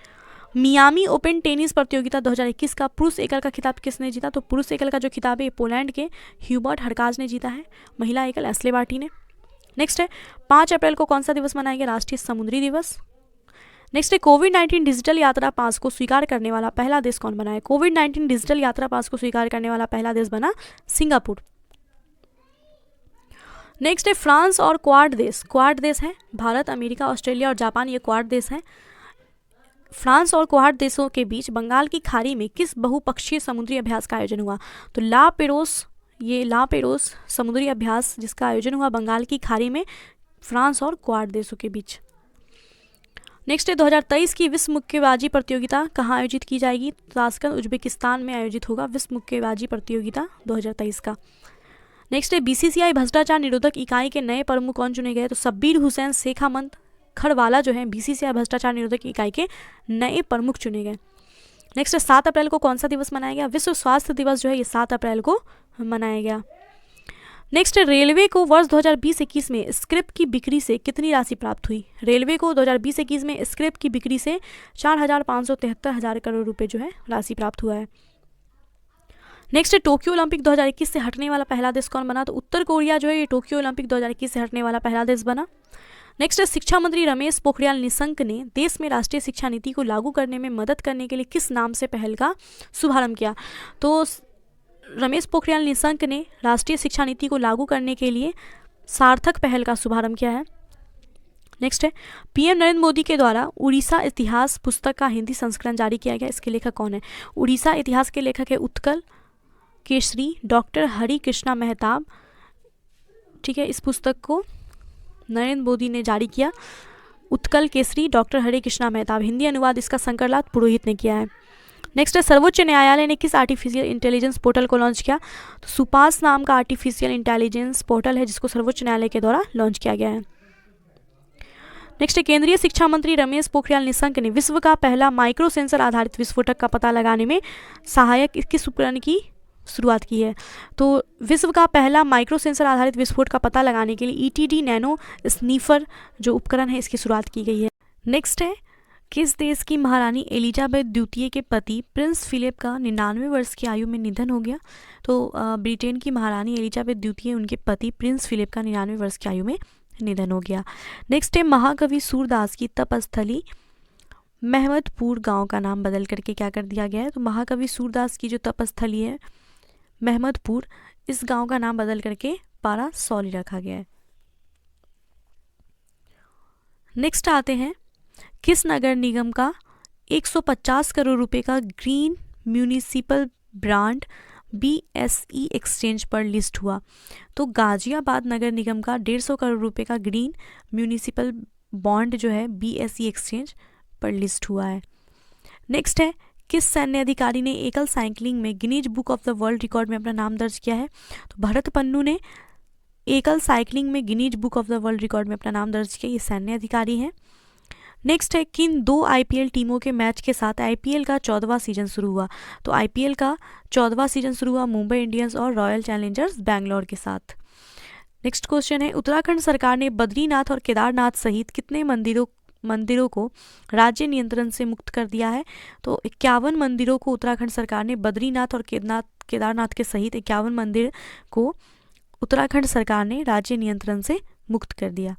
[SPEAKER 1] मियामी ओपन टेनिस प्रतियोगिता 2021 का पुरुष एकल का खिताब किसने जीता? तो पुरुष एकल का जो खिताब है पोलैंड के ह्यूबर्ट हरकाज ने जीता है, महिला एकल एस्ले बार्टी ने। नेक्स्ट है 5 अप्रैल को कौन सा दिवस मनाया गया? राष्ट्रीय समुद्री दिवस। नेक्स्ट है कोविड-19 डिजिटल यात्रा पास को स्वीकार करने वाला पहला देश कौन बना है? कोविड-19 डिजिटल यात्रा पास को स्वीकार करने वाला पहला देश बना सिंगापुर। नेक्स्ट है फ्रांस और क्वाड देश है भारत, अमेरिका, ऑस्ट्रेलिया और जापान, ये क्वाड देश है। फ्रांस और क्वाड देशों के बीच बंगाल की खाड़ी में किस बहुपक्षीय समुद्री अभ्यास का आयोजन हुआ? तो ला पेरोस समुद्री अभ्यास जिसका आयोजन हुआ बंगाल की खाड़ी में फ्रांस और क्वाड देशों के बीच। नेक्स्ट है 2023 की विश्व मुक्केबाजी प्रतियोगिता कहाँ आयोजित की जाएगी? ताशकंद उज्बेकिस्तान में आयोजित होगा विश्व मुक्केबाजी प्रतियोगिता 2023 का। नेक्स्ट है BCCI भ्रष्टाचार निरोधक इकाई के नए प्रमुख कौन चुने गए? तो शब्बीर हुसैन शेखावत खड़वाला जो है BCCI भ्रष्टाचार निरोधक इकाई के नए प्रमुख चुने गए। नेक्स्ट है 7 अप्रैल को कौन सा दिवस मनाया गया? विश्व स्वास्थ्य दिवस जो है ये 7 अप्रैल को मनाया गया। नेक्स्ट रेलवे को वर्ष 2020-21 में स्क्रैप की बिक्री से कितनी राशि प्राप्त हुई? रेलवे को 2020-21 में स्क्रैप की बिक्री से 4,573 करोड़ रुपए जो है राशि प्राप्त हुआ है। नेक्स्ट टोक्यो ओलंपिक 2021 से हटने वाला पहला देश कौन बना? तो उत्तर कोरिया जो है ये टोक्यो ओलंपिक 2021 से हटने वाला पहला देश बना। नेक्स्ट है शिक्षा मंत्री रमेश पोखरियाल निशंक ने देश में राष्ट्रीय शिक्षा नीति को लागू करने में मदद करने के लिए किस नाम से पहल का शुभारंभ किया? तो रमेश पोखरियाल निशंक ने राष्ट्रीय शिक्षा नीति को लागू करने के लिए सार्थक पहल का शुभारंभ किया है। नेक्स्ट है पीएम नरेंद्र मोदी के द्वारा उड़ीसा इतिहास पुस्तक का हिंदी संस्करण जारी किया गया, इसके लेखक कौन है? उड़ीसा इतिहास के लेखक है उत्कल केसरी डॉक्टर हरि कृष्णा मेहताब। ठीक है, इस पुस्तक को नरेंद्र मोदी ने जारी किया। उत्कल केसरी डॉक्टर हरि कृष्णा मेहताब। हिंदी अनुवाद इसका शंकरलाल पुरोहित ने किया है। नेक्स्ट है सर्वोच्च न्यायालय ने किस आर्टिफिशियल इंटेलिजेंस पोर्टल को लॉन्च किया? तो सुपास नाम का आर्टिफिशियल इंटेलिजेंस पोर्टल है जिसको सर्वोच्च न्यायालय के द्वारा लॉन्च किया गया है। नेक्स्ट है केंद्रीय शिक्षा मंत्री रमेश पोखरियाल निशंक ने विश्व का पहला माइक्रो सेंसर आधारित विस्फोटक का पता लगाने में सहायक किस उपकरण की शुरुआत की है? तो विश्व का पहला माइक्रो सेंसर आधारित विस्फोट का पता लगाने के लिए ETD नैनो स्नीफर जो उपकरण है इसकी शुरुआत की गई है। नेक्स्ट है किस देश की महारानी एलिजाबेथ द्वितीय के पति प्रिंस फिलिप का 99 वर्ष की आयु में निधन हो गया? तो ब्रिटेन की महारानी एलिजाबेथ द्वितीय उनके पति प्रिंस फिलिप का 99 वर्ष की आयु में निधन हो गया। नेक्स्ट है महाकवि सूरदास की तपस्थली महमदपुर गांव का नाम बदल करके क्या कर दिया गया है? तो महाकवि सूरदास की जो तपस्थली है महमदपुर, इस गांव का नाम बदल करके पारासौली रखा गया है। नेक्स्ट आते हैं किस नगर निगम का 150 करोड़ रुपए का green municipal brand BSE exchange पर लिस्ट हुआ? तो गाजियाबाद नगर निगम का 150 करोड़ रुपए का ग्रीन म्यूनिसिपल बॉन्ड जो है BSE एक्सचेंज पर लिस्ट हुआ है। नेक्स्ट है किस सैन्य अधिकारी ने एकल साइकिलिंग में Guinness book of the world record में अपना नाम दर्ज किया है? तो भरत पन्नू ने एकल साइकिलिंग में Guinness book of the world record में अपना नाम दर्ज किया, ये सैन्य अधिकारी हैं। नेक्स्ट है किन 2 IPL टीमों के मैच के साथ IPL का 14वां सीजन शुरू हुआ? तो IPL का 14वां सीजन शुरू हुआ मुंबई इंडियंस और रॉयल चैलेंजर्स बैंगलोर के साथ। नेक्स्ट क्वेश्चन है उत्तराखंड सरकार ने बद्रीनाथ और केदारनाथ सहित कितने मंदिरों को राज्य नियंत्रण से मुक्त कर दिया है? तो 51 मंदिरों को उत्तराखंड सरकार ने बद्रीनाथ और केदारनाथ के सहित 51 मंदिर को उत्तराखंड सरकार ने राज्य नियंत्रण से मुक्त कर दिया।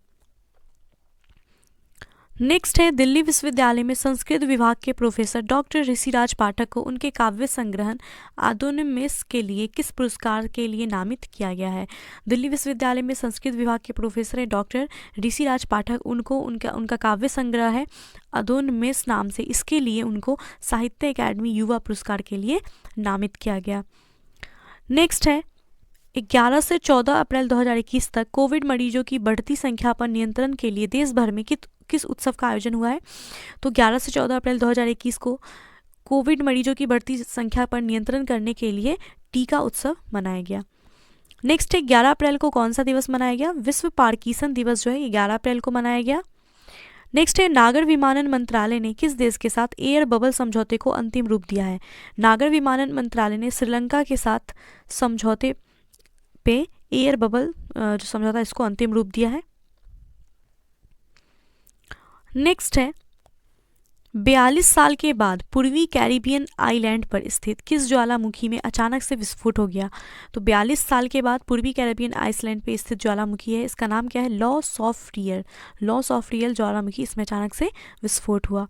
[SPEAKER 1] नेक्स्ट है दिल्ली विश्वविद्यालय में संस्कृत विभाग के प्रोफेसर डॉक्टर ऋषिराज पाठक को उनके काव्य संग्रहण आदोनिमिस के लिए किस पुरस्कार के लिए नामित किया गया है? दिल्ली विश्वविद्यालय में संस्कृत विभाग के प्रोफेसर है डॉक्टर ऋषिराज पाठक, उनको उनका काव्य संग्रह है अदोनिमिस नाम से, इसके लिए उनको साहित्य अकादमी युवा पुरस्कार के लिए नामित किया गया। नेक्स्ट है 11 से 14 अप्रैल 2021 तक कोविड मरीजों की बढ़ती संख्या पर नियंत्रण के लिए देश भर में किस उत्सव का आयोजन हुआ है? तो 11 से 14 अप्रैल 2021 को कोविड मरीजों की बढ़ती संख्या पर नियंत्रण करने के लिए टीका उत्सव मनाया गया। नेक्स्ट है 11 अप्रैल को कौन सा दिवस मनाया गया? विश्व पार्किंसन दिवस जो है ये 11 अप्रैल को मनाया गया। नेक्स्ट है नागर विमानन मंत्रालय ने किस देश के साथ एयर बबल समझौते को अंतिम रूप दिया है? नागर विमानन मंत्रालय ने श्रीलंका के साथ समझौते पे एयर बबल जो समझौता इसको अंतिम रूप दिया है। नेक्स्ट है 42 साल के बाद पूर्वी कैरिबियन आइलैंड पर स्थित किस ज्वालामुखी में अचानक से विस्फोट हो गया? तो 42 साल के बाद पूर्वी कैरिबियन आइसलैंड पर स्थित ज्वालामुखी है, इसका नाम क्या है? लॉस ऑफ रियल ज्वालामुखी, इसमें अचानक से विस्फोट हुआ।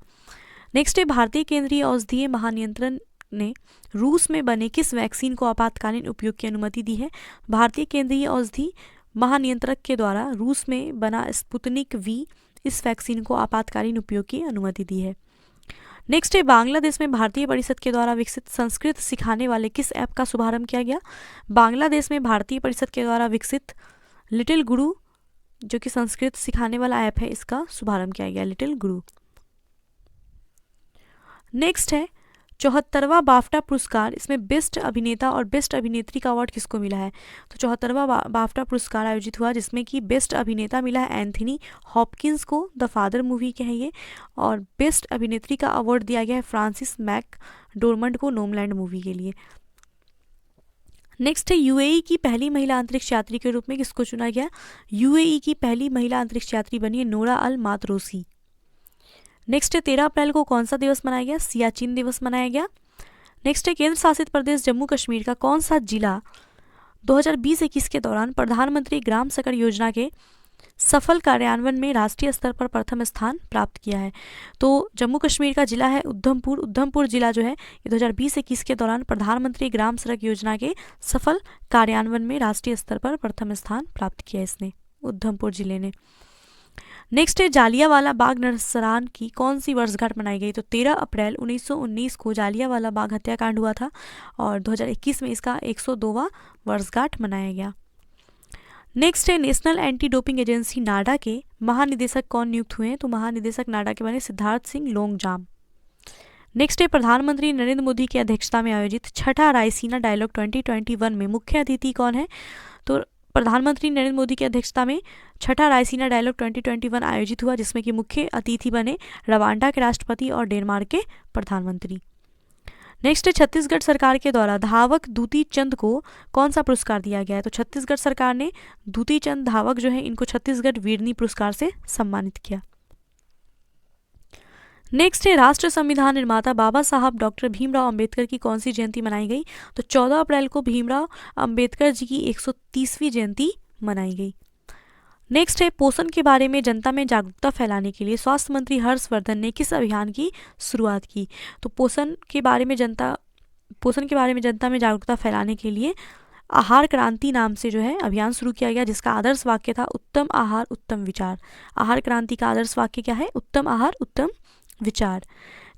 [SPEAKER 1] नेक्स्ट है भारतीय केंद्रीय औषधीय महानियंत्रण ने रूस में बने किस वैक्सीन को आपातकालीन उपयोग की अनुमति दी है? भारतीय केंद्रीय औषधि महानियंत्रक के द्वारा रूस में बना स्पुतनिक V इस वैक्सीन को आपातकालीन उपयोग की अनुमति दी है। नेक्स्ट है बांग्लादेश में भारतीय परिषद के द्वारा विकसित संस्कृत सिखाने वाले किस ऐप का शुभारंभ किया गया? बांग्लादेश में भारतीय परिषद के द्वारा विकसित लिटिल गुरु जो कि संस्कृत सिखाने वाला ऐप है, इसका शुभारंभ किया गया लिटिल गुरु। नेक्स्ट है 74वां बाफ्टा पुरस्कार, इसमें बेस्ट अभिनेता और बेस्ट अभिनेत्री का अवार्ड किसको मिला है? तो 74वां बाफ्टा पुरस्कार आयोजित हुआ जिसमें कि बेस्ट अभिनेता मिला है एंथनी हॉपकिंस को, द फादर मूवी के हैं ये, और बेस्ट अभिनेत्री का अवार्ड दिया गया है फ्रांसिस मैकडोरमंड को नोमलैंड मूवी के लिए। नेक्स्ट है UAE की पहली महिला अंतरिक्ष यात्री के रूप में किसको चुना गया? UAE की पहली महिला अंतरिक्ष यात्री बनी है नोरा अल मातरोसी। नेक्स्ट है 13 अप्रैल को कौन सा दिवस मनाया गया? सियाचिन दिवस मनाया गया। नेक्स्ट है केंद्र शासित प्रदेश जम्मू कश्मीर का कौन सा जिला 2020-21 के दौरान प्रधानमंत्री ग्राम सड़क योजना के सफल कार्यान्वयन में राष्ट्रीय स्तर पर प्रथम स्थान प्राप्त किया है? तो जम्मू कश्मीर का जिला है उधमपुर। उधमपुर जिला जो है ये 2020-21 के दौरान प्रधानमंत्री ग्राम सड़क योजना के सफल कार्यान्वयन में राष्ट्रीय स्तर पर प्रथम स्थान प्राप्त किया इसने, उधमपुर जिले ने। नेक्स्ट है जालियांवाला बाग नरसंहार की कौन सी वर्षगांठ मनाई गई? तो 13 अप्रैल 1919 को जालियांवाला बाग हत्याकांड हुआ था और 2021 में इसका 102वां वर्षगांठ मनाया गया। नेक्स्ट है नेशनल एंटी डोपिंग एजेंसी नाडा के महानिदेशक कौन नियुक्त हुए हैं? तो महानिदेशक नाडा के बने सिद्धार्थ सिंह लोंगजाम। नेक्स्ट है प्रधानमंत्री नरेंद्र मोदी की अध्यक्षता में आयोजित छठा रायसीना डायलॉग 2021 में मुख्य अतिथि कौन है? तो प्रधानमंत्री नरेंद्र मोदी की अध्यक्षता में छठा रायसीना डायलॉग 2021 आयोजित हुआ, जिसमें कि मुख्य अतिथि बने रवांडा के राष्ट्रपति और डेनमार्क के प्रधानमंत्री। नेक्स्ट है छत्तीसगढ़ सरकार के द्वारा धावक दूती चंद को कौन सा पुरस्कार दिया गया है? तो छत्तीसगढ़ सरकार ने दूती चंद धावक जो है इनको छत्तीसगढ़ वीरनी पुरस्कार से सम्मानित किया। नेक्स्ट है राष्ट्र संविधान निर्माता बाबा साहब डॉक्टर भीमराव अंबेडकर की कौन सी जयंती मनाई गई? तो 14 अप्रैल को भीमराव अंबेडकर जी की 130वीं जयंती मनाई गई। नेक्स्ट है पोषण के बारे में जनता में जागरूकता फैलाने के लिए स्वास्थ्य मंत्री हर्षवर्धन ने किस अभियान की शुरुआत की? तो पोषण के बारे में जनता में जागरूकता फैलाने के लिए आहार क्रांति नाम से जो है अभियान शुरू किया गया, जिसका आदर्श वाक्य था उत्तम आहार उत्तम विचार। आहार क्रांति का आदर्श वाक्य क्या है? उत्तम आहार उत्तम विचार।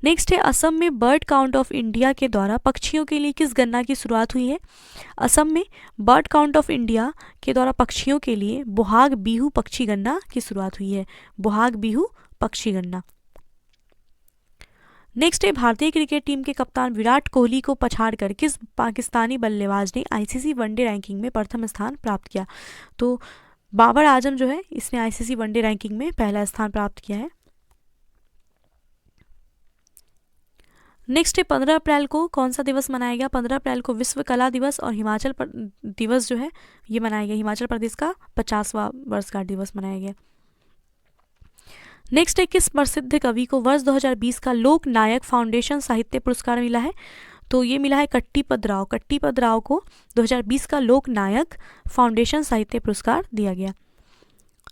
[SPEAKER 1] नेक्स्ट है असम में बर्ड काउंट ऑफ इंडिया के द्वारा पक्षियों के लिए किस गणना की शुरुआत हुई है? असम में बर्ड काउंट ऑफ इंडिया के द्वारा पक्षियों के लिए बोहाग बीहू पक्षी गणना की शुरुआत हुई है, बोहाग बीहू पक्षी गणना। नेक्स्ट है भारतीय क्रिकेट टीम के कप्तान विराट कोहली को पछाड़कर किस पाकिस्तानी बल्लेबाज ने आईसीसी वनडे रैंकिंग में प्रथम स्थान प्राप्त किया? तो बाबर आजम जो है इसने आईसीसी वनडे रैंकिंग में पहला स्थान प्राप्त किया है। नेक्स्ट है 15 अप्रैल को कौन सा दिवस मनाया गया? 15 अप्रैल को विश्व कला दिवस और हिमाचल दिवस जो है ये मनाया गया। हिमाचल प्रदेश का 50वां वर्षगांठ दिवस मनाया गया। नेक्स्ट है किस प्रसिद्ध कवि को वर्ष 2020 का लोक नायक फाउंडेशन साहित्य पुरस्कार मिला है? तो ये मिला है कट्टीपद राव। कट्टीपद राव को 2020 का लोक नायक फाउंडेशन साहित्य पुरस्कार दिया गया।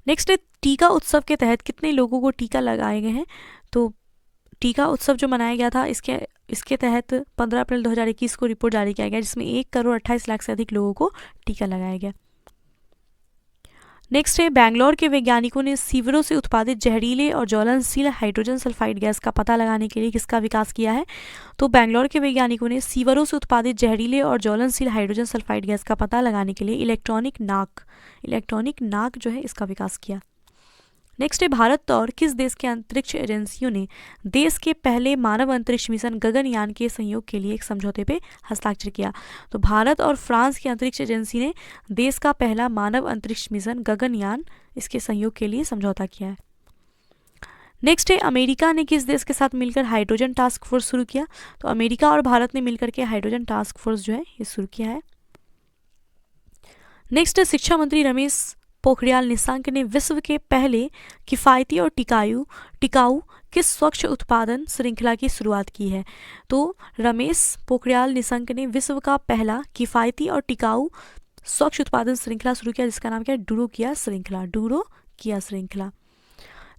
[SPEAKER 1] नेक्स्ट है टीका उत्सव के तहत कितने लोगों को टीका लगाए गए हैं? तो टीका उत्सव जो मनाया गया था इसके तहत 15 अप्रैल 2021 को रिपोर्ट जारी किया गया, जिसमें 1,28,00,000 से अधिक लोगों को टीका लगाया गया। नेक्स्ट है बैंगलोर के वैज्ञानिकों ने सीवरों से उत्पादित जहरीले और ज्वलनशील हाइड्रोजन सल्फाइड गैस का पता लगाने के लिए किसका विकास किया है? तो बैंगलोर के वैज्ञानिकों ने सीवरों से उत्पादित जहरीले और ज्वलनशील हाइड्रोजन सल्फाइड गैस का पता लगाने के लिए इलेक्ट्रॉनिक नाक जो है इसका विकास किया। नेक्स्ट है भारत और किस देश के अंतरिक्ष एजेंसियों ने देश के पहले मानव अंतरिक्ष मिशन गगनयान के सहयोग के लिए एक समझौते पे हस्ताक्षर किया? तो भारत और फ्रांस की अंतरिक्ष एजेंसी ने देश का पहला मानव अंतरिक्ष मिशन गगनयान इसके सहयोग के लिए समझौता किया है। नेक्स्ट है अमेरिका ने किस देश के साथ मिलकर हाइड्रोजन टास्क फोर्स शुरू किया? तो अमेरिका और भारत ने मिलकर के हाइड्रोजन टास्क फोर्स जो है ये शुरू किया है। नेक्स्ट है शिक्षा मंत्री रमेश पोखरियाल निशंक ने विश्व के पहले किफ़ायती और टिकाऊ किस स्वच्छ उत्पादन श्रृंखला की शुरुआत की है? तो रमेश पोखरियाल निशंक ने विश्व का पहला किफ़ायती और टिकाऊ स्वच्छ उत्पादन श्रृंखला शुरू किया, जिसका नाम क्या है? डूरोकिया श्रृंखला।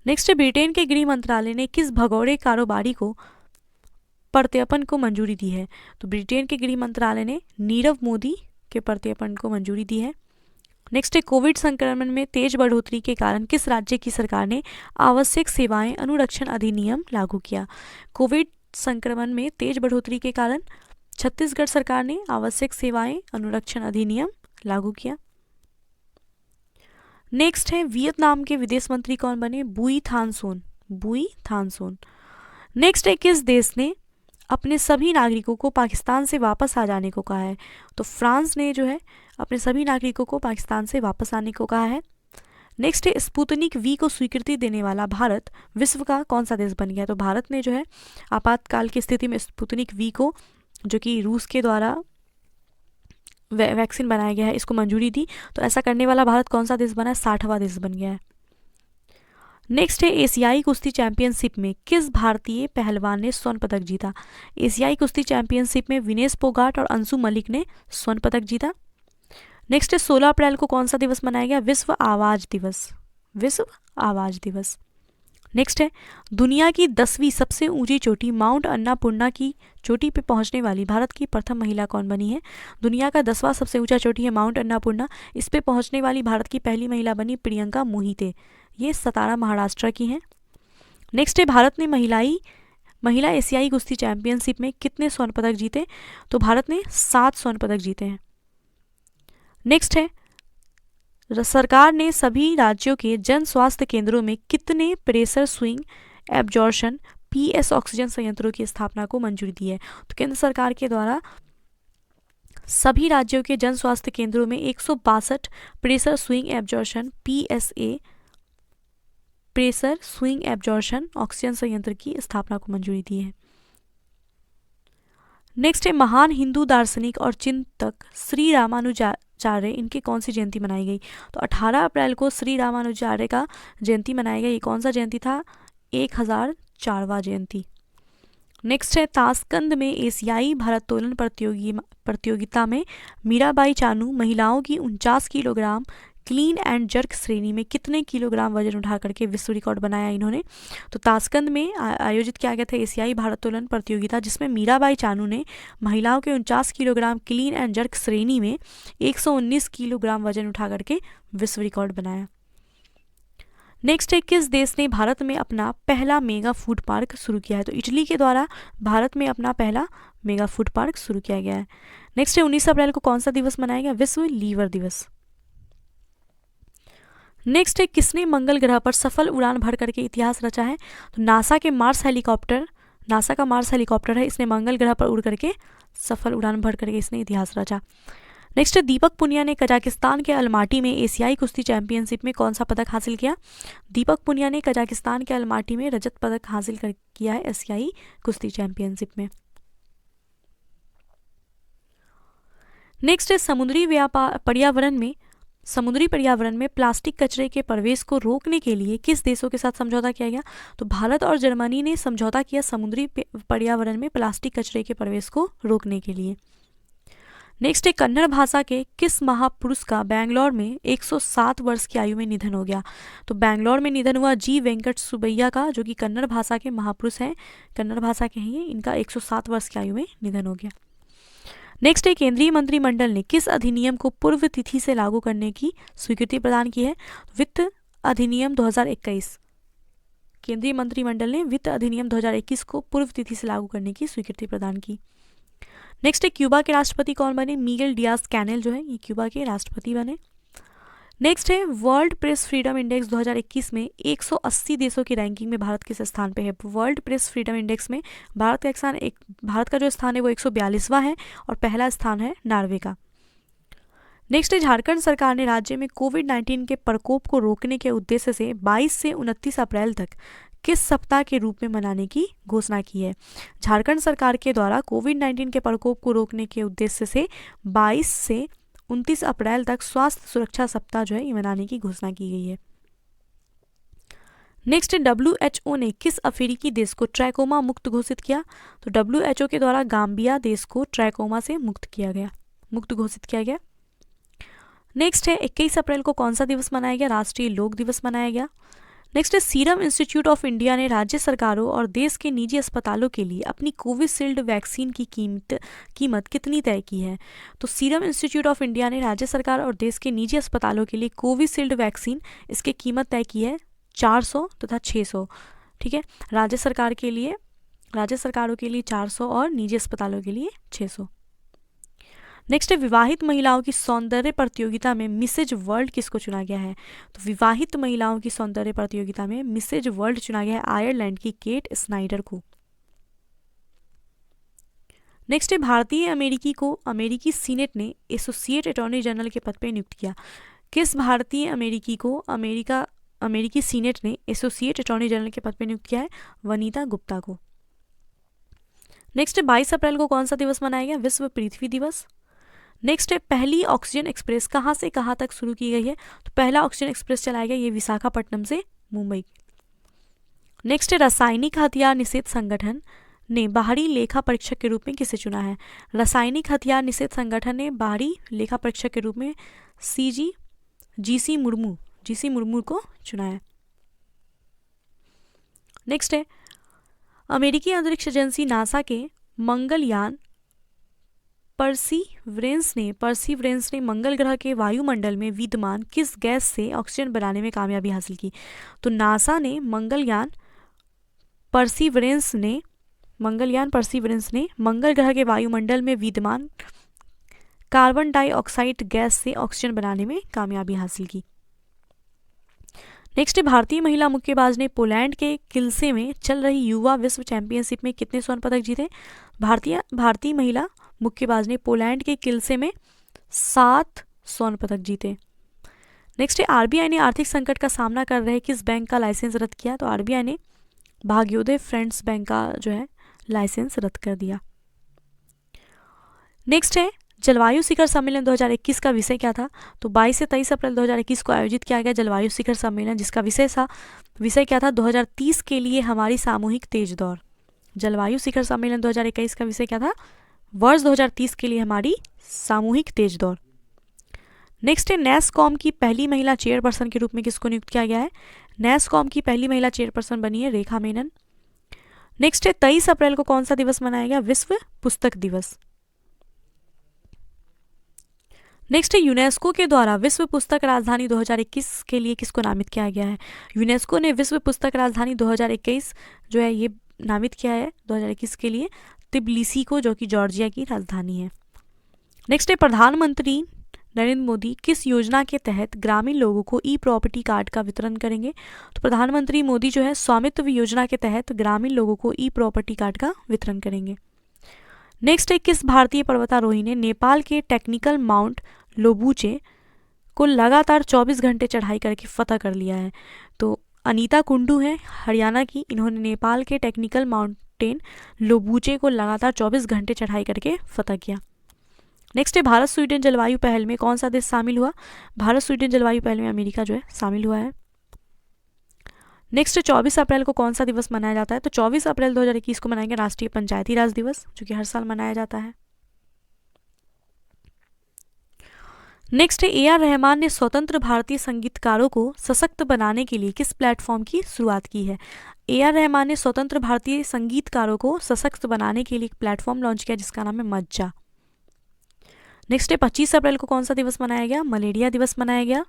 [SPEAKER 1] नेक्स्ट है ब्रिटेन के गृह मंत्रालय ने किस भगोड़े कारोबारी को प्रत्यर्पण को मंजूरी दी है? तो ब्रिटेन के गृह मंत्रालय ने नीरव मोदी के प्रत्यर्पण को मंजूरी दी है। नेक्स्ट है कोविड संक्रमण में तेज बढ़ोतरी के कारण किस राज्य की सरकार ने आवश्यक सेवाएं अनुरक्षण अधिनियम लागू किया? कोविड संक्रमण में तेज बढ़ोतरी के कारण छत्तीसगढ़ सरकार ने आवश्यक सेवाएं अनुरक्षण अधिनियम लागू किया। नेक्स्ट है वियतनाम के विदेश मंत्री कौन बने? बुई थानसोन। नेक्स्ट है किस देश ने अपने सभी नागरिकों को पाकिस्तान से वापस आ जाने को कहा है? तो फ्रांस ने जो है अपने सभी नागरिकों को पाकिस्तान से वापस आने को कहा है। नेक्स्ट है स्पुतनिक वी को स्वीकृति देने वाला भारत विश्व का कौन सा देश बन गया? तो भारत ने जो है आपातकाल की स्थिति में स्पुतनिक वी को, जो कि रूस के द्वारा वैक्सीन बनाया गया है, इसको मंजूरी दी। तो ऐसा करने वाला भारत कौन सा देश बना है? 60वां देश बन गया है। नेक्स्ट है एशियाई कुश्ती चैंपियनशिप में किस भारतीय पहलवान ने स्वर्ण पदक जीता? एशियाई कुश्ती चैंपियनशिप में विनेश फोगाट और अंशु मलिक ने स्वर्ण पदक जीता। नेक्स्ट है 16 अप्रैल को कौन सा दिवस मनाया गया? विश्व आवाज दिवस। विश्व आवाज दिवस। नेक्स्ट है, दुनिया की 10वीं सबसे ऊंची चोटी माउंट अन्नापूर्णा की चोटी पे पहुंचने वाली भारत की प्रथम महिला कौन बनी है? दुनिया का 10वां सबसे ऊंचा चोटी है माउंट अन्नापूर्णा, इस पे पहुंचने वाली भारत की पहली महिला बनी प्रियंका मोहिते, ये सतारा महाराष्ट्र की हैं। नेक्स्ट है, भारत ने महिला एशियाई कुश्ती चैंपियनशिप में कितने स्वर्ण पदक जीते? तो भारत ने 7 स्वर्ण पदक जीते हैं। नेक्स्ट है, सरकार ने सभी राज्यों के जन स्वास्थ्य केंद्रों में कितने pressure swing absorption PS oxygen संयंत्रों की स्थापना को मंजूरी दी है? तो केंद्र सरकार के द्वारा सभी राज्यों के जन स्वास्थ्य केंद्रों में 162 pressure swing absorption PSA pressure swing absorption oxygen संयंत्र की स्थापना को मंजूरी दी है। नेक्स्ट है, महान हिंदू दार्शनिक और चिंतक श्री रामानुजाचार्य, इनकी कौन सी जयंती मनाई गई? तो 18 अप्रैल को श्री रामानुजाचार्य का जयंती मनाई गई। ये कौन सा जयंती था? 1004वां जयंती। नेक्स्ट है, ताशकंद में एशियाई भारोत्तोलन प्रतियोगिता में मीराबाई चानू महिलाओं की 49 किलोग्राम क्लीन एंड जर्क श्रेणी में कितने किलोग्राम वजन उठा करके विश्व रिकॉर्ड बनाया इन्होंने? तो ताशकंद में आयोजित किया गया था एशियाई भारोत्तोलन प्रतियोगिता, जिसमें मीराबाई चानू ने महिलाओं के 49 किलोग्राम क्लीन एंड जर्क श्रेणी में 119 किलोग्राम वजन उठा करके विश्व रिकॉर्ड बनाया। नेक्स्ट है, किस देश ने भारत में अपना पहला मेगा फूड पार्क शुरू किया है? तो इटली के द्वारा भारत में अपना पहला मेगा फूड पार्क शुरू किया गया है। नेक्स्ट है, 19 अप्रैल को कौन सा दिवस मनाया गया? विश्व लीवर दिवस। नेक्स्ट है, किसने मंगल ग्रह पर सफल उड़ान भर करके इतिहास रचा है? तो नासा का मार्स हेलीकॉप्टर है, इसने मंगल ग्रह पर उड़ करके सफल उड़ान भर करके इसने इतिहास रचा। नेक्स्ट है, दीपक पुनिया ने कजाकिस्तान के अलमाटी में एशियाई कुश्ती चैंपियनशिप में कौन सा पदक हासिल किया? दीपक पुनिया ने कजाकिस्तान के अलमाटी में रजत पदक हासिल किया है एशियाई कुश्ती चैंपियनशिप में। नेक्स्ट है, समुद्री पर्यावरण में प्लास्टिक कचरे के प्रवेश को रोकने के लिए किस देशों के साथ समझौता किया गया? तो भारत और जर्मनी ने समझौता किया समुद्री पर्यावरण में प्लास्टिक कचरे के प्रवेश को रोकने के लिए। नेक्स्ट है, कन्नड़ भाषा के किस महापुरुष का बेंगलोर में 107 वर्ष की आयु में निधन हो गया? तो बेंगलोर में निधन हुआ जी वेंकट सुबैया का, जो कि कन्नड़ भाषा के महापुरुष हैं, कन्नड़ भाषा के हैं, इनका 107 वर्ष की आयु में निधन हो गया। नेक्स्ट है, केंद्रीय मंत्रिमंडल ने किस अधिनियम को पूर्व तिथि से लागू करने की स्वीकृति प्रदान की है? वित्त अधिनियम 2021। केंद्रीय मंत्रिमंडल ने वित्त अधिनियम 2021 को पूर्व तिथि से लागू करने की स्वीकृति प्रदान की। नेक्स्ट है, क्यूबा के राष्ट्रपति कौन बने? मिगेल डियाज कैनेल जो है ये क्यूबा के राष्ट्रपति बने। नेक्स्ट है, वर्ल्ड प्रेस फ्रीडम इंडेक्स 2021 में 180 देशों की रैंकिंग में भारत किस स्थान पे है? वर्ल्ड प्रेस फ्रीडम इंडेक्स में भारत का जो स्थान है वो 142वां है और पहला स्थान है नॉर्वे का। नेक्स्ट है, झारखंड सरकार ने राज्य में कोविड-19 के प्रकोप को रोकने के उद्देश्य से 22 से 29 अप्रैल तक किस सप्ताह के रूप में मनाने की घोषणा की है? झारखंड सरकार के द्वारा कोविड-19 के प्रकोप को रोकने के उद्देश्य से 22 से 29 अप्रैल तक स्वास्थ्य सुरक्षा सप्ताह जो है ये मनाने की घोषणा की गई है। नेक्स्ट, WHO ने किस अफ्रीकी देश को ट्रैकोमा मुक्त घोषित किया? तो WHO के द्वारा गाम्बिया देश को ट्रैकोमा से मुक्त घोषित किया गया। नेक्स्ट है, 21 अप्रैल को कौन सा दिवस मनाया गया? राष्ट्रीय लोक दिवस मनाया गया। नेक्स्ट है, सीरम इंस्टीट्यूट ऑफ इंडिया ने राज्य सरकारों और देश के निजी अस्पतालों के लिए अपनी कोविशील्ड वैक्सीन की कीमत कितनी तय की है? तो सीरम इंस्टीट्यूट ऑफ इंडिया ने राज्य सरकार और देश के निजी अस्पतालों के लिए कोविशील्ड वैक्सीन इसकी कीमत तय की है 400 तथा 600। ठीक है, राज्य सरकारों के लिए 400 और निजी अस्पतालों के लिए 600। नेक्स्ट है, विवाहित महिलाओं की सौंदर्य प्रतियोगिता में मिसेज वर्ल्ड किसको चुना गया है? तो विवाहित महिलाओं की सौंदर्य प्रतियोगिता में मिसेज वर्ल्ड चुना गया है आयरलैंड की केट स्नाइडर को। नेक्स्ट है, भारतीय अमेरिकी को अमेरिकी सीनेट ने एसोसिएट अटॉर्नी जनरल के पद पर नियुक्त किया। किस भारतीय अमेरिकी को अमेरिकी सीनेट ने एसोसिएट अटॉर्नी जनरल के पद पर नियुक्त किया है? वनीता गुप्ता को। नेक्स्ट है, 22 अप्रैल को कौन सा दिवस मनाया गया? विश्व पृथ्वी दिवस। नेक्स्ट है, पहली ऑक्सीजन एक्सप्रेस कहाँ से कहाँ तक शुरू की गई है? तो पहला ऑक्सीजन एक्सप्रेस चलाया गया ये विशाखापट्टनम से मुंबई। नेक्स्ट है, रासायनिक हथियार निषेध संगठन ने बाहरी लेखा परीक्षक के रूप में किसे चुना है? रासायनिक हथियार निषेध संगठन ने बाहरी लेखा परीक्षक के रूप में GC मुर्मू जीसी मुर्मू को चुना है। नेक्स्ट है, अमेरिकी अंतरिक्ष एजेंसी नासा के मंगलयान परसीवरेंस ने मंगल ग्रह के वायुमंडल में विद्यमान किस गैस से ऑक्सीजन बनाने में कामयाबी हासिल की? तो नासा ने मंगलयान परसीवरेंस ने मंगल ग्रह के वायुमंडल में विद्यमान कार्बन डाइऑक्साइड गैस से ऑक्सीजन बनाने में कामयाबी हासिल की। नेक्स्ट, भारतीय महिला मुक्केबाज ने पोलैंड के किल्से में चल रही युवा विश्व चैंपियनशिप में कितने स्वर्ण पदक जीते? भारतीय महिला मुक्केबाज ने पोलैंड के किल्से में 7 स्वर्ण पदक जीते। नेक्स्ट है, आरबीआई ने आर्थिक संकट का सामना कर रहे किस बैंक का लाइसेंस रद्द किया? तो आरबीआई ने भाग्योदय फ्रेंड्स बैंक का जो है लाइसेंस रद्द कर दिया। नेक्स्ट है, जलवायु शिखर सम्मेलन 2021 का विषय क्या था? तो 22 से 23 अप्रैल 2021 को आयोजित किया गया जलवायु शिखर सम्मेलन, जिसका विषय क्या था? 2030 के लिए हमारी सामूहिक तेज दौड़। जलवायु शिखर सम्मेलन 2021 का विषय क्या था? वर्ष 2030 के लिए हमारी सामूहिक तेज दौड़। नेक्स्ट है, नैसकॉम की पहली महिला चेयरपर्सन के रूप में किसको नियुक्त किया गया है? नैसकॉम की पहली महिला चेयरपर्सन बनी है रेखा मेनन। नेक्स्ट है, 23 अप्रैल को कौन सा दिवस मनाया गया? विश्व पुस्तक दिवस। नेक्स्ट है, यूनेस्को के द्वारा विश्व पुस्तक राजधानी 2021 के लिए किसको नामित किया गया है? यूनेस्को ने विश्व पुस्तक राजधानी 2021 जो है ये नामित किया है 2021 के लिए तिब्लिसी को, जो कि जॉर्जिया की राजधानी है। नेक्स्ट है, प्रधानमंत्री नरेंद्र मोदी किस योजना के तहत ग्रामीण लोगों को ई प्रॉपर्टी कार्ड का वितरण करेंगे? तो प्रधानमंत्री मोदी जो है स्वामित्व योजना के तहत ग्रामीण लोगों को ई प्रॉपर्टी कार्ड का वितरण करेंगे। नेक्स्ट है, किस भारतीय पर्वतारोही ने नेपाल के टेक्निकल माउंट लोबुचे को लगातार 24 घंटे चढ़ाई करके फतह कर लिया है? तो अनीता कुंडू है हरियाणा की, इन्होंने नेपाल के टेक्निकल माउंटेन लोबुचे को लगातार 24 घंटे चढ़ाई करके फतह किया। नेक्स्ट है, भारत स्वीडन जलवायु पहल में कौन सा देश शामिल हुआ? भारत स्वीडन जलवायु पहल में अमेरिका जो है शामिल हुआ है। नेक्स्ट, 24 अप्रैल को कौन सा दिवस मनाया जाता है? तो 24 अप्रैल 2021 को मनाएंगे राष्ट्रीय पंचायती राज दिवस, जो कि हर साल मनाया जाता है। नेक्स्ट है, ए.आर. रहमान ने स्वतंत्र भारतीय संगीतकारों को सशक्त बनाने के लिए किस प्लेटफॉर्म की शुरुआत की है? ए.आर. रहमान ने स्वतंत्र भारतीय संगीतकारों को सशक्त बनाने के लिए एक प्लेटफॉर्म लॉन्च किया जिसका नाम है मज्जा। नेक्स्ट है, 25 अप्रैल को कौन सा दिवस मनाया गया? मलेरिया दिवस मनाया गया।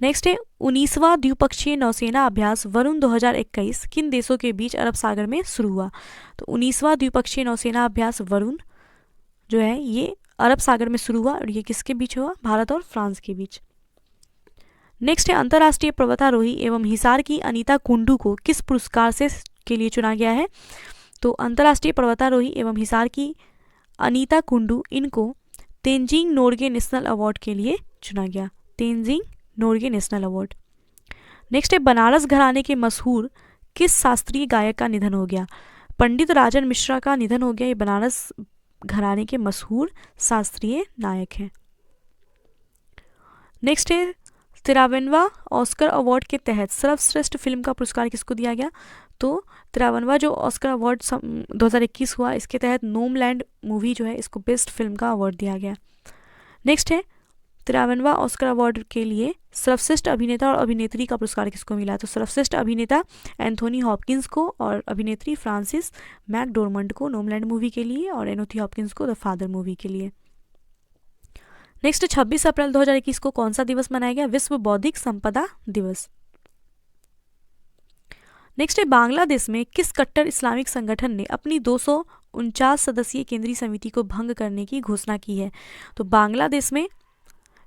[SPEAKER 1] नेक्स्ट है, 19वां द्विपक्षीय नौसेना अभ्यास वरुण 2021 किन देशों के बीच अरब सागर में शुरू हुआ? तो 19वां द्विपक्षीय नौसेना अभ्यास वरुण जो है ये अरब सागर में शुरू हुआ और ये किसके बीच हुआ? भारत और फ्रांस के बीच। नेक्स्ट है, अंतर्राष्ट्रीय पर्वतारोही एवं हिसार की अनीता कुंडू को किस पुरस्कार से के लिए चुना गया है? तो अंतर्राष्ट्रीय पर्वतारोही एवं हिसार की अनीता कुंडू इनको तेंजिंग नोर्गे नेशनल अवार्ड के लिए चुना गया। Tenzing Norgay national award. Next है, बनारस घराने के मशहूर किस शास्त्रीय गायक का निधन हो गया? पंडित राजन मिश्रा का निधन हो गया। ये बनारस घराने के मशहूर शास्त्रीय नायक हैं। नेक्स्ट है, 53वां ऑस्कर अवार्ड के तहत सर्वश्रेष्ठ फिल्म का पुरस्कार किसको दिया गया? तो 53वां जो ऑस्कर अवार्ड 2021 हुआ इसके तहत नोमलैंड मूवी जो है इसको बेस्ट फिल्म का अवार्ड दिया गया। नेक्स्ट है, 53वां ऑस्कर अवार्ड के लिए सर्वश्रेष्ठ अभिनेता और अभिनेत्री का पुरस्कार किसको मिला? तो सर्वश्रेष्ठ अभिनेता एंथोनी हॉपकिंस को और अभिनेत्री फ्रांसिस मैकडोरमंड को नोमलैंड मूवी के लिए और एंथोनी हॉपकिंस को द फादर मूवी के लिए। नेक्स्ट, 26 अप्रैल 2021 को कौन सा दिवस मनाया गया? विश्व बौद्धिक संपदा दिवस। नेक्स्ट है, बांग्लादेश में किस कट्टर इस्लामिक संगठन ने अपनी 249 सदस्यीय केंद्रीय समिति को भंग करने की घोषणा की है? तो बांग्लादेश में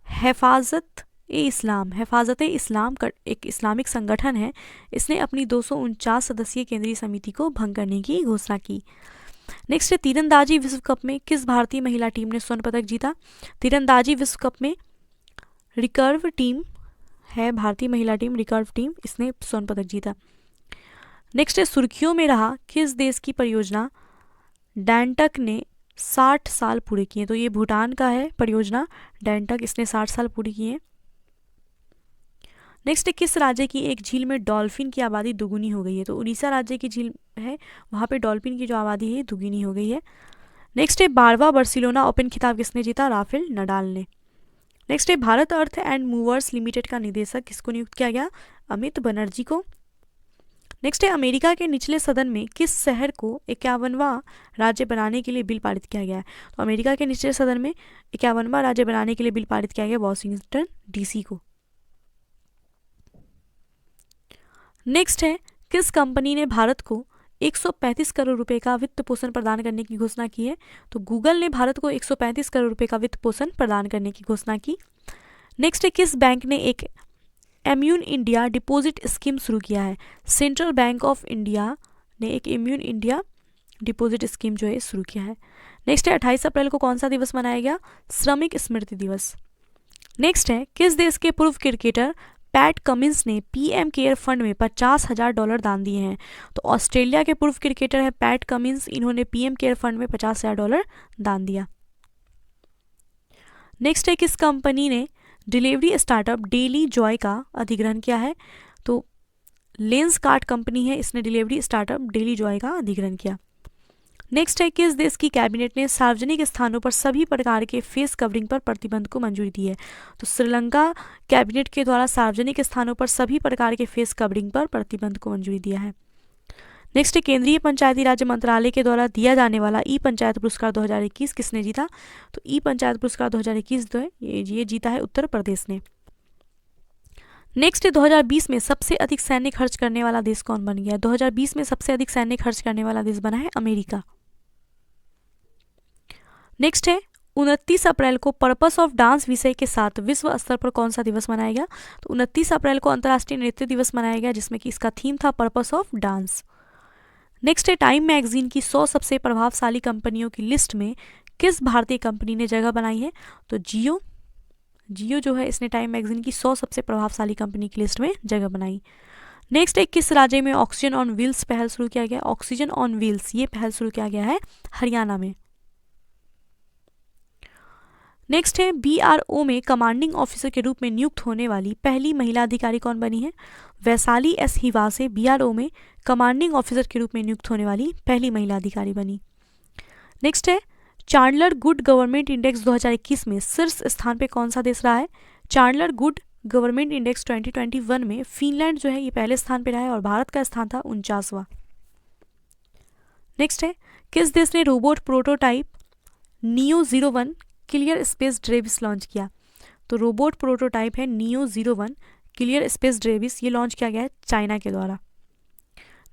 [SPEAKER 1] हिफाजत ए इस्लाम एक इस्लामिक संगठन है, इसने अपनी 249 सदस्यीय केंद्रीय समिति को भंग करने की घोषणा की। नेक्स्ट है, तीरंदाजी विश्व कप में किस भारतीय महिला टीम ने स्वर्ण पदक जीता? तीरंदाजी विश्व कप में रिकर्व टीम है, भारतीय महिला टीम रिकर्व टीम, इसने स्वर्ण पदक जीता। नेक्स्ट है, सुर्खियों में रहा किस देश की परियोजना डैनटक ने 60 साल पूरे किए? तो ये भूटान का है परियोजना डैनटक, इसने 60 साल पूरी किए। नेक्स्ट है, किस राज्य की एक झील में डॉल्फिन की आबादी दुगुनी हो गई है? तो उड़ीसा राज्य की झील है, वहाँ पे डॉल्फिन की जो आबादी है दुगुनी हो गई है। नेक्स्ट है, 12वां बार्सिलोना ओपन खिताब किसने जीता? राफेल नडाल ने। नेक्स्ट है Bharat earth and movers limited का निदेशक किसको नियुक्त किया गया? अमित बनर्जी को। नेक्स्ट है अमेरिका के निचले सदन में किस शहर को 51वां राज्य बनाने के लिए बिल पारित किया गया है? तो अमेरिका के निचले सदन में 51वां राज्य बनाने के लिए बिल पारित किया गया वॉशिंगटन डीसी को। नेक्स्ट है किस कंपनी ने भारत को 135 करोड़ रुपए का वित्त पोषण प्रदान करने की घोषणा की है? तो गूगल ने भारत को 135 करोड़ रुपए का वित्त पोषण प्रदान करने की घोषणा की। नेक्स्ट है किस बैंक ने एक इम्यून इंडिया डिपॉजिट स्कीम शुरू किया है? सेंट्रल बैंक ऑफ इंडिया ने एक इम्यून इंडिया डिपॉजिट स्कीम जो है शुरू किया है। नेक्स्ट है 28 अप्रैल को कौन सा दिवस मनाया गया? श्रमिक स्मृति दिवस। नेक्स्ट है किस देश के पूर्व क्रिकेटर पैट कमिंस ने पीएम केयर फंड में $50,000 दान दिए हैं? तो ऑस्ट्रेलिया के पूर्व क्रिकेटर है पैट कमिंस, इन्होंने पीएम केयर फंड में $50,000 दान दिया। नेक्स्ट है किस कंपनी ने डिलीवरी स्टार्टअप डेली जॉय का अधिग्रहण किया है? तो लेंस कार्ट कंपनी है, इसने डिलीवरी स्टार्टअप डेली जॉय का अधिग्रहण किया। नेक्स्ट है किस देश की कैबिनेट ने सार्वजनिक स्थानों पर सभी प्रकार के फेस कवरिंग पर प्रतिबंध को मंजूरी दी है? तो श्रीलंका कैबिनेट के द्वारा सार्वजनिक स्थानों पर सभी प्रकार के फेस कवरिंग पर प्रतिबंध को मंजूरी दिया है। नेक्स्ट है केंद्रीय पंचायती राज मंत्रालय के द्वारा दिया जाने वाला ई पंचायत पुरस्कार 2021 किसने जीता? तो ई पंचायत पुरस्कार 2021 जो है ये जीता है उत्तर प्रदेश ने। नेक्स्ट 2020 में सबसे अधिक सैन्य खर्च करने वाला देश कौन बन गया? 2020 में सबसे अधिक सैन्य खर्च करने वाला देश बना है अमेरिका। नेक्स्ट है 29 अप्रैल को पर्पस ऑफ डांस विषय के साथ विश्व स्तर पर कौन सा दिवस मनाया गया? तो 29 अप्रैल को अंतर्राष्ट्रीय नृत्य दिवस मनाया गया जिसमें कि इसका थीम था पर्पस ऑफ डांस। नेक्स्ट है टाइम मैगजीन की 100 सबसे प्रभावशाली कंपनियों की लिस्ट में किस भारतीय कंपनी ने जगह बनाई है? तो जियो जो है इसने टाइम मैगजीन की 100 सबसे प्रभावशाली कंपनी की लिस्ट में जगह बनाई। नेक्स्ट है किस राज्य में ऑक्सीजन ऑन व्हील्स पहल शुरू किया गया? ऑक्सीजन ऑन व्हील्स ये पहल शुरू किया गया है हरियाणा में। नेक्स्ट है बीआरओ में कमांडिंग ऑफिसर के रूप में नियुक्त होने वाली पहली महिला अधिकारी कौन बनी है? वैशाली एस हिवासे बीआरओ में कमांडिंग ऑफिसर के रूप में नियुक्त होने वाली पहली महिला अधिकारी बनी। नेक्स्ट है चांडलर गुड गवर्नमेंट इंडेक्स 2021 में शीर्ष स्थान पे कौन सा देश रहा है? चांडलर गुड गवर्नमेंट इंडेक्स 2021 में फिनलैंड जो है ये पहले स्थान पे रहा है और भारत का स्थान था 49वां। नेक्स्ट है किस देश ने robot prototype Neo 01 clear space debris launch किया? तो रोबोट प्रोटोटाइप है नियो 01 क्लियर स्पेस ड्रेविस, ये लॉन्च किया गया है चाइना के द्वारा।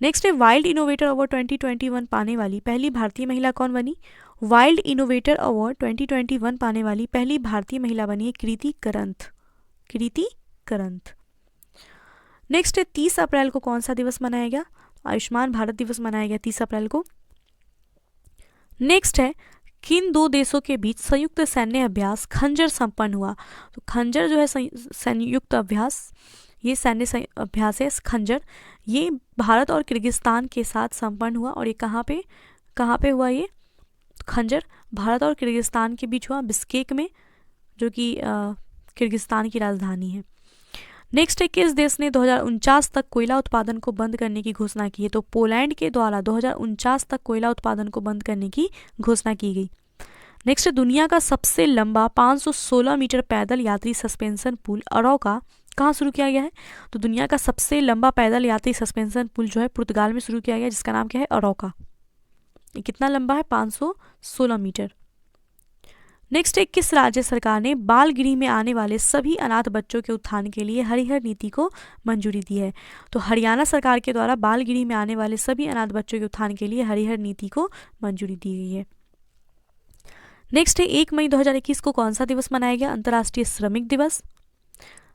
[SPEAKER 1] नेक्स्ट है वाइल्ड इनोवेटर अवार्ड 2021 पाने वाली पहली भारतीय महिला कौन बनी? वाइल्ड इनोवेटर अवार्ड 2021 पाने वाली पहली भारतीय महिला बनी है कृति करंत। नेक्स्ट है 30 अप्रैल को कौन सा दिवस मनाया गया? आयुष्मान भारत दिवस मनाया गया 30 अप्रैल को। नेक्स्ट है किन दो देशों के बीच संयुक्त सैन्य अभ्यास खंजर संपन्न हुआ? तो खंजर जो है संयुक्त अभ्यास, ये सैन्य अभ्यास है खंजर, ये भारत और किर्गिस्तान के साथ संपन्न हुआ और ये कहाँ पे हुआ? ये खंजर भारत और किर्गिस्तान के बीच हुआ बिश्केक में, जो कि किर्गिस्तान की राजधानी है। नेक्स्ट है किस देश ने 2049 तक कोयला उत्पादन को बंद करने की घोषणा की है? तो पोलैंड के द्वारा 2049 तक कोयला उत्पादन को बंद करने की घोषणा की गई। नेक्स्ट है दुनिया का सबसे लंबा 516 मीटर पैदल यात्री सस्पेंशन पुल अरौका कहाँ शुरू किया गया है? तो दुनिया का सबसे लंबा पैदल यात्री सस्पेंशन पुल जो है पुर्तगाल में शुरू किया गया जिसका नाम क्या है? अरौका। ये कितना लंबा है? 516 मीटर। नेक्स्ट है किस राज्य सरकार ने बाल गृह में आने वाले सभी अनाथ बच्चों के उत्थान के लिए हरिहर नीति को मंजूरी दी है? तो हरियाणा सरकार के द्वारा बाल गृह में आने वाले सभी अनाथ बच्चों के उत्थान के लिए हरिहर नीति को मंजूरी दी गई है। नेक्स्ट है 1 मई 2021 को कौन सा दिवस मनाया गया? अंतर्राष्ट्रीय श्रमिक दिवस।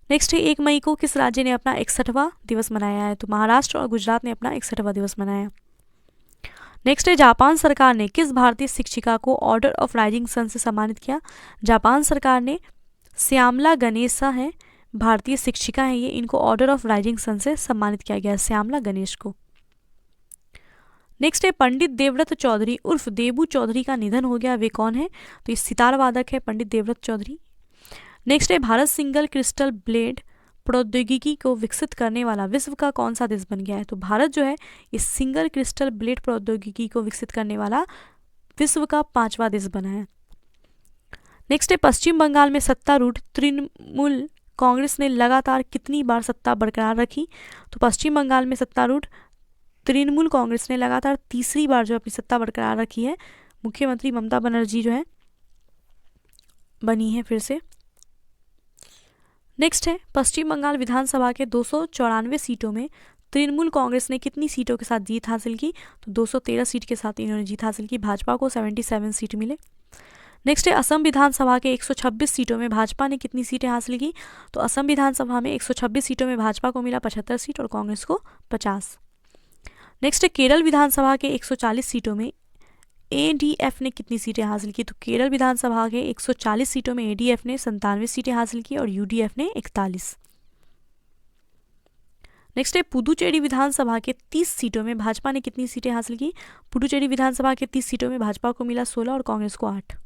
[SPEAKER 1] नेक्स्ट है 1 मई को किस राज्य ने अपना 61वां दिवस मनाया है? तो महाराष्ट्र और गुजरात ने अपना 61वां दिवस मनाया। नेक्स्ट है जापान सरकार ने किस भारतीय शिक्षिका को ऑर्डर ऑफ राइजिंग सन से सम्मानित किया? जापान सरकार ने श्यामला गणेशा है, भारतीय शिक्षिका है ये, इनको ऑर्डर ऑफ राइजिंग सन से सम्मानित किया गया श्यामला गणेश को। नेक्स्ट है पंडित देवव्रत चौधरी उर्फ देबू चौधरी का निधन हो गया, वे कौन है? तो ये सितार वादक है पंडित देवव्रत चौधरी। नेक्स्ट है भारत सिंगल क्रिस्टल ब्लेड प्रौद्योगिकी को विकसित करने वाला विश्व का कौन सा देश बन गया है? तो भारत जो है इस सिंगल क्रिस्टल ब्लेड प्रौद्योगिकी को विकसित करने वाला विश्व का 5वां देश बना है। नेक्स्ट है पश्चिम बंगाल में सत्तारूढ़ तृणमूल कांग्रेस ने लगातार कितनी बार सत्ता बरकरार रखी? तो पश्चिम बंगाल में सत्तारूढ़ तृणमूल कांग्रेस ने लगातार तीसरी बार जो अपनी सत्ता बरकरार रखी है। मुख्यमंत्री ममता बनर्जी जो है बनी है फिर से। नेक्स्ट है पश्चिम बंगाल विधानसभा के 294 सीटों में तृणमूल कांग्रेस ने कितनी सीटों के साथ जीत हासिल की? तो 213 सीट के साथ इन्होंने जीत हासिल की। भाजपा को 77 सीट मिले। नेक्स्ट है असम विधानसभा के 126 सीटों में भाजपा ने कितनी सीटें हासिल की? तो असम विधानसभा में 126 सीटों में भाजपा को मिला 75 सीट और कांग्रेस को 50। नेक्स्ट है केरल विधानसभा के 140 सीटों में एडीएफ ने कितनी सीटें हासिल की? तो केरल विधानसभा के 140 सीटों में एडीएफ ने 97 सीटें हासिल की और यूडीएफ ने 41। नेक्स्ट है पुदुचेरी विधानसभा के 30 सीटों में भाजपा ने कितनी सीटें हासिल की? पुदुचेरी विधानसभा के 30 सीटों में भाजपा को मिला 16 और कांग्रेस को 8।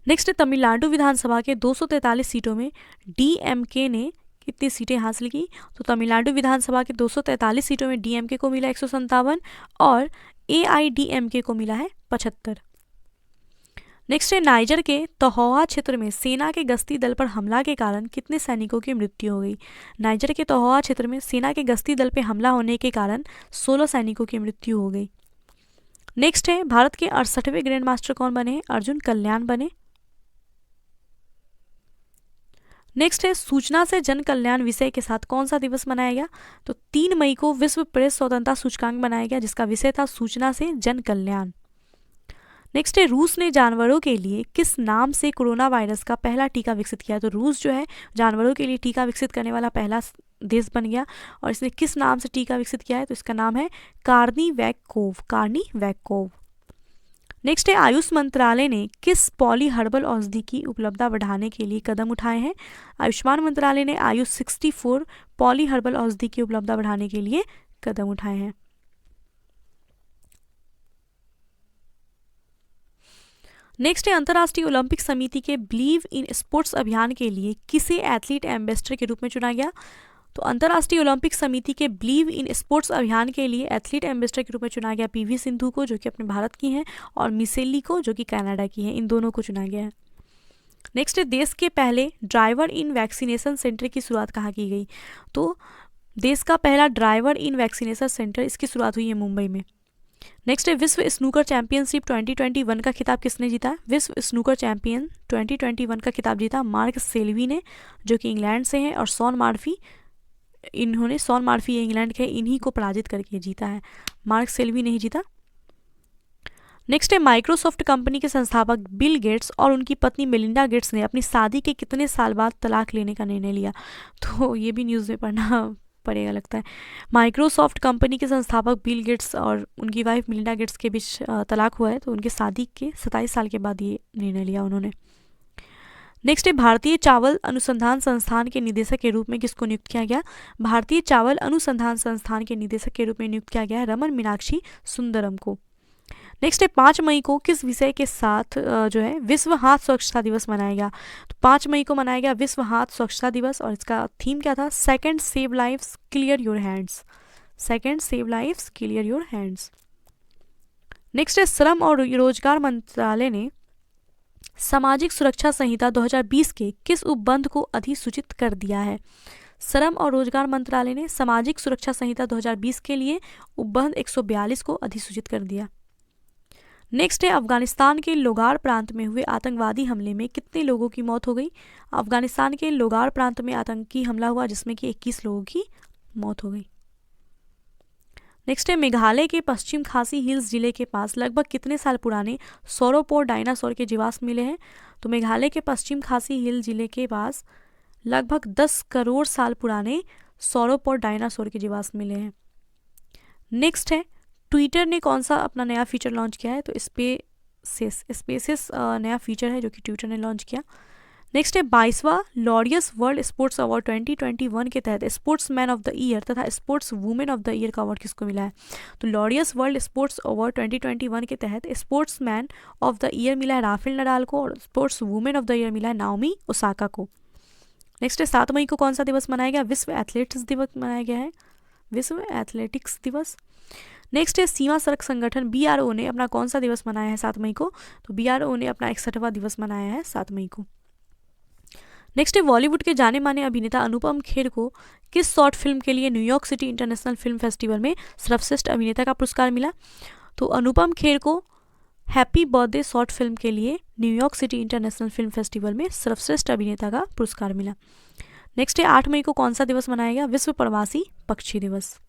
[SPEAKER 1] नेक्स्ट है तमिलनाडु विधानसभा के 243 सीटों में डीएमके ने कितनी सीटें हासिल की? तो तमिलनाडु विधानसभा के 243 सीटों में डीएमके को मिला 157 और एआईडीएमके को मिला है 75। नेक्स्ट है नाइजर के तोहोआ क्षेत्र में सेना के गश्ती दल पर हमला के कारण कितने सैनिकों की मृत्यु हो गई? नाइजर के तोहोआ क्षेत्र में सेना के गश्ती दल पर हमला होने के कारण 16 सैनिकों की मृत्यु हो गई। नेक्स्ट है भारत के 68वें ग्रैंड मास्टर कौन बने? अर्जुन कल्याण बने। नेक्स्ट है सूचना से जन कल्याण विषय के साथ कौन सा दिवस मनाया गया? तो 3 मई को विश्व प्रेस स्वतंत्रता सूचकांक बनाया गया जिसका विषय था सूचना से जन कल्याण। नेक्स्ट है रूस ने जानवरों के लिए किस नाम से कोरोना वायरस का पहला टीका विकसित किया? तो रूस जो है जानवरों के लिए टीका विकसित करने वाला पहला देश बन गया और इसने किस नाम से टीका विकसित किया है? तो इसका नाम है कार्निवैकोव। नेक्स्ट है आयुष मंत्रालय ने किस पॉली हर्बल औषधि की उपलब्धता बढ़ाने के लिए कदम उठाए हैं? आयुष्मान मंत्रालय ने आयुष 64 पॉली हर्बल औषधि की उपलब्धता बढ़ाने के लिए कदम उठाए हैं। नेक्स्ट है अंतर्राष्ट्रीय ओलंपिक समिति के बिलीव इन स्पोर्ट्स अभियान के लिए किसे एथलीट एम्बेसडर के रूप में चुना गया? तो अंतर्राष्ट्रीय ओलंपिक समिति के बिलीव इन स्पोर्ट्स अभियान के लिए एथलीट एम्बेसडर के रूप में चुना गया पीवी सिंधु को जो कि अपने भारत की हैं और मिसेली को जो कि कनाडा की हैं। इन दोनों को चुना गया है। नेक्स्ट है देश के पहले ड्राइवर इन वैक्सीनेशन सेंटर की शुरुआत कहाँ की गई? तो देश का पहला ड्राइवर इन वैक्सीनेशन सेंटर इसकी शुरुआत हुई है मुंबई में। नेक्स्ट है विश्व स्नूकर चैंपियनशिप 2021 का खिताब किसने जीता? विश्व स्नूकर चैंपियन 2021 का खिताब जीता मार्क सेल्वी ने जो कि इंग्लैंड से हैं और शॉन मार्फी इंग्लैंड के इन्हीं को पराजित करके जीता है। मार्क सेल्वी नहीं जीता। नेक्स्ट है माइक्रोसॉफ्ट कंपनी के संस्थापक बिल गेट्स और उनकी पत्नी मेलिंडा गेट्स ने अपनी शादी के कितने साल बाद तलाक लेने का निर्णय लिया? तो ये भी न्यूज़ में पढ़ना पड़ेगा लगता है। माइक्रोसॉफ्ट कंपनी के संस्थापक बिल गेट्स और उनकी वाइफ मेलिंडा गेट्स के बीच तलाक हुआ है तो उनके शादी के 27 साल के बाद ये निर्णय लिया उन्होंने। नेक्स्ट है भारतीय चावल अनुसंधान संस्थान के निदेशक के रूप में किसको नियुक्त किया गया? भारतीय चावल अनुसंधान संस्थान के निदेशक के रूप में नियुक्त किया गया है रमन मीनाक्षी सुंदरम को। नेक्स्ट है 5 मई को किस विषय के साथ जो है विश्व हाथ स्वच्छता दिवस मनाया गया? तो 5 मई को मनाया गया विश्व हाथ स्वच्छता दिवस और इसका थीम क्या था? Second save lives clear your hands. Second save lives clear your hands. Next है श्रम और रोजगार मंत्रालय ने सामाजिक सुरक्षा संहिता 2020 के किस उपबंध को अधिसूचित कर दिया है? श्रम और रोजगार मंत्रालय ने सामाजिक सुरक्षा संहिता 2020 के लिए उपबंध 142 को अधिसूचित कर दिया। नेक्स्ट है अफगानिस्तान के लोगार प्रांत में हुए आतंकवादी हमले में कितने लोगों की मौत हो गई? अफगानिस्तान के लोगार प्रांत में आतंकी हमला हुआ जिसमें कि 21 लोगों की मौत हो गई। नेक्स्ट है मेघालय के पश्चिम खासी हिल्स जिले के पास लगभग कितने साल पुराने सौरोपोड डायनासोर के जीवाश्म मिले हैं? तो मेघालय के पश्चिम खासी हिल जिले के पास लगभग 10 करोड़ साल पुराने सौरोपोड डायनासोर के जीवाश्म मिले हैं। नेक्स्ट है ट्विटर ने कौन सा अपना नया फीचर लॉन्च किया है? तो स्पेसेस नया फीचर है जो कि ट्विटर ने लॉन्च किया। नेक्स्ट है 22वां लॉरियस वर्ल्ड स्पोर्ट्स अवार्ड 2021 के तहत स्पोर्ट्समैन ऑफ द ईयर तथा sports women of the year का अवार्ड किसको मिला है? तो लॉरियस वर्ल्ड स्पोर्ट्स अवार्ड 2021 के तहत स्पोर्ट्समैन ऑफ द ईयर मिला है राफेल नडाल को और sports women of the year मिला है नाओमी ओसाका को। नेक्स्ट है 7 मई को कौन सा दिवस मनाया गया? विश्व एथलेटिक्स दिवस मनाया गया है। विश्व एथलेटिक्स दिवस। नेक्स्ट है सीमा सड़क संगठन BRO ने अपना कौन सा दिवस मनाया है 7 मई को? तो BRO ने अपना 61वां दिवस मनाया है 7 मई को। नेक्स्ट है बॉलीवुड के जाने माने अभिनेता अनुपम खेर को किस शॉर्ट फिल्म के लिए New York city international film festival में सर्वश्रेष्ठ अभिनेता का पुरस्कार मिला? तो अनुपम खेर को हैप्पी बर्थडे शॉर्ट फिल्म के लिए New York city international film festival में सर्वश्रेष्ठ अभिनेता का पुरस्कार मिला। नेक्स्ट है 8 मई को कौन सा दिवस मनाया गया? विश्व प्रवासी पक्षी दिवस।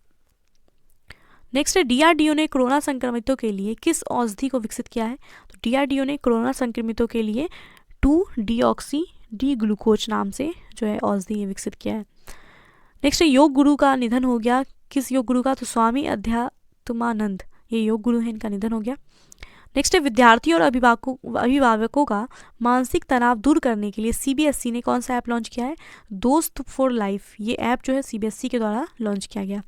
[SPEAKER 1] नेक्स्ट है DRDO ने कोरोना संक्रमितों के लिए किस औषधि को विकसित किया है? तो DRDO ने कोरोना संक्रमितों के लिए 2-डीऑक्सी डी ग्लूकोज नाम से जो है औषधि विकसित किया है। नेक्स्ट है योग गुरु का निधन हो गया, किस योग गुरु का? तो स्वामी अध्यात्मानंद, ये योग गुरु है, इनका निधन हो गया। नेक्स्ट है विद्यार्थियों और अभिभावकों का मानसिक तनाव दूर करने के लिए CBSE ने कौन सा ऐप लॉन्च किया है? दोस्त फॉर लाइफ, ये ऐप जो है CBSE के द्वारा लॉन्च किया गया।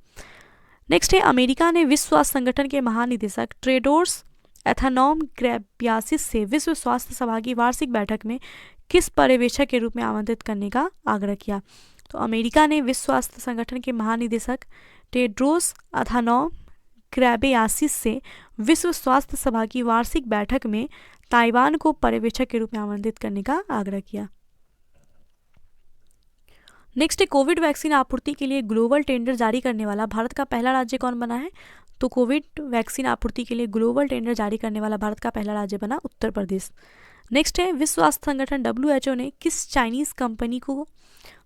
[SPEAKER 1] नेक्स्ट है अमेरिका ने विश्व स्वास्थ्य संगठन के महानिदेशक टेड्रोस एथानॉम घेब्रेयेसस से विश्व स्वास्थ्य सभा की वार्षिक बैठक में किस पर्यवेक्षक के रूप में आमंत्रित करने का आग्रह किया? तो अमेरिका ने विश्व स्वास्थ्य संगठन के महानिदेशक टेड्रोस एथानॉम घेब्रेयेसस से विश्व स्वास्थ्य सभा की वार्षिक बैठक में ताइवान को पर्यवेक्षक के रूप में आमंत्रित करने का आग्रह किया। नेक्स्ट है कोविड वैक्सीन आपूर्ति के लिए ग्लोबल टेंडर जारी करने वाला भारत का पहला राज्य कौन बना है? तो कोविड वैक्सीन आपूर्ति के लिए ग्लोबल टेंडर जारी करने वाला भारत का पहला राज्य बना उत्तर प्रदेश। नेक्स्ट है विश्व स्वास्थ्य संगठन WHO ने किस चाइनीज कंपनी को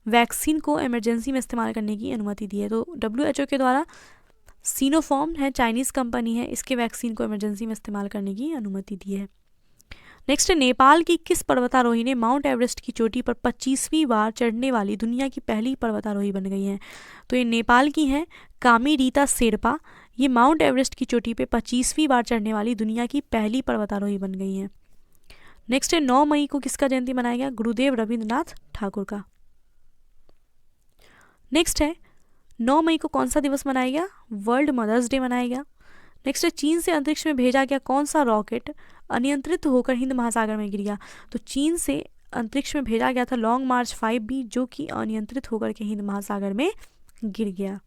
[SPEAKER 1] वैक्सीन को इमरजेंसी में इस्तेमाल करने की अनुमति दी है? तो WHO के द्वारा सिनोफार्म है, चाइनीज कंपनी है, इसके वैक्सीन को इमरजेंसी में इस्तेमाल करने की अनुमति दी है। नेक्स्ट है नेपाल की किस पर्वतारोही ने माउंट एवरेस्ट की चोटी पर 25वीं बार चढ़ने वाली दुनिया की पहली पर्वतारोही बन गई हैं? तो ये नेपाल की हैं कामिरीता शेरपा, ये माउंट एवरेस्ट की चोटी पे 25वीं बार चढ़ने वाली दुनिया की पहली पर्वतारोही बन गई हैं। नेक्स्ट है 9 मई को किसका जयंती मनाया गया? गुरुदेव रविंद्रनाथ ठाकुर का। नेक्स्ट है 9 मई को कौन सा दिवस मनाया गया? वर्ल्ड मदर्स डे मनाया गया। नेक्स्ट है चीन से अंतरिक्ष में भेजा गया कौन सा रॉकेट अनियंत्रित होकर हिंद महासागर में गिर गया? तो चीन से अंतरिक्ष में भेजा गया था लॉन्ग मार्च 5B, जो कि अनियंत्रित होकर के हिंद महासागर में गिर गया।